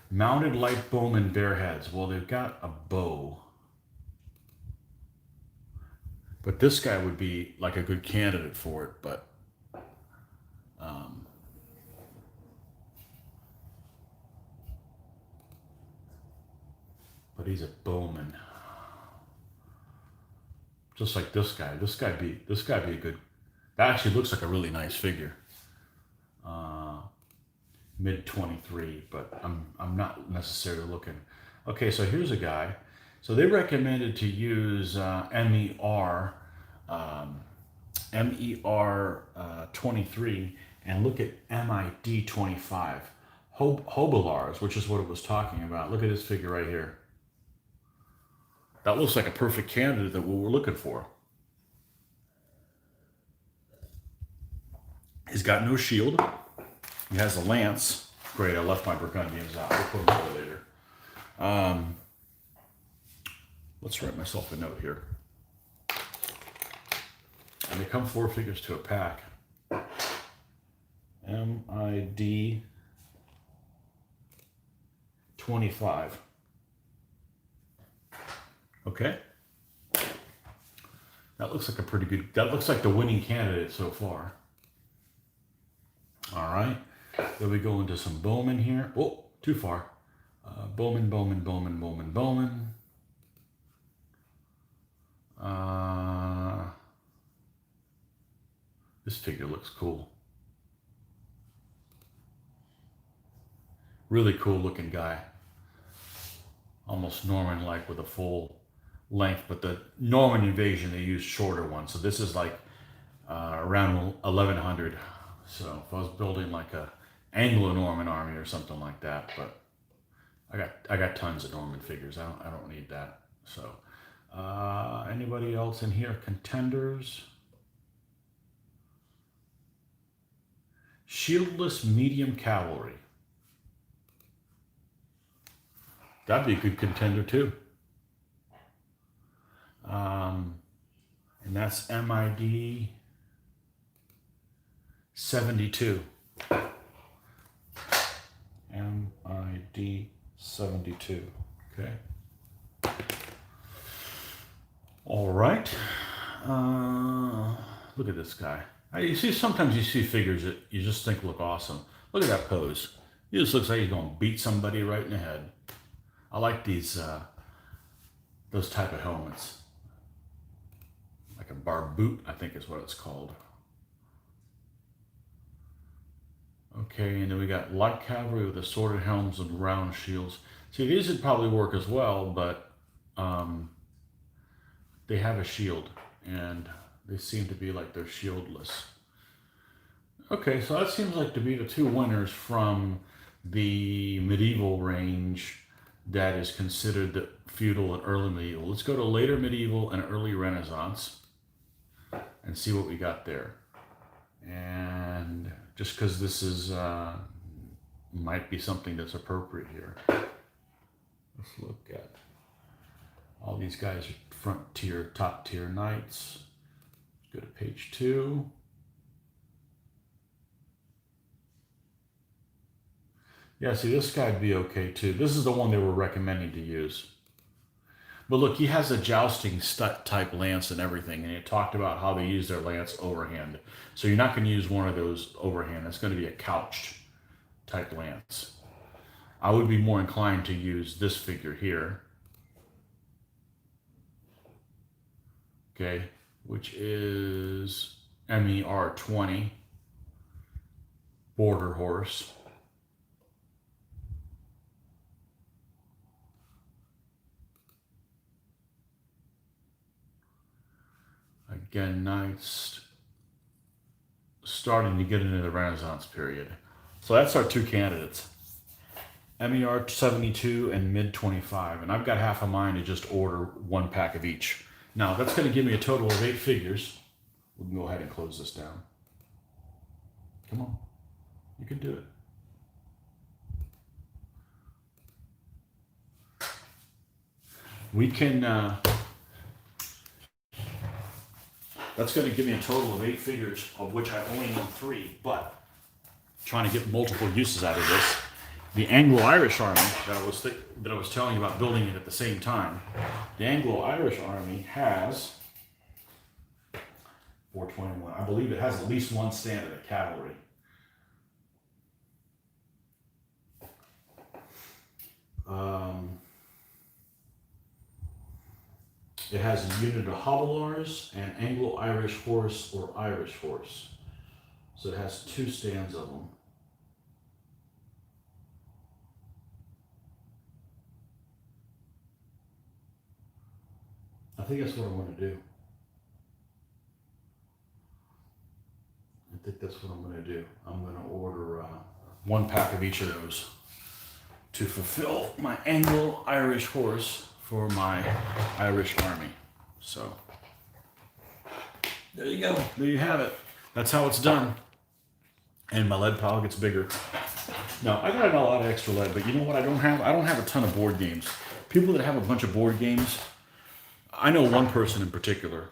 Mounted light bowmen bare heads. Well, they've got a bow. But this guy would be like a good candidate for it, but he's a bowman. Just like this guy. This guy be a good. That actually looks like a really nice figure. Mid 23, but I'm not necessarily looking. Okay, so here's a guy. So they recommended to use MER 23 and look at MID 25. Hobelars, which is what it was talking about. Look at this figure right here. That looks like a perfect candidate that what we're looking for. He's got no shield. He has a lance. Great, I left my Burgundians out. We'll put them away later. Let's write myself a note here. And they come 4 figures to a pack. MID 25. Okay. That looks like a pretty good, that looks like the winning candidate so far. All right. Then we go into some bowmen here. Oh, too far. Bowman. This figure looks cool. Really cool looking guy. Almost Norman-like with a full length, but the Norman invasion, they used shorter ones. So this is like around 1100. So if I was building like a Anglo-Norman army or something like that, but I got tons of Norman figures. I don't need that. So anybody else in here? Contenders. Shieldless medium cavalry. That'd be a good contender too. And that's MID 72. MID 72. Okay. All right. Look at this guy. You see, sometimes you see figures that you just think look awesome. Look at that pose. He just looks like he's going to beat somebody right in the head. I like these, those type of helmets. Like a barboot, I think is what it's called. Okay, and then we got light cavalry with assorted helms and round shields. See, these would probably work as well, but they have a shield, and they seem to be like they're shieldless. Okay, so that seems like to be the 2 winners from the medieval range that is considered the feudal and early medieval. Let's go to later medieval and early Renaissance and see what we got there. And just because this is might be something that's appropriate here. Let's look at All these guys are front tier, top tier knights. Go to page 2. Yeah, see, this guy'd be okay too. This is the one they were recommending to use. But look, he has a jousting type lance and everything, and he talked about how they use their lance overhand. So you're not going to use one of those overhand. That's going to be a couched type lance. I would be more inclined to use this figure here. Okay, which is MER20, border horse. Again, knights starting to get into the Renaissance period. So that's our two candidates, MER72 and mid 25. And I've got half a mind to just order one pack of each. Now that's going to give me a total of 8 figures. We can go ahead and close this down. Come on, you can do it. We can, that's going to give me a total of 8 figures, of which I only need 3, but trying to get multiple uses out of this. The Anglo-Irish army that I was telling you about building it at the same time. The Anglo-Irish army has 421. I believe it has at least one standard of cavalry. It has a unit of Hobilars and Anglo-Irish horse or Irish horse. So it has 2 stands of them. I think that's what I want to do. I think that's what I'm going to do. I'm going to order 1 pack of each of those to fulfill my Anglo-Irish horse for my Irish army. So there you go. There you have it. That's how it's done. And my lead pile gets bigger. Now, I got a lot of extra lead, but you know what I don't have? I don't have a ton of board games. People that have a bunch of board games, I know one person in particular.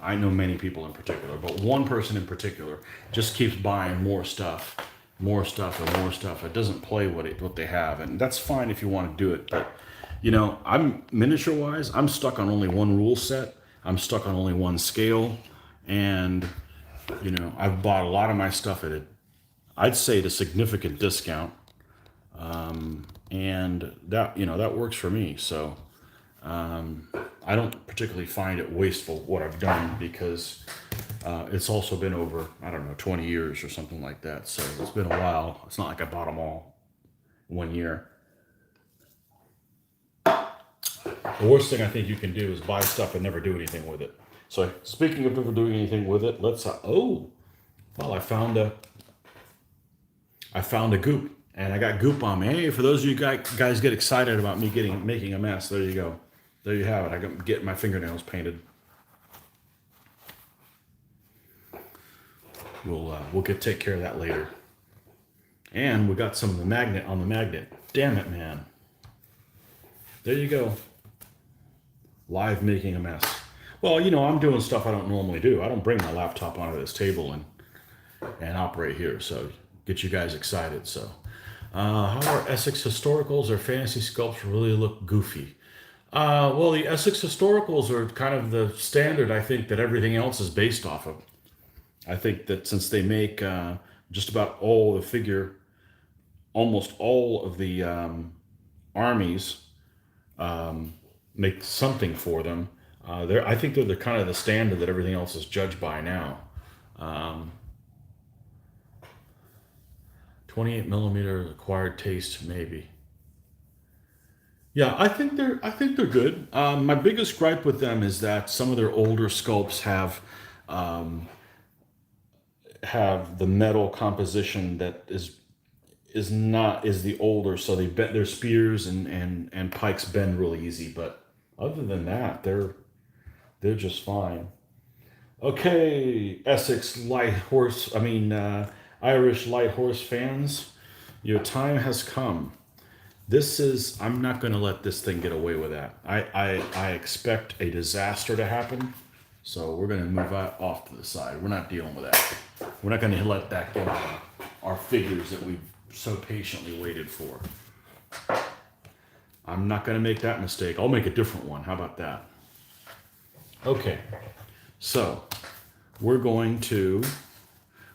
I know many people in particular, but one person in particular just keeps buying more stuff, and more stuff. It doesn't play what they have, and that's fine if you want to do it. But you know, I'm miniature-wise, I'm stuck on only one rule set. I'm stuck on only one scale, and you know, I've bought a lot of my stuff at I'd say at a significant discount, and that that works for me. So. I don't particularly find it wasteful what I've done because it's also been over, I don't know, 20 years or something like that. So it's been a while. It's not like I bought them all 1 year. The worst thing I think you can do is buy stuff and never do anything with it. So speaking of never doing anything with it, let's, I found a goop and I got goop on me. Hey, for those of you guys get excited about me making a mess, there you go. There you have it. I got getting my fingernails painted. We'll take care of that later. And we got some of the magnet on the magnet. Damn it, man. There you go. Live making a mess. Well, you know, I'm doing stuff I don't normally do. I don't bring my laptop onto this table and operate here. So get you guys excited. So how are Essex historicals or fantasy sculpts really look goofy? Well, the Essex historicals are kind of the standard, I think, that everything else is based off of. I think that since they make just about almost all of the armies make something for them. I think they're the kind of the standard that everything else is judged by now. 28 millimeter acquired taste, maybe. Yeah, I think they're good. My biggest gripe with them is that some of their older sculpts have the metal composition that is the older, so they bend their spears and pikes bend really easy. But other than that, they're just fine. Okay, Essex light horse. Irish light horse fans, your time has come. I'm not going to let this thing get away with that. I expect a disaster to happen. So we're going to move that off to the side. We're not dealing with that. We're not going to let that get on our figures that we've so patiently waited for. I'm not going to make that mistake. I'll make a different one. How about that? Okay. So we're going to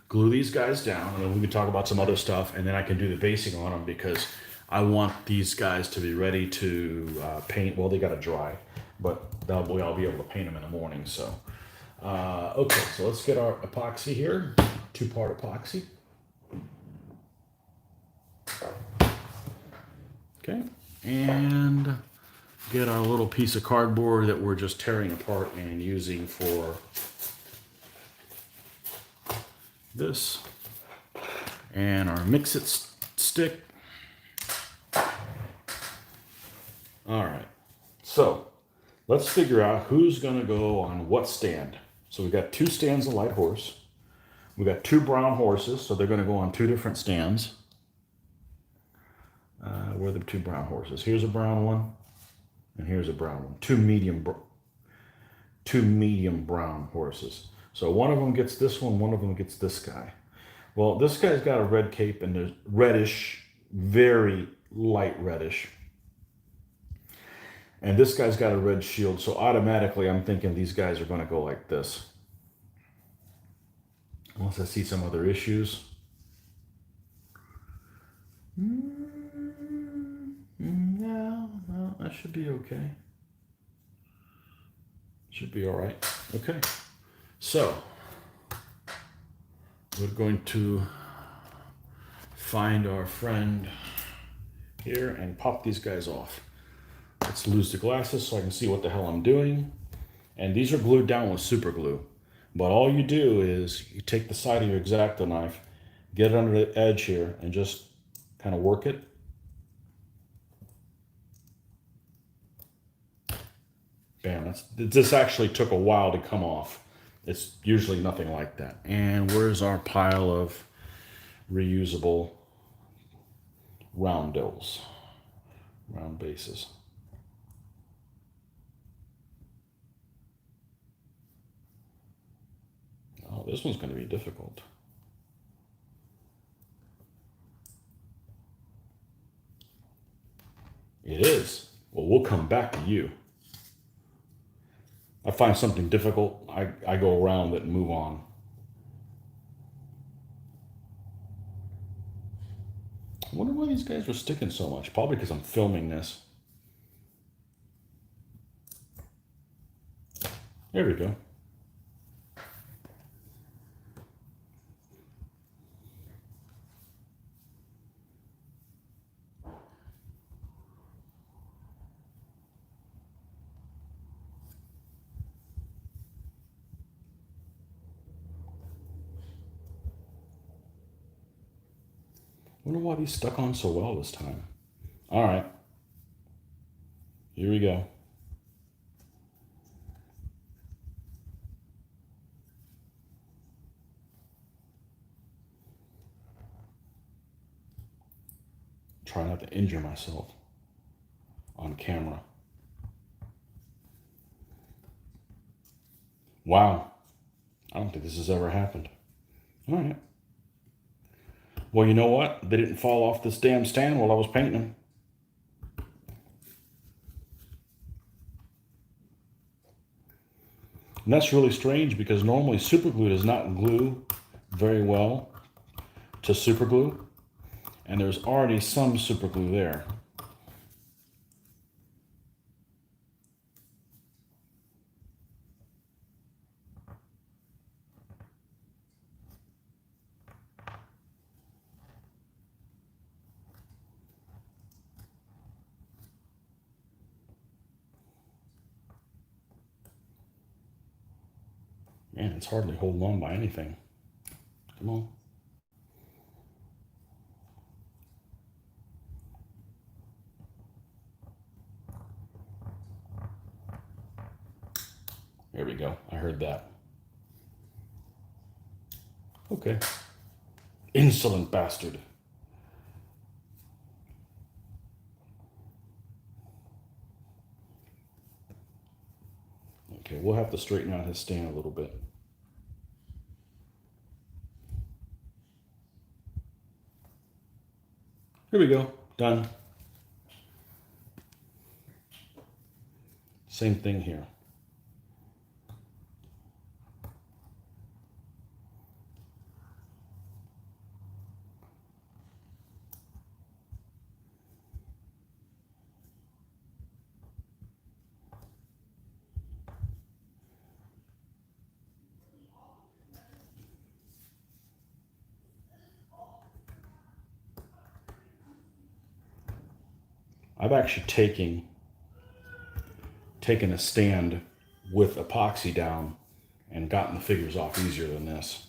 glue these guys down, and then we can talk about some other stuff, and then I can do the basing on them because I want these guys to be ready to paint. Well, they got to dry, but I'll be able to paint them in the morning. So, okay, so let's get our epoxy here, 2-part epoxy. Okay, and get our little piece of cardboard that we're just tearing apart and using for this, and our mix-it stick. All right, so let's figure out who's gonna go on what stand. So we've got 2 stands of light horse. We've got 2 brown horses, so they're gonna go on 2 different stands. Where are the 2 brown horses? Here's a brown one, and here's a brown one. 2 medium brown horses. So one of them gets this one of them gets this guy. Well, this guy's got a red cape and there's reddish, very light reddish. And this guy's got a red shield, so automatically I'm thinking these guys are going to go like this. Unless I see some other issues. No, that should be okay. Should be all right. Okay. So, we're going to find our friend here and pop these guys off. Let's lose the glasses so I can see what the hell I'm doing. And these are glued down with super glue. But all you do is you take the side of your X-Acto knife, get it under the edge here, and just kind of work it. Bam, this actually took a while to come off. It's usually nothing like that. And where's our pile of reusable round bases? Oh, this one's going to be difficult. It is. Well, we'll come back to you. I find something difficult, I go around it and move on. I wonder why these guys are sticking so much. Probably because I'm filming this. There we go. I wonder why these stuck on so well this time. All right. Here we go. Try not to injure myself on camera. Wow. I don't think this has ever happened. All right. Well, you know what? They didn't fall off this damn stand while I was painting them. And that's really strange because normally super glue does not glue very well to super glue. And there's already some super glue there. Man, it's hardly holding on by anything. Come on. There we go. I heard that. Okay. Insolent bastard. Okay, we'll have to straighten out his stand a little bit. Here we go, done. Same thing here. I've actually taken a stand with epoxy down and gotten the figures off easier than this.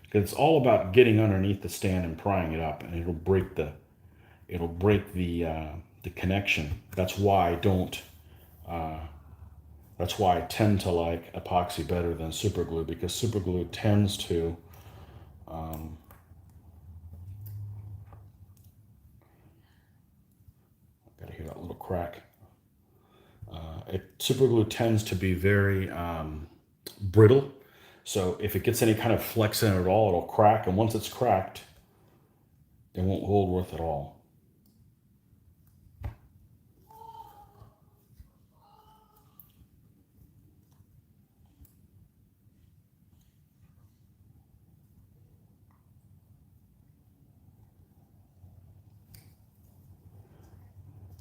Because it's all about getting underneath the stand and prying it up, and it'll break the connection. That's why I don't. That's why I tend to like epoxy better than super glue, because super glue tends to gotta hear that little crack. Super glue tends to be very brittle, so if it gets any kind of flex in it at all, it'll crack, and once it's cracked, it won't hold worth at all.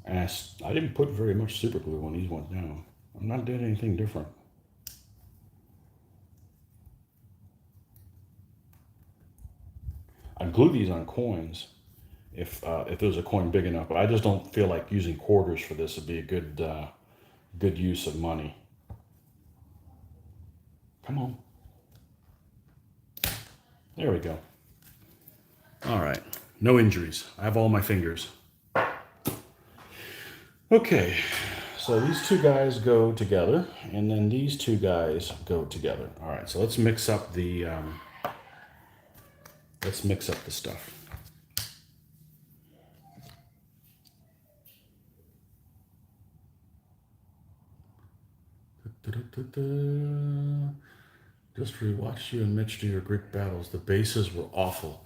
And I didn't put very much super glue on these ones down. I'm not doing anything different. I'd glue these on coins if there's a coin big enough, but I just don't feel like using quarters for this would be a good use of money. Come on. There we go. All right, no injuries. I have all my fingers. Okay, so these two guys go together, and then these two guys go together. All right, so let's mix up the stuff. Just rewatched you and Mitch do your Greek battles. The bases were awful.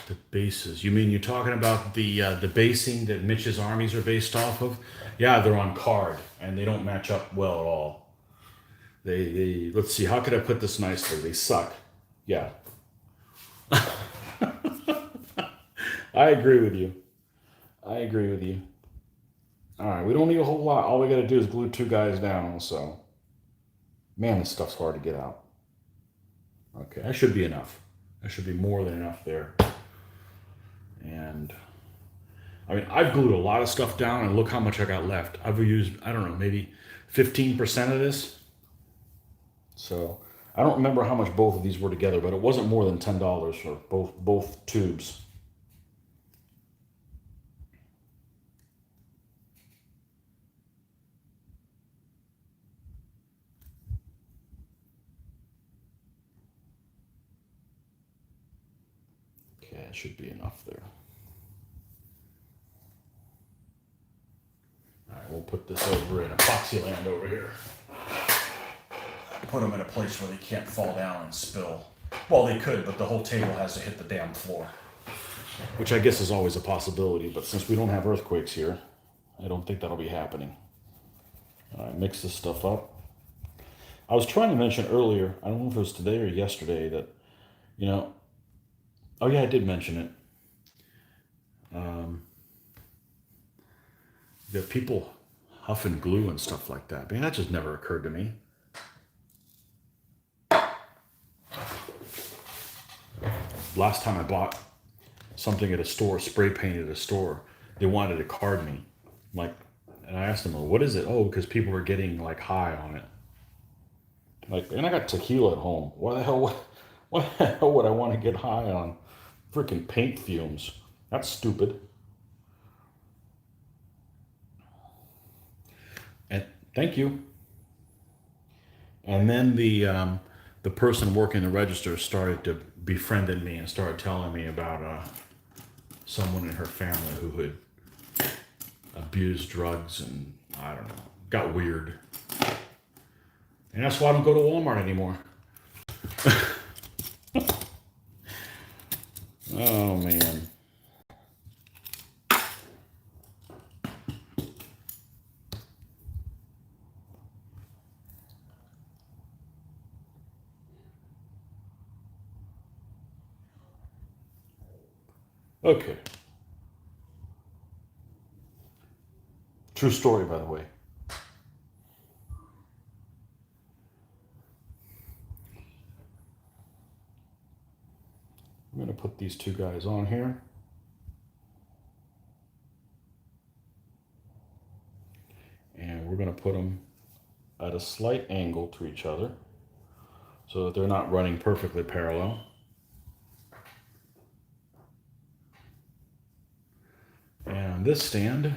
The bases. You mean you're talking about the basing that Mitch's armies are based off of? Yeah, they're on card and they don't match up well at all. They let's see. How could I put this nicely? They suck. Yeah. I agree with you. I agree with you. All right, we don't need a whole lot. All we got to do is glue two guys down. Also, man, this stuff's hard to get out. Okay, that should be enough. That should be more than enough there. And I mean, I've glued a lot of stuff down, and look how much I got left. I've used, I don't know, maybe 15% of this. So I don't remember how much both of these were together, but it wasn't more than $10 for both tubes. Okay, it should be enough there. All right, we'll put this over in epoxy land over here. Put them in a place where they can't fall down and spill. Well, they could, but the whole table has to hit the damn floor. Which I guess is always a possibility, but since we don't have earthquakes here, I don't think that'll be happening. All right, mix this stuff up. I was trying to mention earlier, I don't know if it was today or yesterday, that, oh yeah, I did mention it. That people huffing glue and stuff like that. Man, that just never occurred to me. Last time I bought something at a store, spray painted at a store, they wanted to card me. And I asked them, well, what is it? Oh, because people were getting like high on it. And I got tequila at home. What the hell would I want to get high on freaking paint fumes? That's stupid. And thank you. And then the person working the register started to befriended me and started telling me about someone in her family who had abused drugs and, I don't know, got weird. And that's why I don't go to Walmart anymore. Oh, man. Okay. True story, by the way. I'm going to put these two guys on here. And we're going to put them at a slight angle to each other so that they're not running perfectly parallel. And this stand,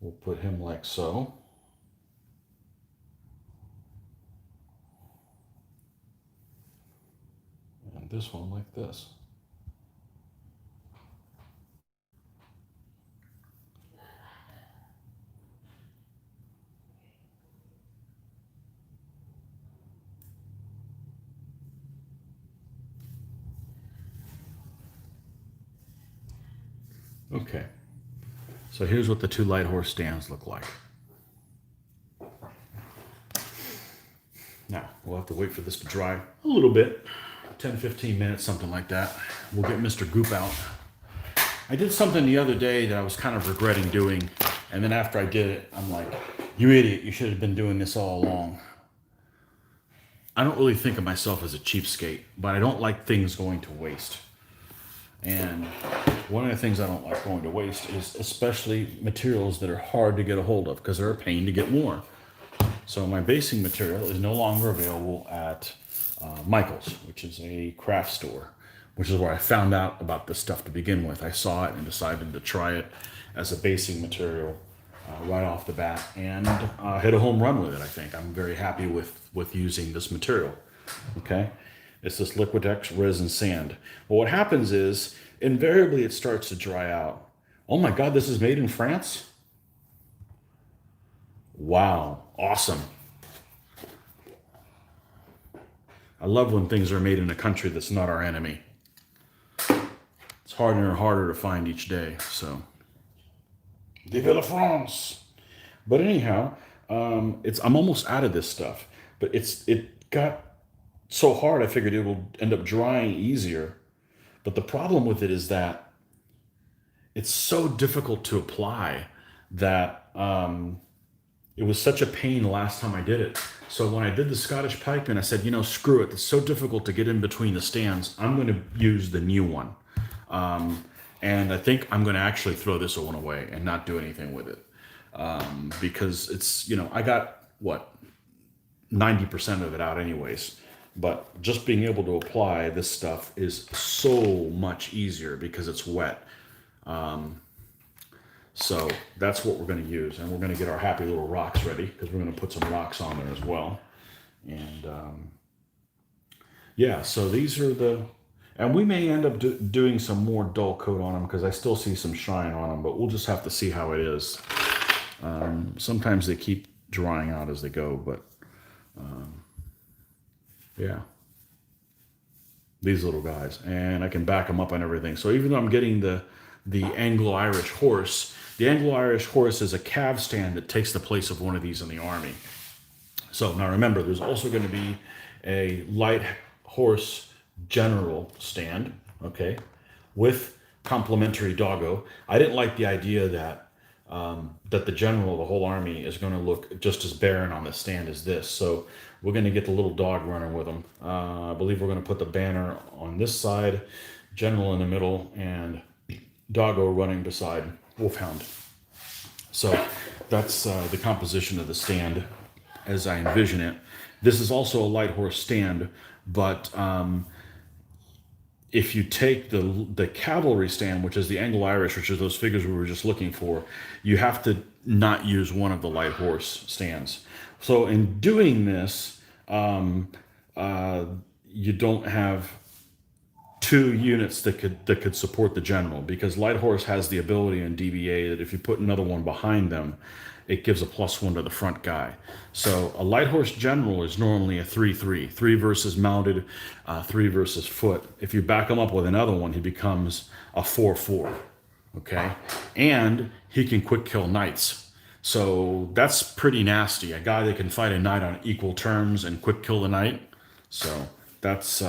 we'll put him like so. And this one like this. Okay, so here's what the two light horse stands look like. Now, we'll have to wait for this to dry a little bit, 10-15 minutes, something like that. We'll get Mr. Goop out. I did something the other day that I was kind of regretting doing, and then after I did it, I'm like, you idiot, you should have been doing this all along. I don't really think of myself as a cheapskate, but I don't like things going to waste. And one of the things I don't like going to waste is especially materials that are hard to get a hold of because they're a pain to get more. So my basing material is no longer available at Michael's, which is a craft store, which is where I found out about this stuff to begin with. I saw it and decided to try it as a basing material right off the bat and hit a home run with it, I think. I'm very happy with using this material, okay? It's this Liquitex resin sand. Well, what happens is, invariably it starts to dry out. Oh my God, this is made in France? Wow, awesome. I love when things are made in a country that's not our enemy. It's harder and harder to find each day, so. Vive la France! But anyhow, I'm almost out of this stuff, but it got so hard I figured it will end up drying easier. But the problem with it is that it's so difficult to apply that it was such a pain the last time I did it. So when I did the Scottish piping, I said, screw it. It's so difficult to get in between the stands. I'm going to use the new one. And I think I'm going to actually throw this one away and not do anything with it. Because it's, I got, 90% of it out anyways. But just being able to apply this stuff is so much easier because it's wet. So that's what we're going to use. And we're going to get our happy little rocks ready because we're going to put some rocks on there as well. And yeah, so these are and we may end up doing some more dull coat on them because I still see some shine on them, but we'll just have to see how it is. Sometimes they keep drying out as they go, but yeah, these little guys, and I can back them up and everything. So even though I'm getting the Anglo-Irish horse, the Anglo-Irish horse is a calf stand that takes the place of one of these in the army. So now remember, there's also going to be a light horse general stand, okay, with complementary doggo. I didn't like the idea that that the general of the whole army is going to look just as barren on the stand as this. So we're going to get the little dog running with them. I believe we're going to put the banner on this side, general in the middle, and doggo running beside wolfhound. So that's the composition of the stand as I envision it. This is also a light horse stand, but if you take the cavalry stand, which is the Anglo-Irish, which is those figures we were just looking for, you have to not use one of the light horse stands. So in doing this, you don't have two units that could support the general, because light horse has the ability in DBA that if you put another one behind them, it gives a +1 to the front guy. So a light horse general is normally a 3/3, 3 versus mounted, 3 versus foot. If you back him up with another one, he becomes a 4/4. Okay, and he can quick kill knights. So that's pretty nasty. A guy that can fight a knight on equal terms and quick kill the knight. So that's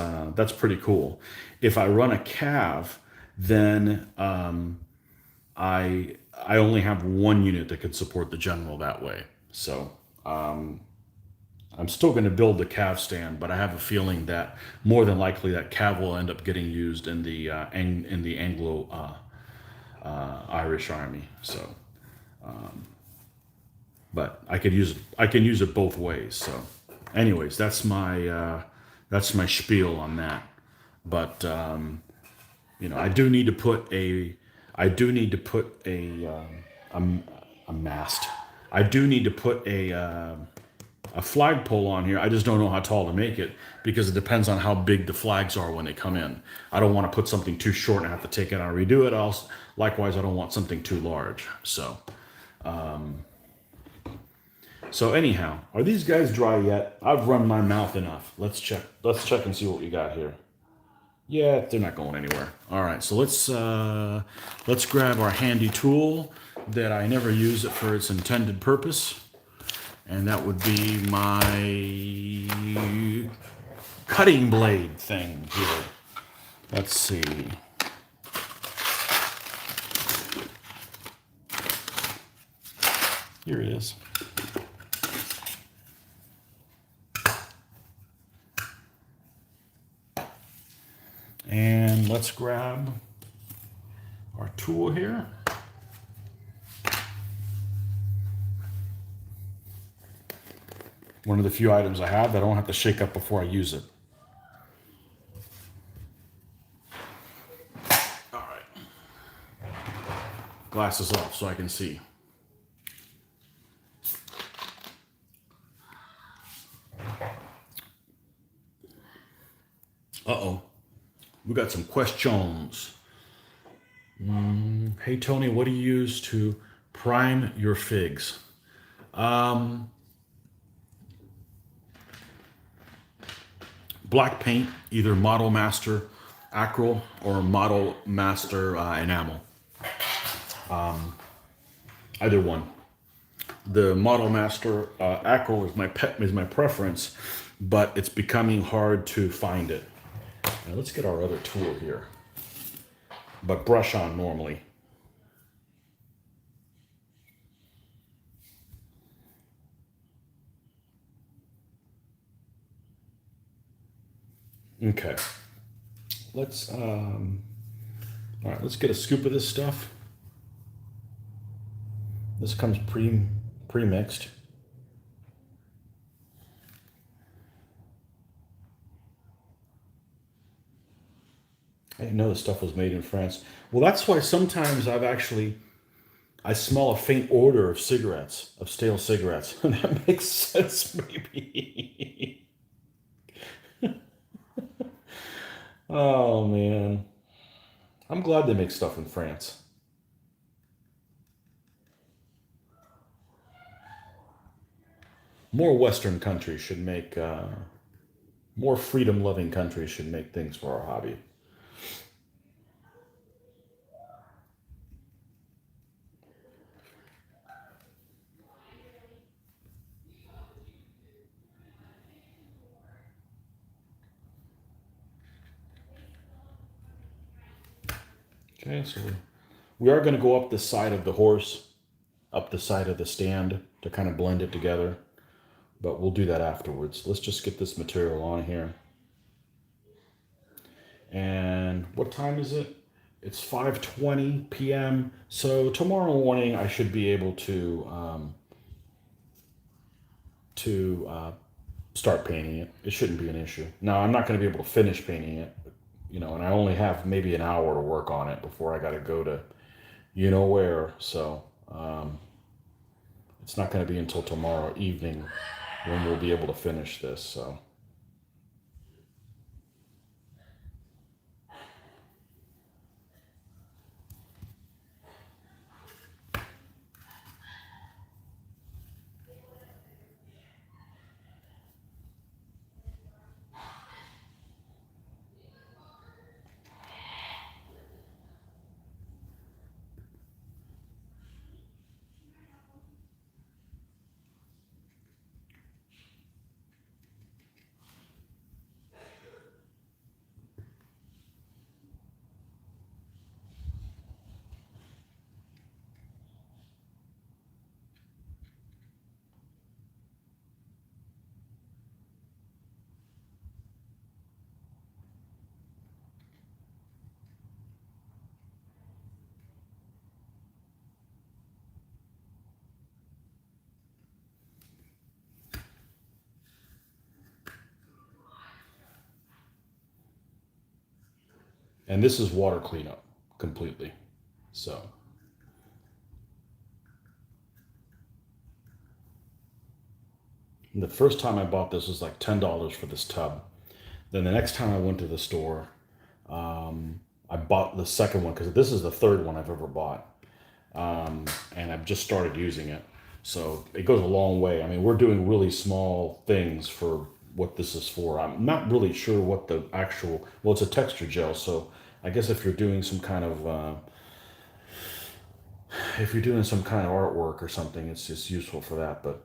pretty cool. If I run a cav, then I only have one unit that can support the general that way. So I'm still going to build the cav stand, but I have a feeling that more than likely that cav will end up getting used in the Anglo Irish army. So, but I can use it both ways. So, anyways, that's my spiel on that. But I do need to put a mast. I do need to put a flagpole on here. I just don't know how tall to make it, because it depends on how big the flags are when they come in. I don't want to put something too short and have to take it out and redo it. Likewise, I don't want something too large. So anyhow, are these guys dry yet? I've run my mouth enough. Let's check and see what we got here. Yeah, they're not going anywhere. All right, so let's grab our handy tool that I never use it for its intended purpose, and that would be my cutting blade thing here. Let's see. Here it is. And let's grab our tool here. One of the few items I have that I don't have to shake up before I use it. All right. Glasses off so I can see. Uh-oh. We got some questions. Hey, Tony, what do you use to prime your figs? Black paint, either Model Master Acryl or Model Master Enamel. Either one. The Model Master Acryl is my preference, but it's becoming hard to find it. Now let's get our other tool here, but brush on normally. Okay, let's all right, let's get a scoop of this stuff. This comes pre-mixed. I didn't know this stuff was made in France. Well, that's why sometimes I smell a faint odor of cigarettes, of stale cigarettes. And that makes sense, maybe. Oh, man. I'm glad they make stuff in France. More Western countries should make, more freedom-loving countries should make things for our hobby. Okay, so we are going to go up the side of the horse, up the side of the stand to kind of blend it together, but we'll do that afterwards. Let's just get this material on here. And what time is it? It's 5:20 p.m. So tomorrow morning I should be able to start painting it. It shouldn't be an issue. Now I'm not going to be able to finish painting it and I only have maybe an hour to work on it before I got to go to where. So it's not going to be until tomorrow evening when we'll be able to finish this. So. And this is water cleanup completely. So the first time I bought this was like $10 for this tub. Then the next time I went to the store, I bought the second one because this is the third one I've ever bought. And I've just started using it. So it goes a long way. I mean, we're doing really small things for what this is for. I'm not really sure what the actual, well, it's a texture gel. So I guess if you're doing some kind of, artwork or something, it's just useful for that. But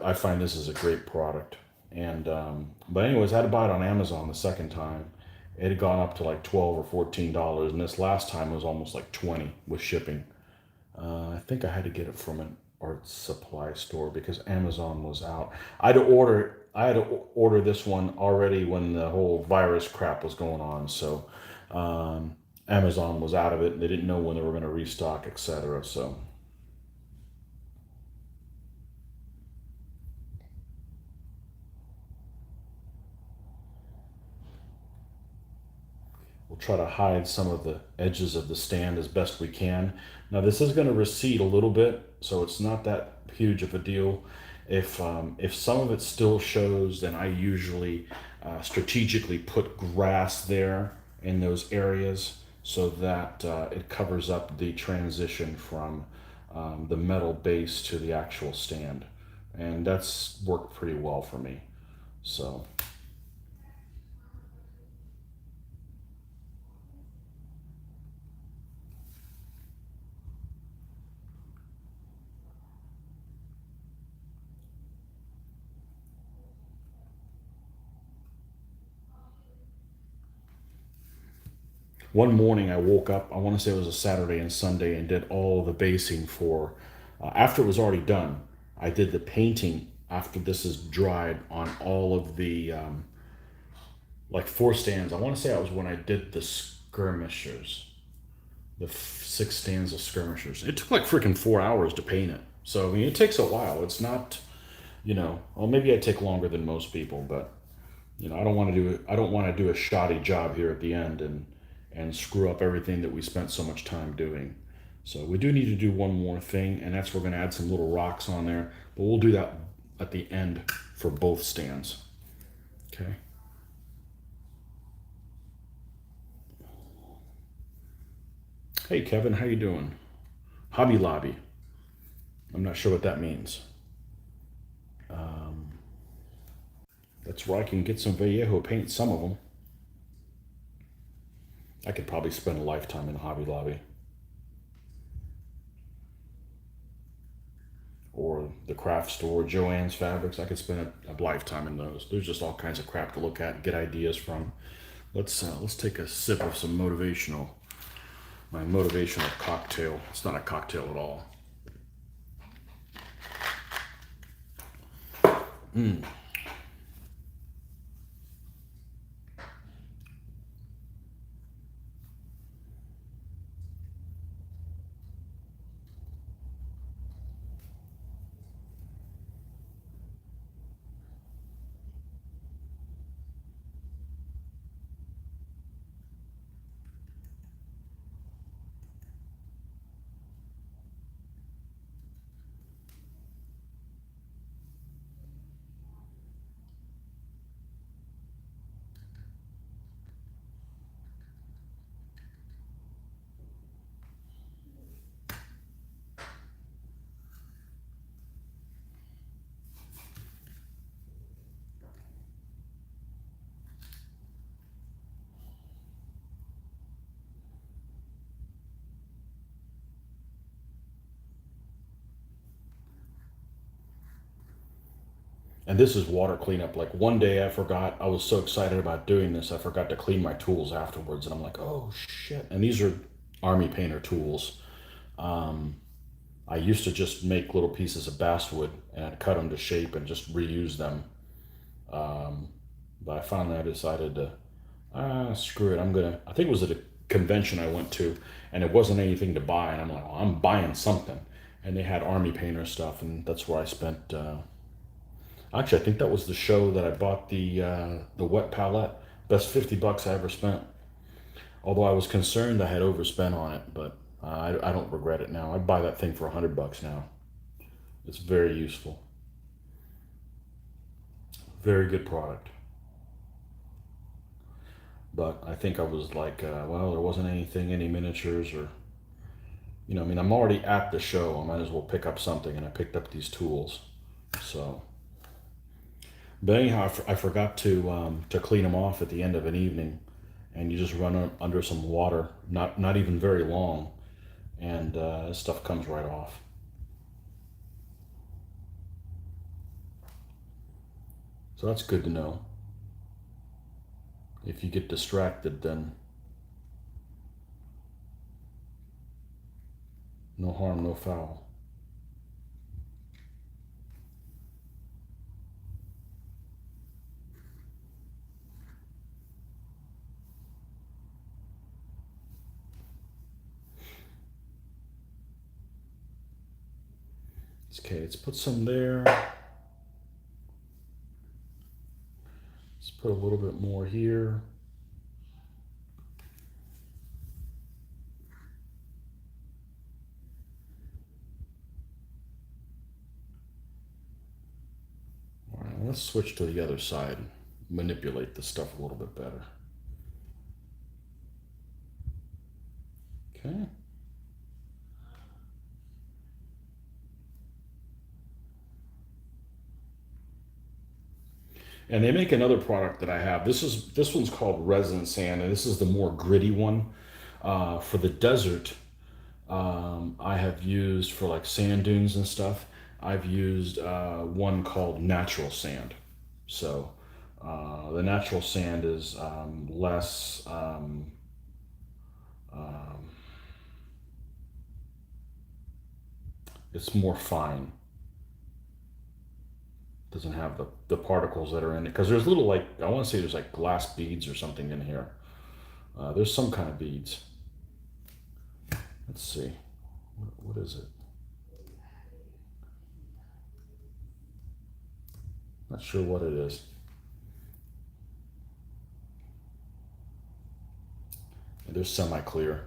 I find this is a great product. And, but anyways, I had to buy it on Amazon the second time. It had gone up to like 12 or $14. And this last time was almost like 20 with shipping. I think I had to get it from an art supply store because Amazon was out. I had to order this one already when the whole virus crap was going on. So Amazon was out of it. They didn't know when they were going to restock, etc. So we'll try to hide some of the edges of the stand as best we can. Now this is going to recede a little bit, so it's not that huge of a deal. If some of it still shows, then I usually strategically put grass there in those areas so that it covers up the transition from the metal base to the actual stand, and that's worked pretty well for me. So. One morning I woke up, I want to say it was a Saturday and Sunday, and did all the basing for, after it was already done, I did the painting after this is dried on all of the, like 4 stands. I want to say that was when I did the skirmishers, the 6 stands of skirmishers. It took like freaking 4 hours to paint it. So, I mean, it takes a while. It's not, well, maybe I take longer than most people, but I don't want to do a shoddy job here at the end and screw up everything that we spent so much time doing. So we do need to do one more thing, and that's we're going to add some little rocks on there, but we'll do that at the end for both stands. Okay. Hey Kevin, how you doing? Hobby Lobby. I'm not sure what that means. That's where I can get some Vallejo paint. Some of them. I could probably spend a lifetime in Hobby Lobby. Or the craft store, Joann's Fabrics. I could spend a lifetime in those. There's just all kinds of crap to look at and get ideas from. Let's take a sip of some my motivational cocktail. It's not a cocktail at all. And this is water cleanup. Like one day I forgot, I was so excited about doing this, I forgot to clean my tools afterwards. And I'm like, oh shit. And these are army painter tools. I used to just make little pieces of basswood and I'd cut them to shape and just reuse them. But I finally I decided to, screw it. I think it was at a convention I went to and it wasn't anything to buy. And I'm like, well, I'm buying something. And they had army painter stuff. And that's where I spent, actually, I think that was the show that I bought the wet palette. Best $50 I ever spent. Although I was concerned I had overspent on it, but I don't regret it now. I'd buy that thing for $100 now. It's very useful. Very good product. But I think I was like, well, there wasn't anything, any miniatures or, I mean, I'm already at the show. I might as well pick up something, and I picked up these tools. So, but anyhow, I forgot to clean them off at the end of an evening, and you just run them under some water, not even very long, and this stuff comes right off. So that's good to know. If you get distracted, then no harm, no foul. Okay, let's put some there. Let's put a little bit more here. All right, let's switch to the other side. Manipulate the stuff a little bit better. Okay. And they make another product that I have. This one's called resin sand, and this is the more gritty one. For the desert, I have used for like sand dunes and stuff. I've used one called natural sand. So the natural sand is less. It's more fine. Doesn't have the particles that are in it because there's little like I want to say there's like glass beads or something in here. There's some kind of beads. Let's see. What is it? Not sure what it is. They're semi-clear.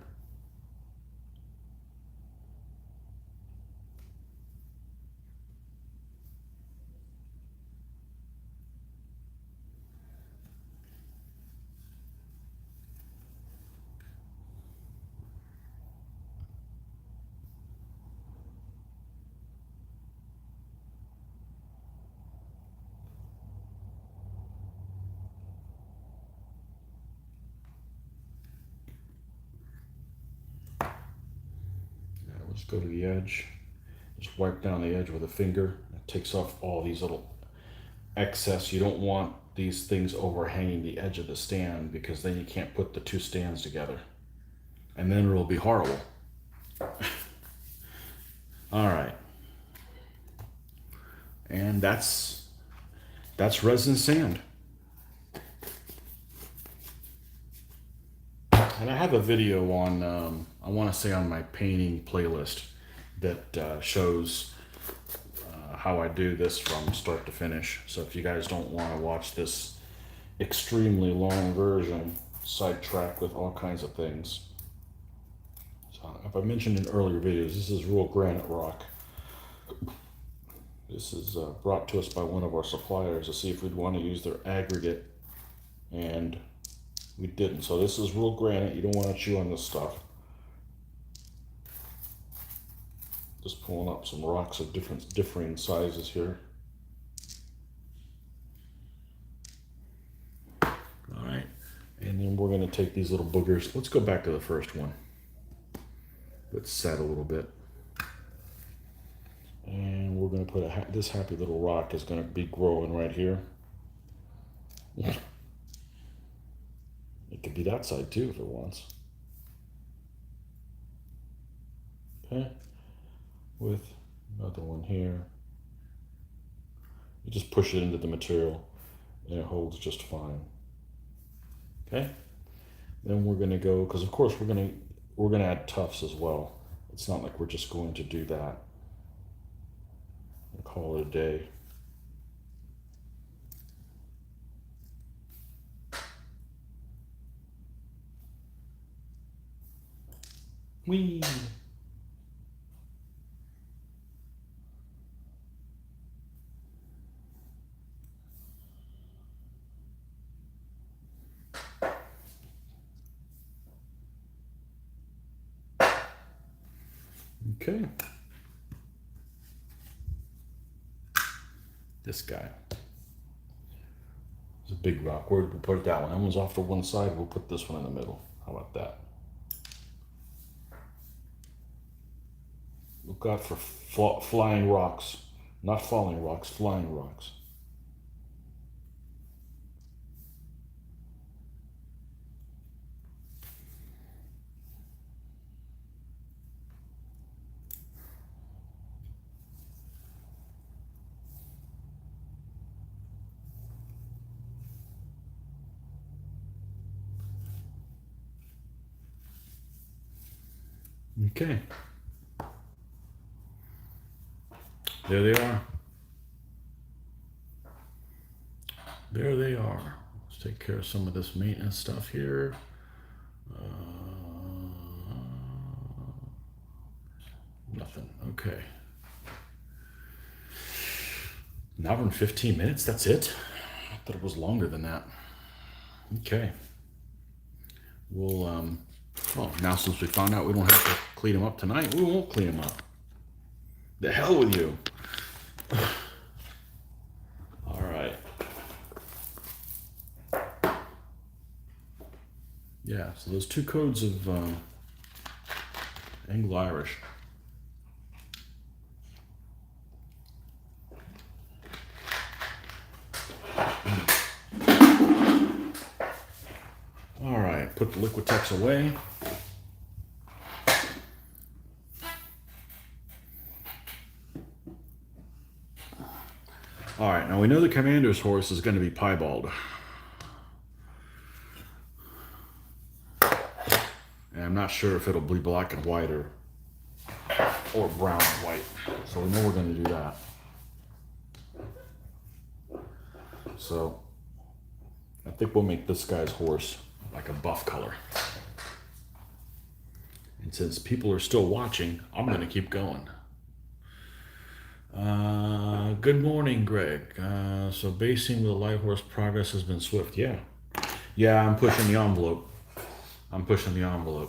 Just go to the edge. Just wipe down the edge with a finger. It takes off all these little excess. You don't want these things overhanging the edge of the stand because then you can't put the two stands together. And then it'll be horrible. All right. And that's resin sand. And I have a video on, I want to say on my painting playlist that shows how I do this from start to finish. So if you guys don't want to watch this extremely long version, sidetrack with all kinds of things. So if I mentioned in earlier videos, this is real granite rock. This is brought to us by one of our suppliers to see if we'd want to use their aggregate, and we didn't. So this is real granite. You don't want to chew on this stuff. Just pulling up some rocks of differing sizes here. All right, and then we're going to take these little boogers. Let's go back to the first one. Let's set a little bit. And we're we're going to put this happy little rock is going to be growing right here. It could be that side too if it wants. Okay, with another one here. You just push it into the material and it holds just fine. Okay, then we're going to go, because of course we're going to add tufts as well. It's not like we're just going to do that and call it a day. Whee! Okay. This guy. It's a big rock. Where did we put that one? That one's off to one side. We'll put this one in the middle. How about that? Look out for flying rocks. Not falling rocks, flying rocks. Okay. There they are. There they are. Let's take care of some of this maintenance stuff here. Nothing. Okay. An hour and 15 minutes. That's it. I thought it was longer than that. Okay. We'll well, now since we found out we don't have to clean them up tonight, we won't clean them up. The hell with you. All right. Yeah, so those 2 codes of Anglo-Irish. All right, put the Liquitex away. All right, now we know the commander's horse is going to be piebald. And I'm not sure if it'll be black and white or brown and white. So we know we're going to do that. So I think we'll make this guy's horse like a buff color. And since people are still watching, I'm going to keep going. Good morning, Greg. So basing the light horse progress has been swift. Yeah, I'm pushing the envelope.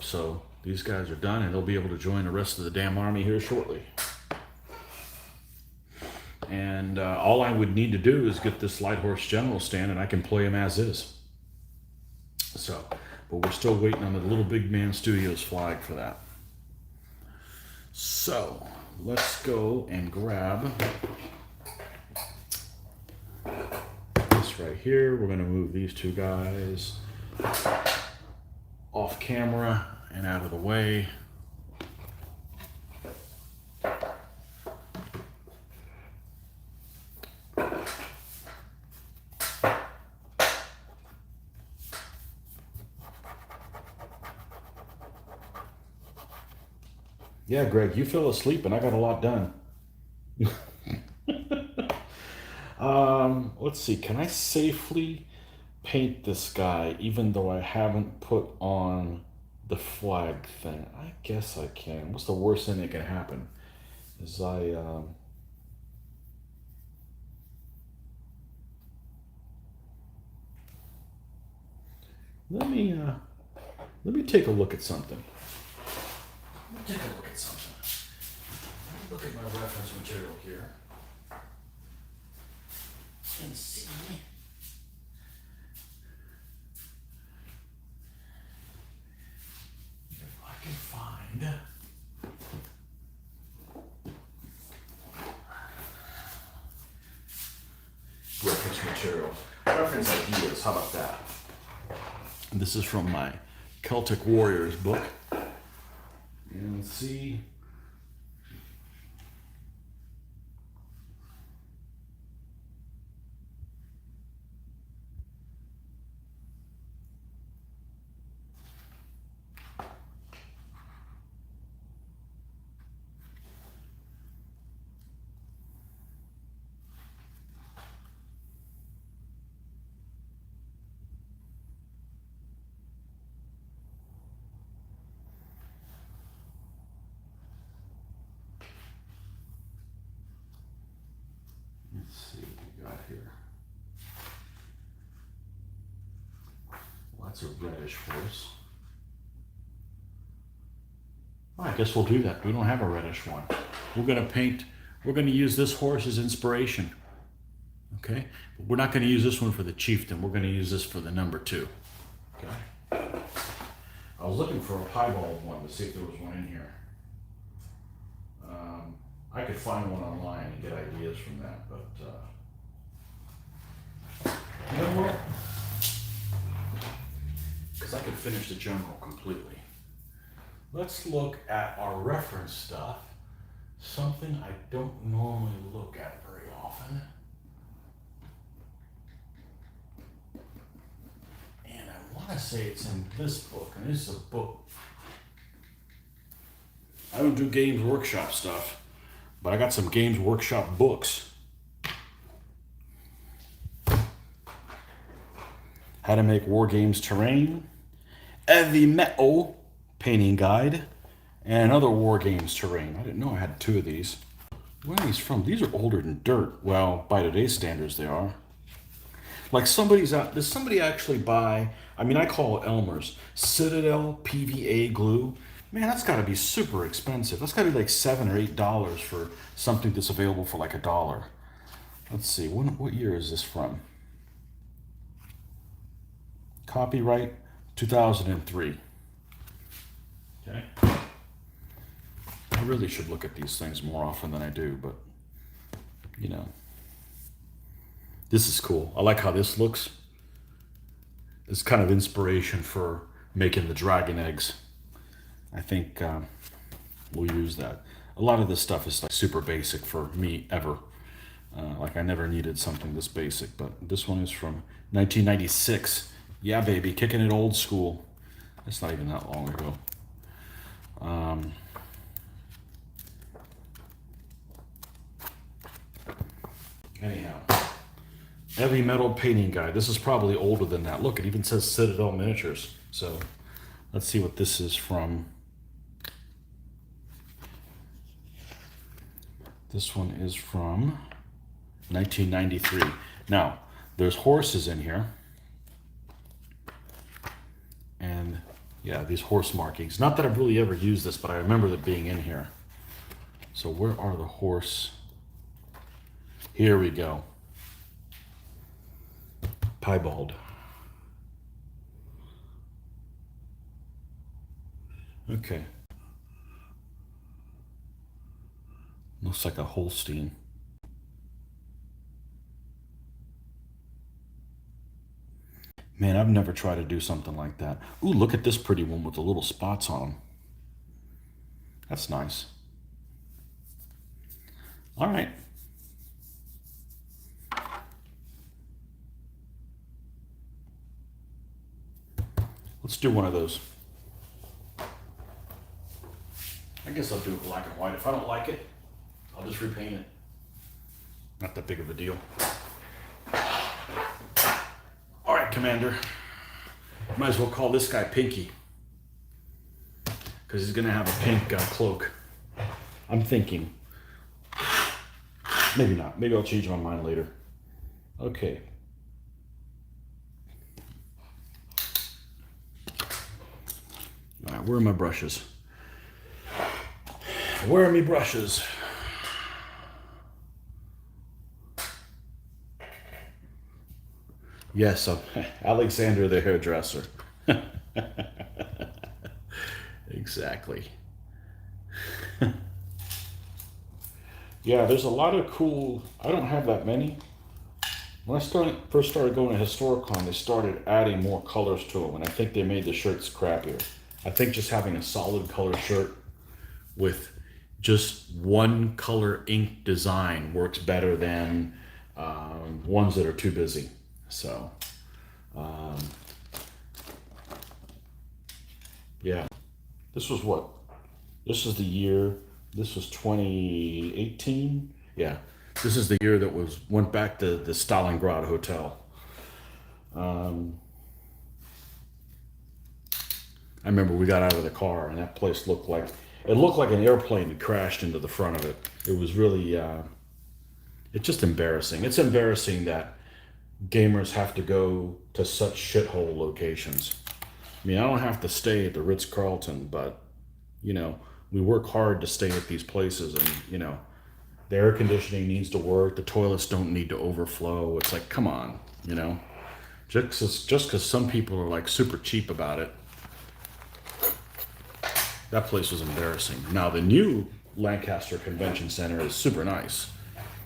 So these guys are done and they'll be able to join the rest of the damn army here shortly. And all I would need to do is get this light horse general stand and I can play him as is. So, but we're still waiting on the Little Big Man Studios flag for that. So let's go and grab this right here. We're going to move these 2 guys off camera and out of the way. Yeah, Greg, you fell asleep and I got a lot done. Let's see, can I safely paint this guy even though I haven't put on the flag thing? I guess I can. What's the worst thing that can happen? Is let me take a look at something. Take a look at something. Look at my reference material here and see if I can find reference material. Reference ideas, how about that? This is from my Celtic Warriors book. And see. Let's see what we got here. Well, that's a reddish horse. Oh, I guess we'll do that. We don't have a reddish one. We're going to use this horse as inspiration. Okay? But we're not going to use this one for the chieftain. We're going to use this for the number 2. Okay? I was looking for a piebald one to see if there was one in here. I could find one online and get ideas from that, but you know what? Because I could finish the general completely. Let's look at our reference stuff, something I don't normally look at very often. And I want to say it's in this book, and this is a book. I don't do Games Workshop stuff. But I got some Games Workshop books. How to make War Games Terrain, Heavy Metal Painting Guide, and another War Games Terrain. I didn't know I had 2 of these. Where are these from? These are older than dirt. Well, by today's standards, they are. Like does somebody actually buy, I mean, I call it Elmer's, Citadel PVA glue. Man, that's got to be super expensive. That's got to be like $7 or $8 for something that's available for like $1. Let's see, what year is this from? Copyright 2003. Okay. I really should look at these things more often than I do, but you know. This is cool. I like how this looks. It's kind of inspiration for making the dragon eggs. I think we'll use that. A lot of this stuff is like super basic for me ever. Like I never needed something this basic, but this one is from 1996. Yeah, baby, kicking it old school. It's not even that long ago. Anyhow, Heavy Metal Painting Guide. This is probably older than that. Look, it even says Citadel Miniatures. So let's see what this is from. This one is from 1993. Now, there's horses in here. And yeah, these horse markings. Not that I've really ever used this, but I remember it being in here. So where are the horse? Here we go. Piebald. Okay. Looks like a Holstein. Man, I've never tried to do something like that. Ooh, look at this pretty one with the little spots on them. That's nice. All right. Let's do one of those. I guess I'll do it black and white. If I don't like it, I'll just repaint it. Not that big of a deal. All right, Commander. Might as well call this guy Pinky, because he's gonna have a pink cloak. I'm thinking. Maybe not. Maybe I'll change my mind later. Okay. All right, where are my brushes? Where are me brushes? Yes, I'm Alexander the hairdresser. Exactly. Yeah, there's a lot of cool, I don't have that many. When first started going to Historicon, they started adding more colors to them, and I think they made the shirts crappier. I think just having a solid color shirt with just one color ink design works better than ones that are too busy. So, um, yeah, this was what? This is the year. This was 2018. Yeah, this is the year that went back to the Stalingrad Hotel. Um, I remember we got out of the car and that place looked like an airplane had crashed into the front of it. It was really it's just embarrassing. It's embarrassing that gamers have to go to such shithole locations. I mean, I don't have to stay at the Ritz Carlton, but you know, we work hard to stay at these places, and you know, the air conditioning needs to work. The toilets don't need to overflow. It's like, come on, you know, just because some people are like super cheap about it. That place was embarrassing. Now the new Lancaster Convention Center is super nice.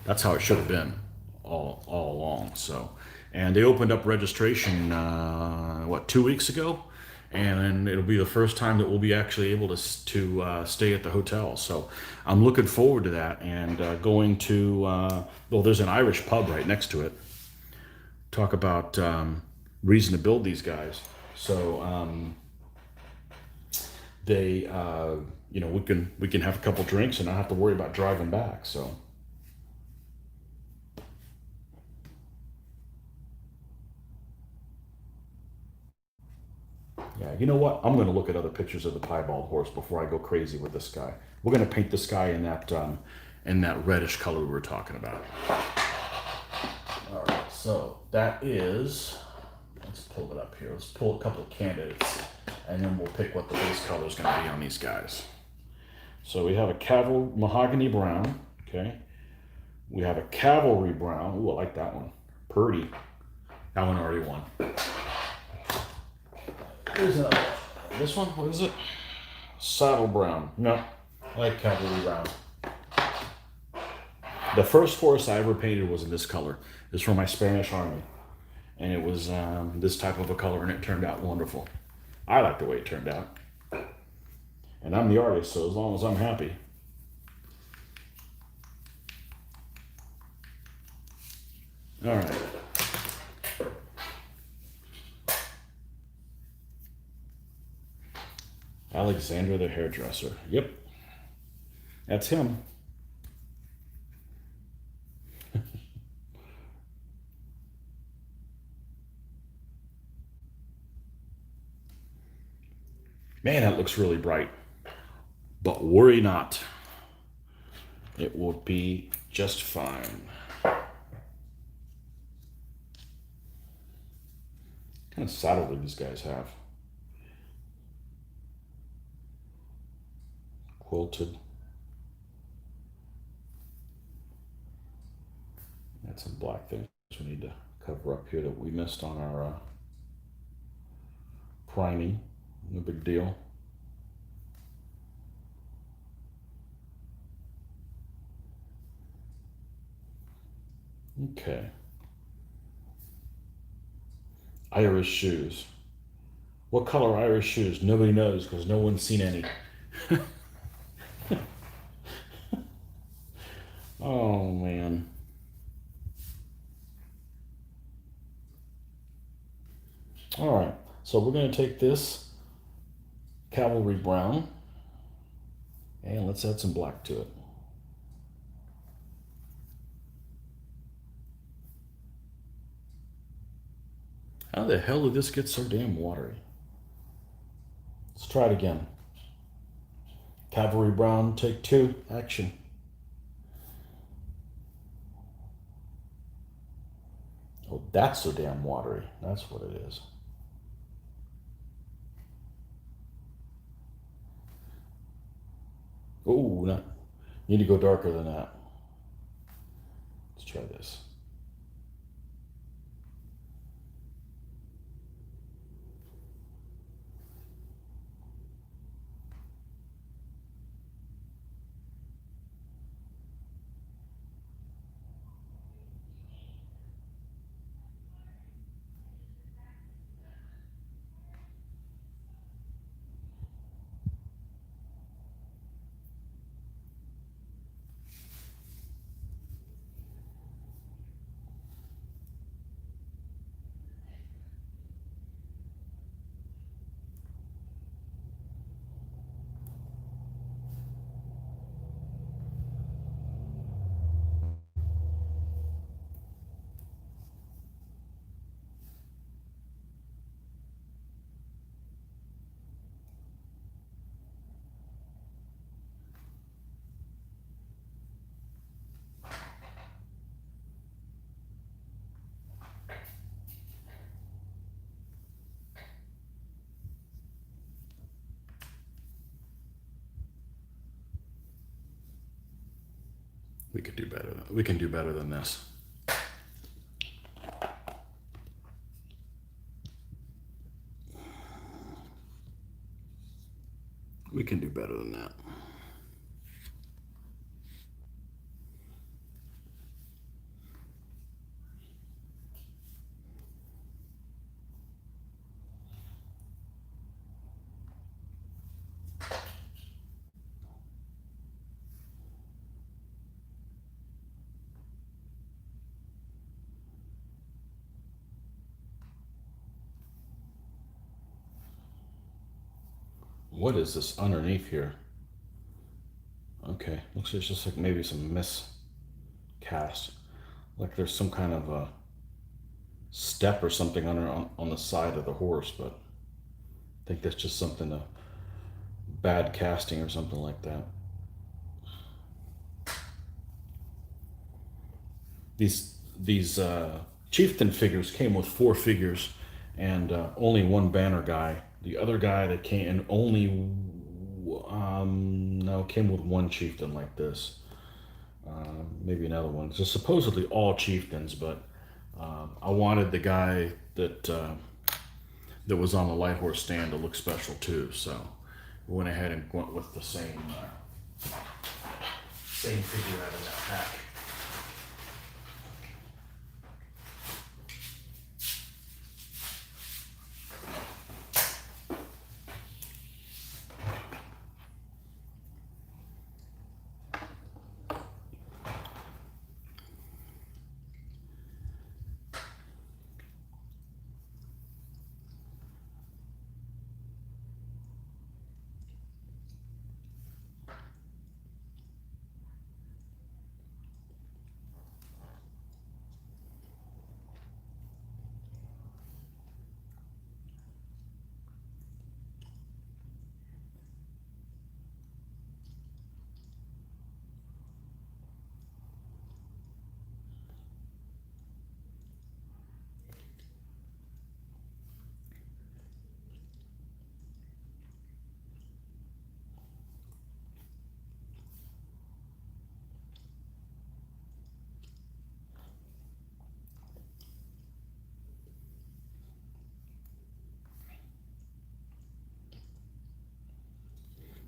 That's how it should have been all along. So, and they opened up registration 2 weeks ago, and it'll be the first time that we'll be actually able to stay at the hotel. So, I'm looking forward to that and going to well, there's an Irish pub right next to it. Talk about reason to build these guys. So. They you know, we can have a couple drinks and not have to worry about driving back. So yeah, you know what, I'm going to look at other pictures of the piebald horse before I go crazy with this guy. We're going to paint this guy in that reddish color we were talking about. All right, so that is, let's pull it up here. Let's pull a couple of candidates and then we'll pick what the base color is going to be on these guys. So we have a mahogany brown. Okay. We have a cavalry brown. Ooh, I like that one. Purdy. That one already won. Here's another one. This one, what is it? Saddle brown. No, I like cavalry brown. The first horse I ever painted was in this color. It's from my Spanish army. And it was this type of a color, and it turned out wonderful. I like the way it turned out. And I'm the artist, so as long as I'm happy. All right. Alexander the hairdresser. Yep. That's him. Man, that looks really bright. But worry not. It will be just fine. What kind of saddle do these guys have? Quilted. Got some black things we need to cover up here that we missed on our priming. No big deal. Okay. Irish shoes. What color Irish shoes? Nobody knows because no one's seen any. Oh man. All right. So we're going to take this cavalry brown and let's add some black to it. How the hell did this get so damn watery? Let's try it again. Cavalry brown, take two, action. Oh, that's so damn watery. That's what it is. Oh, not. Need to go darker than that. Let's try this. We could do better. We can do better than this. We can do better than that. What is this underneath here? Okay, looks like it's just like maybe some miscast. Like there's some kind of a step or something on the side of the horse, but I think that's just something, a bad casting or something like that. These chieftain figures came with 4 figures and only 1 banner guy. The other guy that came and only no, came with 1 chieftain like this. Maybe another one. So supposedly all chieftains, but I wanted the guy that was on the light horse stand to look special too. So we went ahead and went with the same figure out of that pack.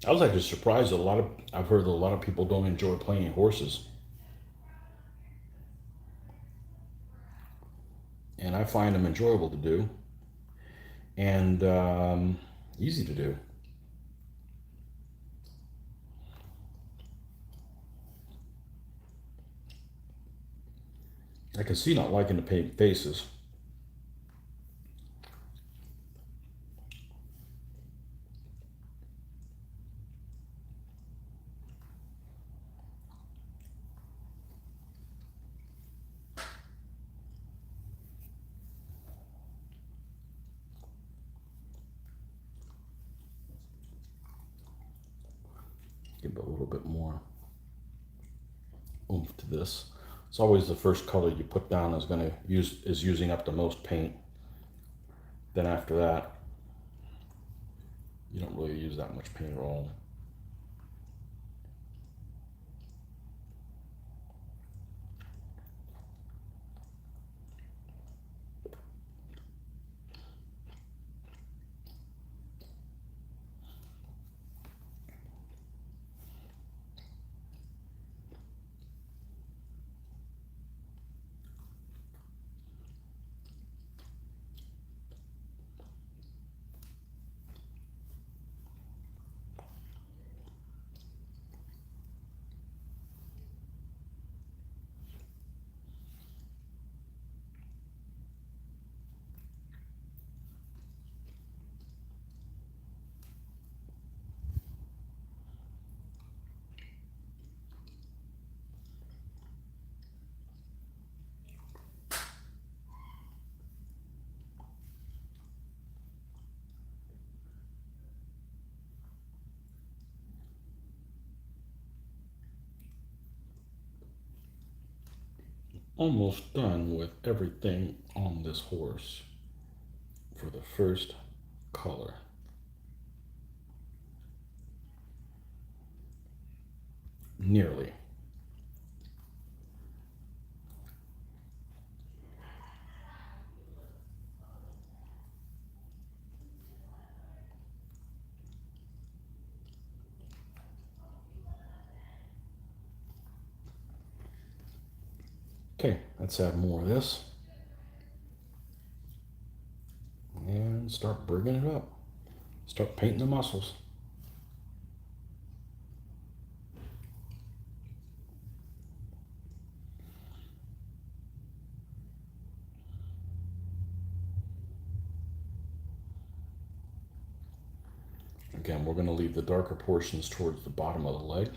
I was actually surprised that I've heard that a lot of people don't enjoy playing horses. And I find them enjoyable to do and easy to do. I can see not liking to paint faces. Give a little bit more oomph to this. It's always the first color you put down is using up the most paint. Then after that, you don't really use that much paint at all. Almost done with everything on this horse for the first color. Nearly. Okay, let's add more of this. And start bringing it up. Start painting the muscles. Again, we're going to leave the darker portions towards the bottom of the leg.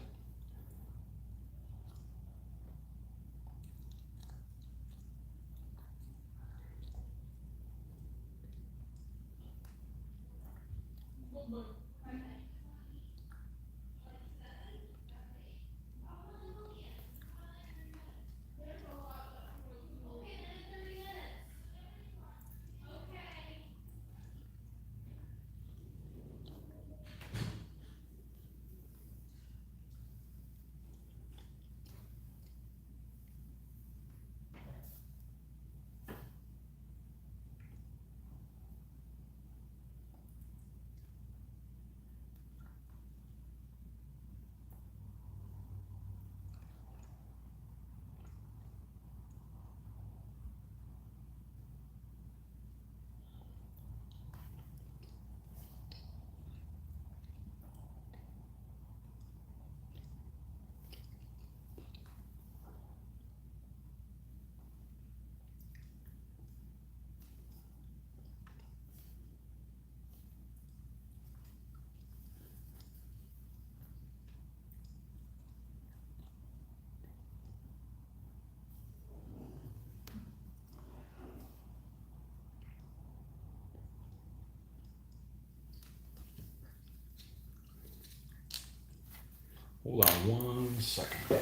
Hold on 1 second.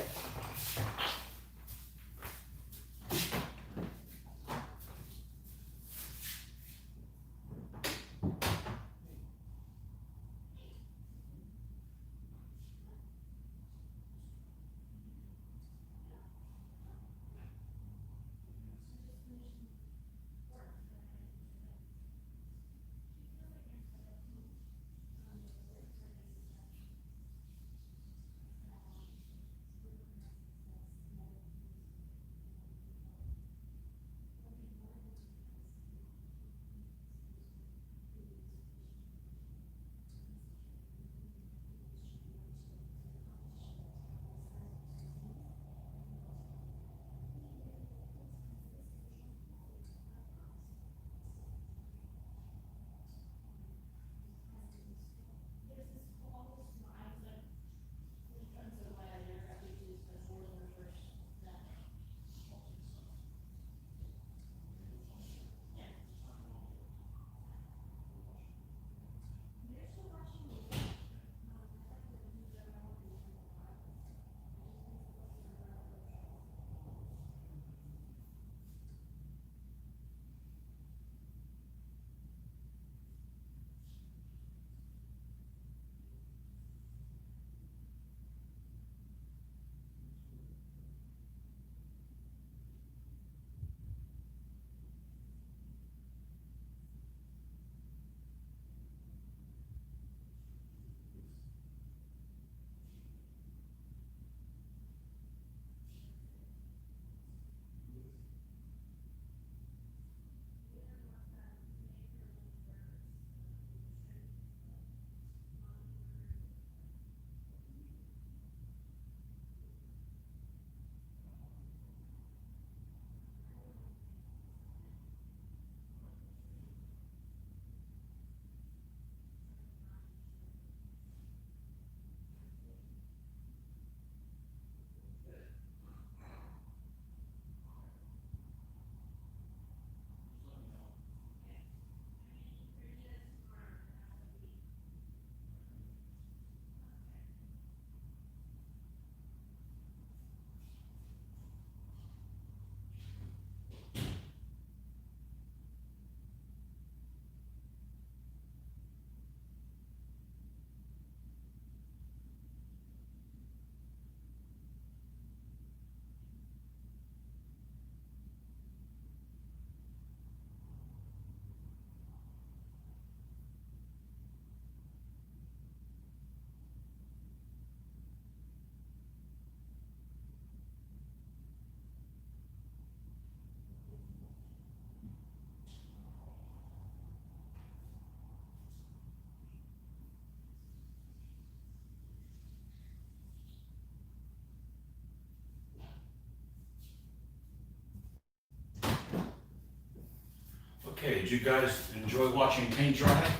Okay, did you guys enjoy watching paint dry?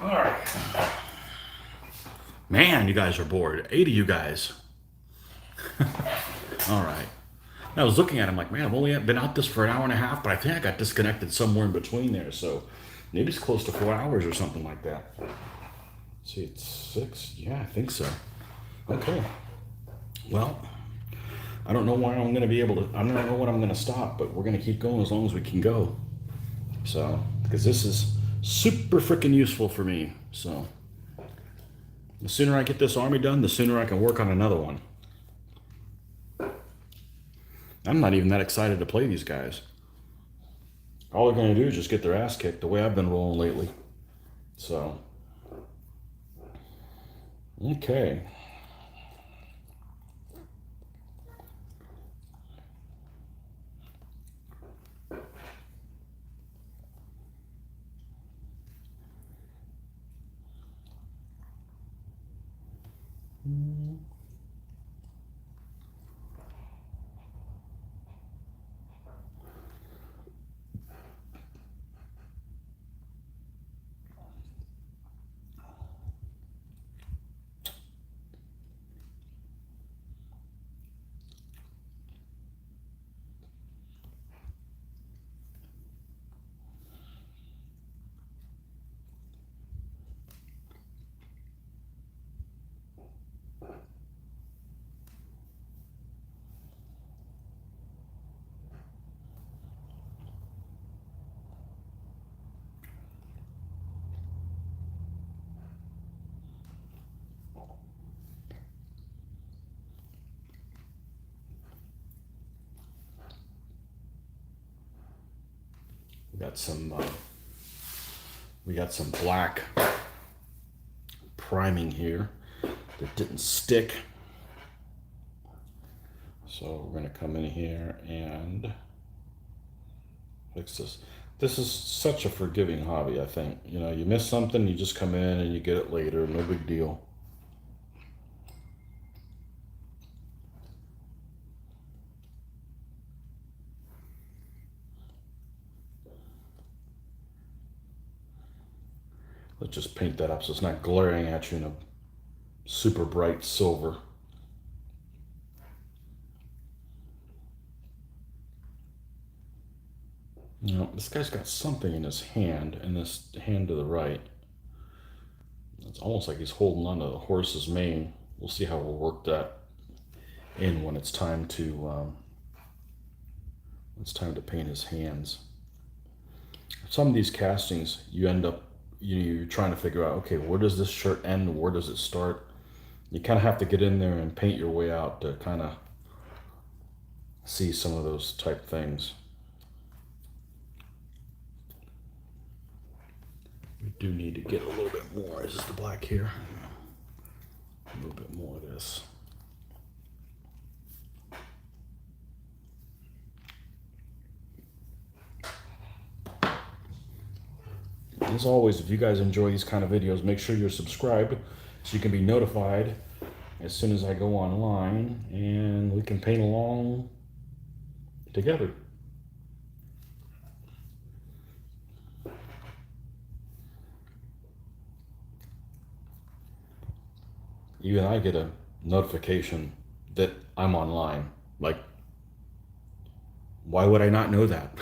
All right. Man, you guys are bored. 8 of you guys. All right. I was looking at him like, man, I've only been out this for an hour and a half, but I think I got disconnected somewhere in between there. So maybe it's close to 4 hours or something like that. Let's see, it's 6. Yeah, I think so. Okay. Well, I don't know when I'm going to be able to, I don't know when I'm going to stop, but we're going to keep going as long as we can go. So, because this is super freaking useful for me. So, the sooner I get this army done, the sooner I can work on another one. I'm not even that excited to play these guys. All they're going to do is just get their ass kicked the way I've been rolling lately. So, okay. We got some black priming here that didn't stick. So we're going to come in here and fix this. This is such a forgiving hobby, I think. You know, you miss something, you just come in and you get it later. No big deal. Let's just paint that up so it's not glaring at you in a super bright silver. You know, this guy's got something in his hand, in this hand to the right. It's almost like he's holding onto the horse's mane. We'll see how we'll work that in when it's time to paint his hands. Some of these castings, you end up you're trying to figure out, okay, where does this shirt end? Where does it start? You kind of have to get in there and paint your way out to kind of see some of those type things. We do need to get a little bit more. Is this the black here? A little bit more of this. As always, if you guys enjoy these kind of videos, make sure you're subscribed so you can be notified as soon as I go online and we can paint along together. Even I get a notification that I'm online. Like, why would I not know that?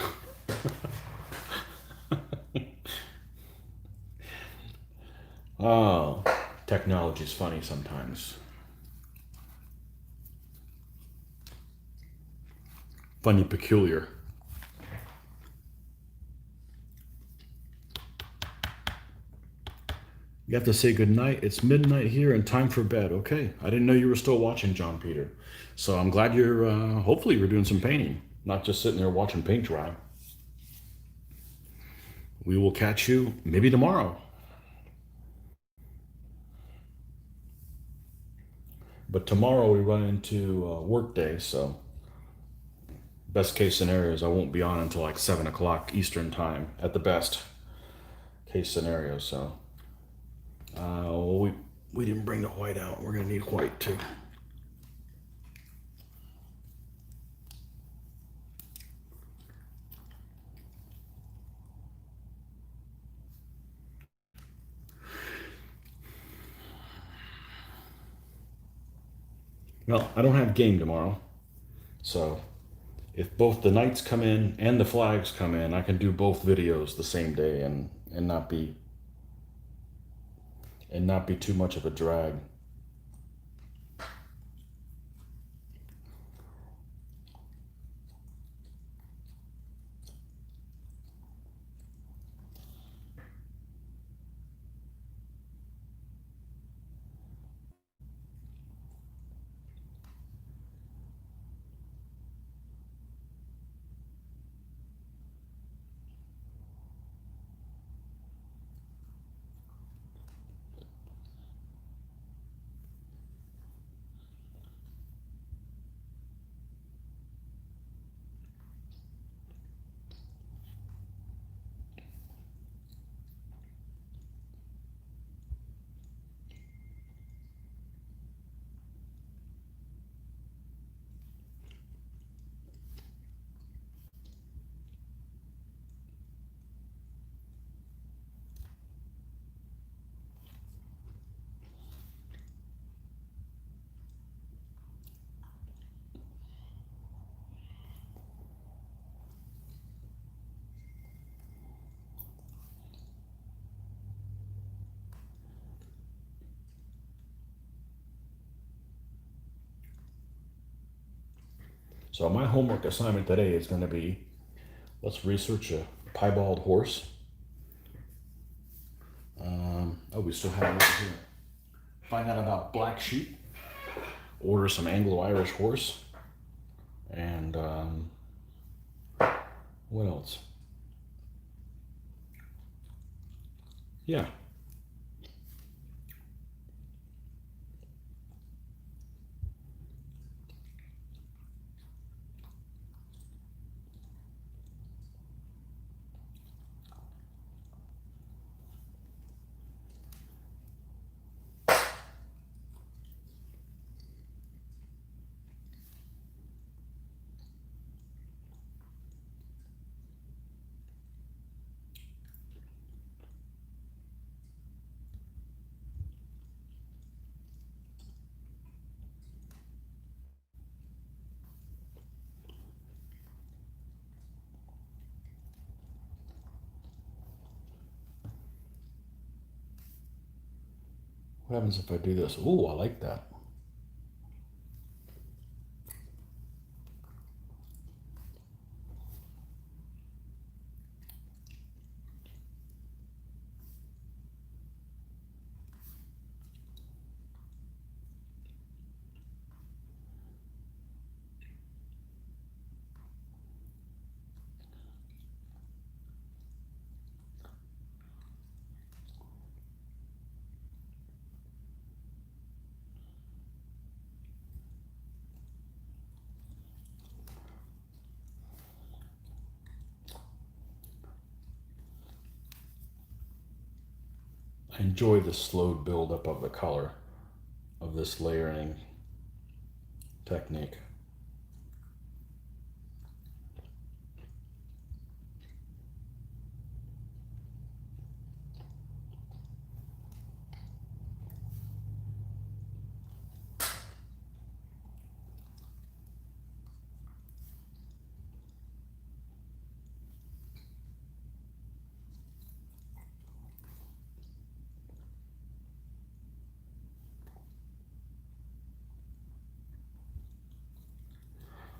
Oh, technology's funny sometimes. Funny, peculiar. You have to say goodnight. It's midnight here and time for bed. Okay, I didn't know you were still watching, John Peter. So I'm glad you're, hopefully you're doing some painting, not just sitting there watching paint dry. We will catch you maybe tomorrow. But tomorrow we run into work day, so best case scenario is I won't be on until like 7 o'clock Eastern time at the best case scenario. So we didn't bring the white out. We're gonna need white too. Well, I don't have game tomorrow, so if both the knights come in and the flags come in, I can do both videos the same day and not be too much of a drag. So my homework assignment today is going to be, let's research a piebald horse. Oh, we still have it here. Find out about black sheep. Order some Anglo-Irish horse. And what else? Yeah. What happens if I do this? Ooh, I like that. I enjoy the slow buildup of the color of this layering technique.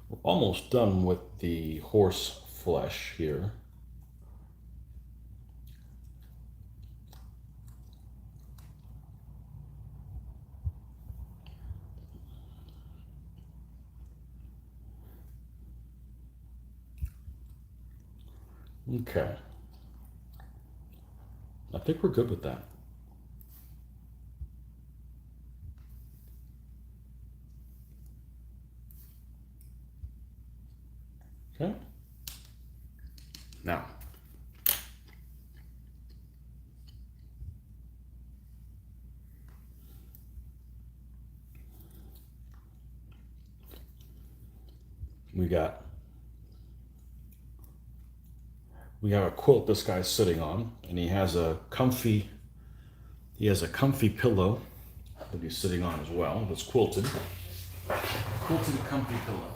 We're almost done with the horse flesh here. Okay. I think we're good with that. Okay. Now, we have a quilt this guy's sitting on, and he has a comfy pillow that he's sitting on as well. That's quilted. quilted comfy pillow.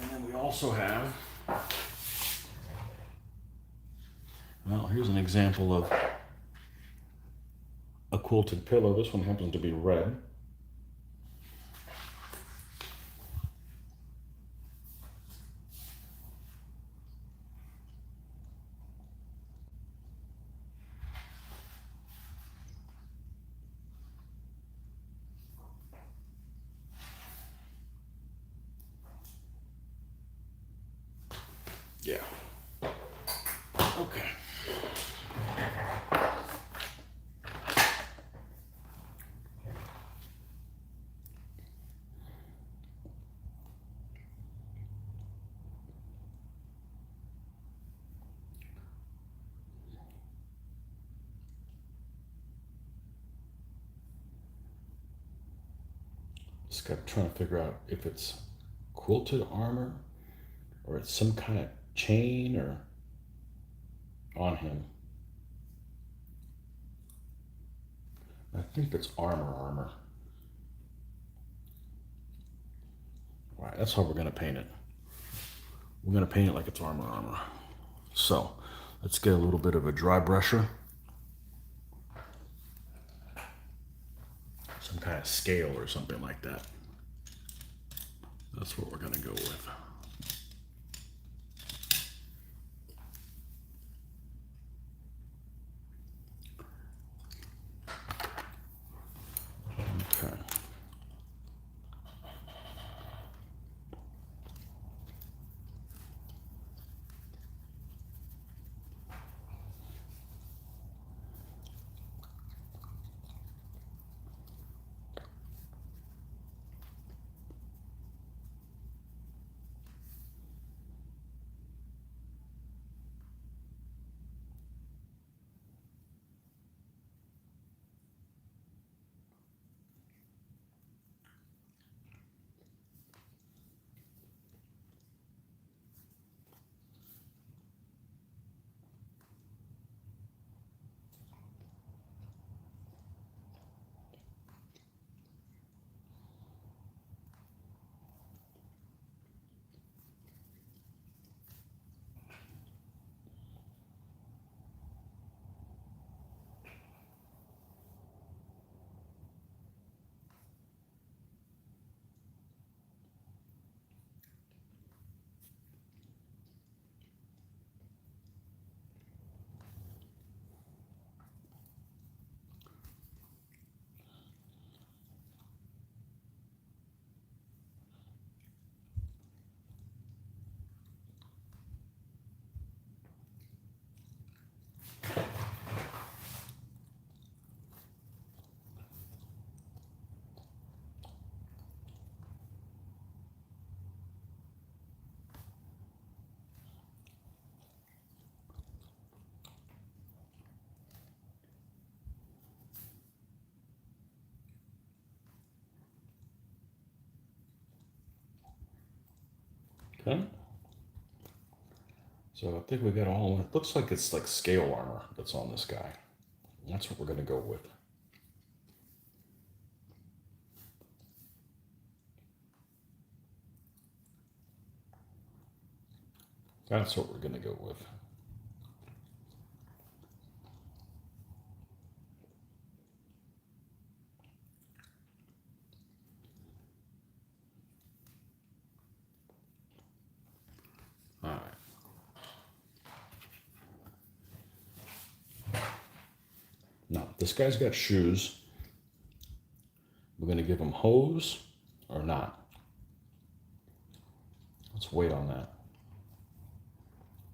And then we also have, well, here's an example of a quilted pillow. This one happens to be red. Yeah. Okay. Just trying to figure out if it's quilted armor or it's some kind of chain or on him. I think it's armor. All right, that's how we're gonna paint it. We're gonna paint it like it's armor. So let's get a little bit of a dry brusher. Some kind of scale or something like that. That's what we're gonna go with. Okay. Okay. So I think we got all, it looks like it's like scale armor that's on this guy. That's what we're gonna go with. That's what we're gonna go with. All right. Now, this guy's got shoes. We're going to give him hose or not? Let's wait on that.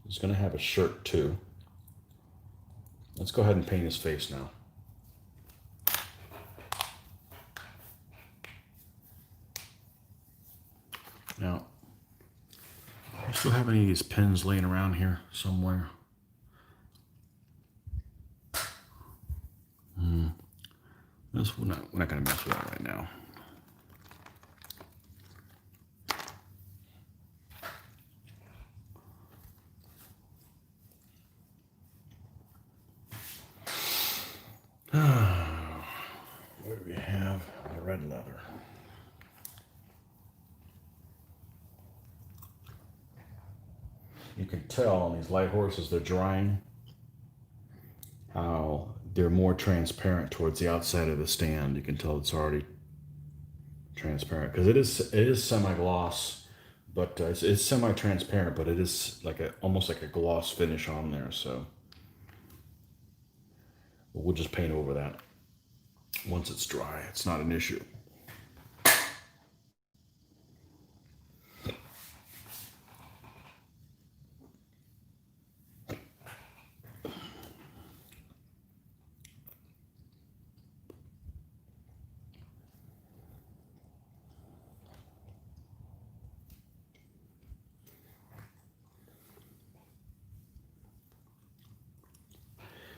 He's going to have a shirt too. Let's go ahead and paint his face now. Now, I still have any of these pens laying around here somewhere. We're not going to mess with that right now. What do we have? The red leather. You can tell on these light horses they're drying how they're more transparent towards the outside of the stand. You can tell it's already transparent because it is semi-gloss, but it's semi-transparent, but it is like almost like a gloss finish on there. So we'll just paint over that once it's dry. It's not an issue.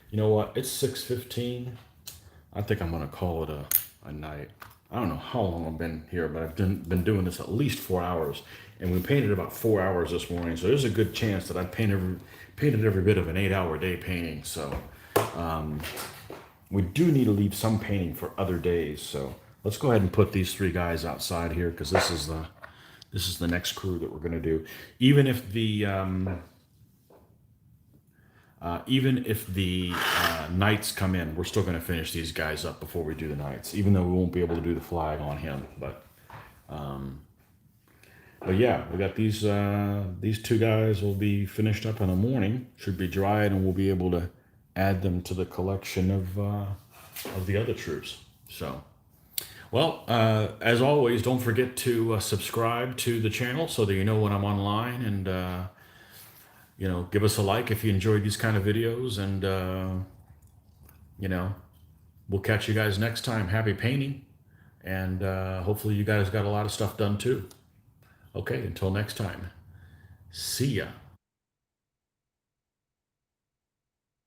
You know what? It's 6:15. I think I'm gonna call it a night. I don't know how long I've been here, but I've been doing this at least 4 hours, and we painted about 4 hours this morning. So there's a good chance that I painted every bit of an 8-hour day painting. So we do need to leave some painting for other days. So let's go ahead and put these three guys outside here because this is the next crew that we're gonna do. Even if the knights come in, we're still going to finish these guys up before we do the knights, even though we won't be able to do the flag on him. But yeah, we got these two guys will be finished up in the morning. Should be dried, and we'll be able to add them to the collection of the other troops. So, well, as always, don't forget to subscribe to the channel so that you know when I'm online, and give us a like if you enjoyed these kind of videos, and we'll catch you guys next time. Happy painting, and hopefully you guys got a lot of stuff done too. Okay, until next time, see ya.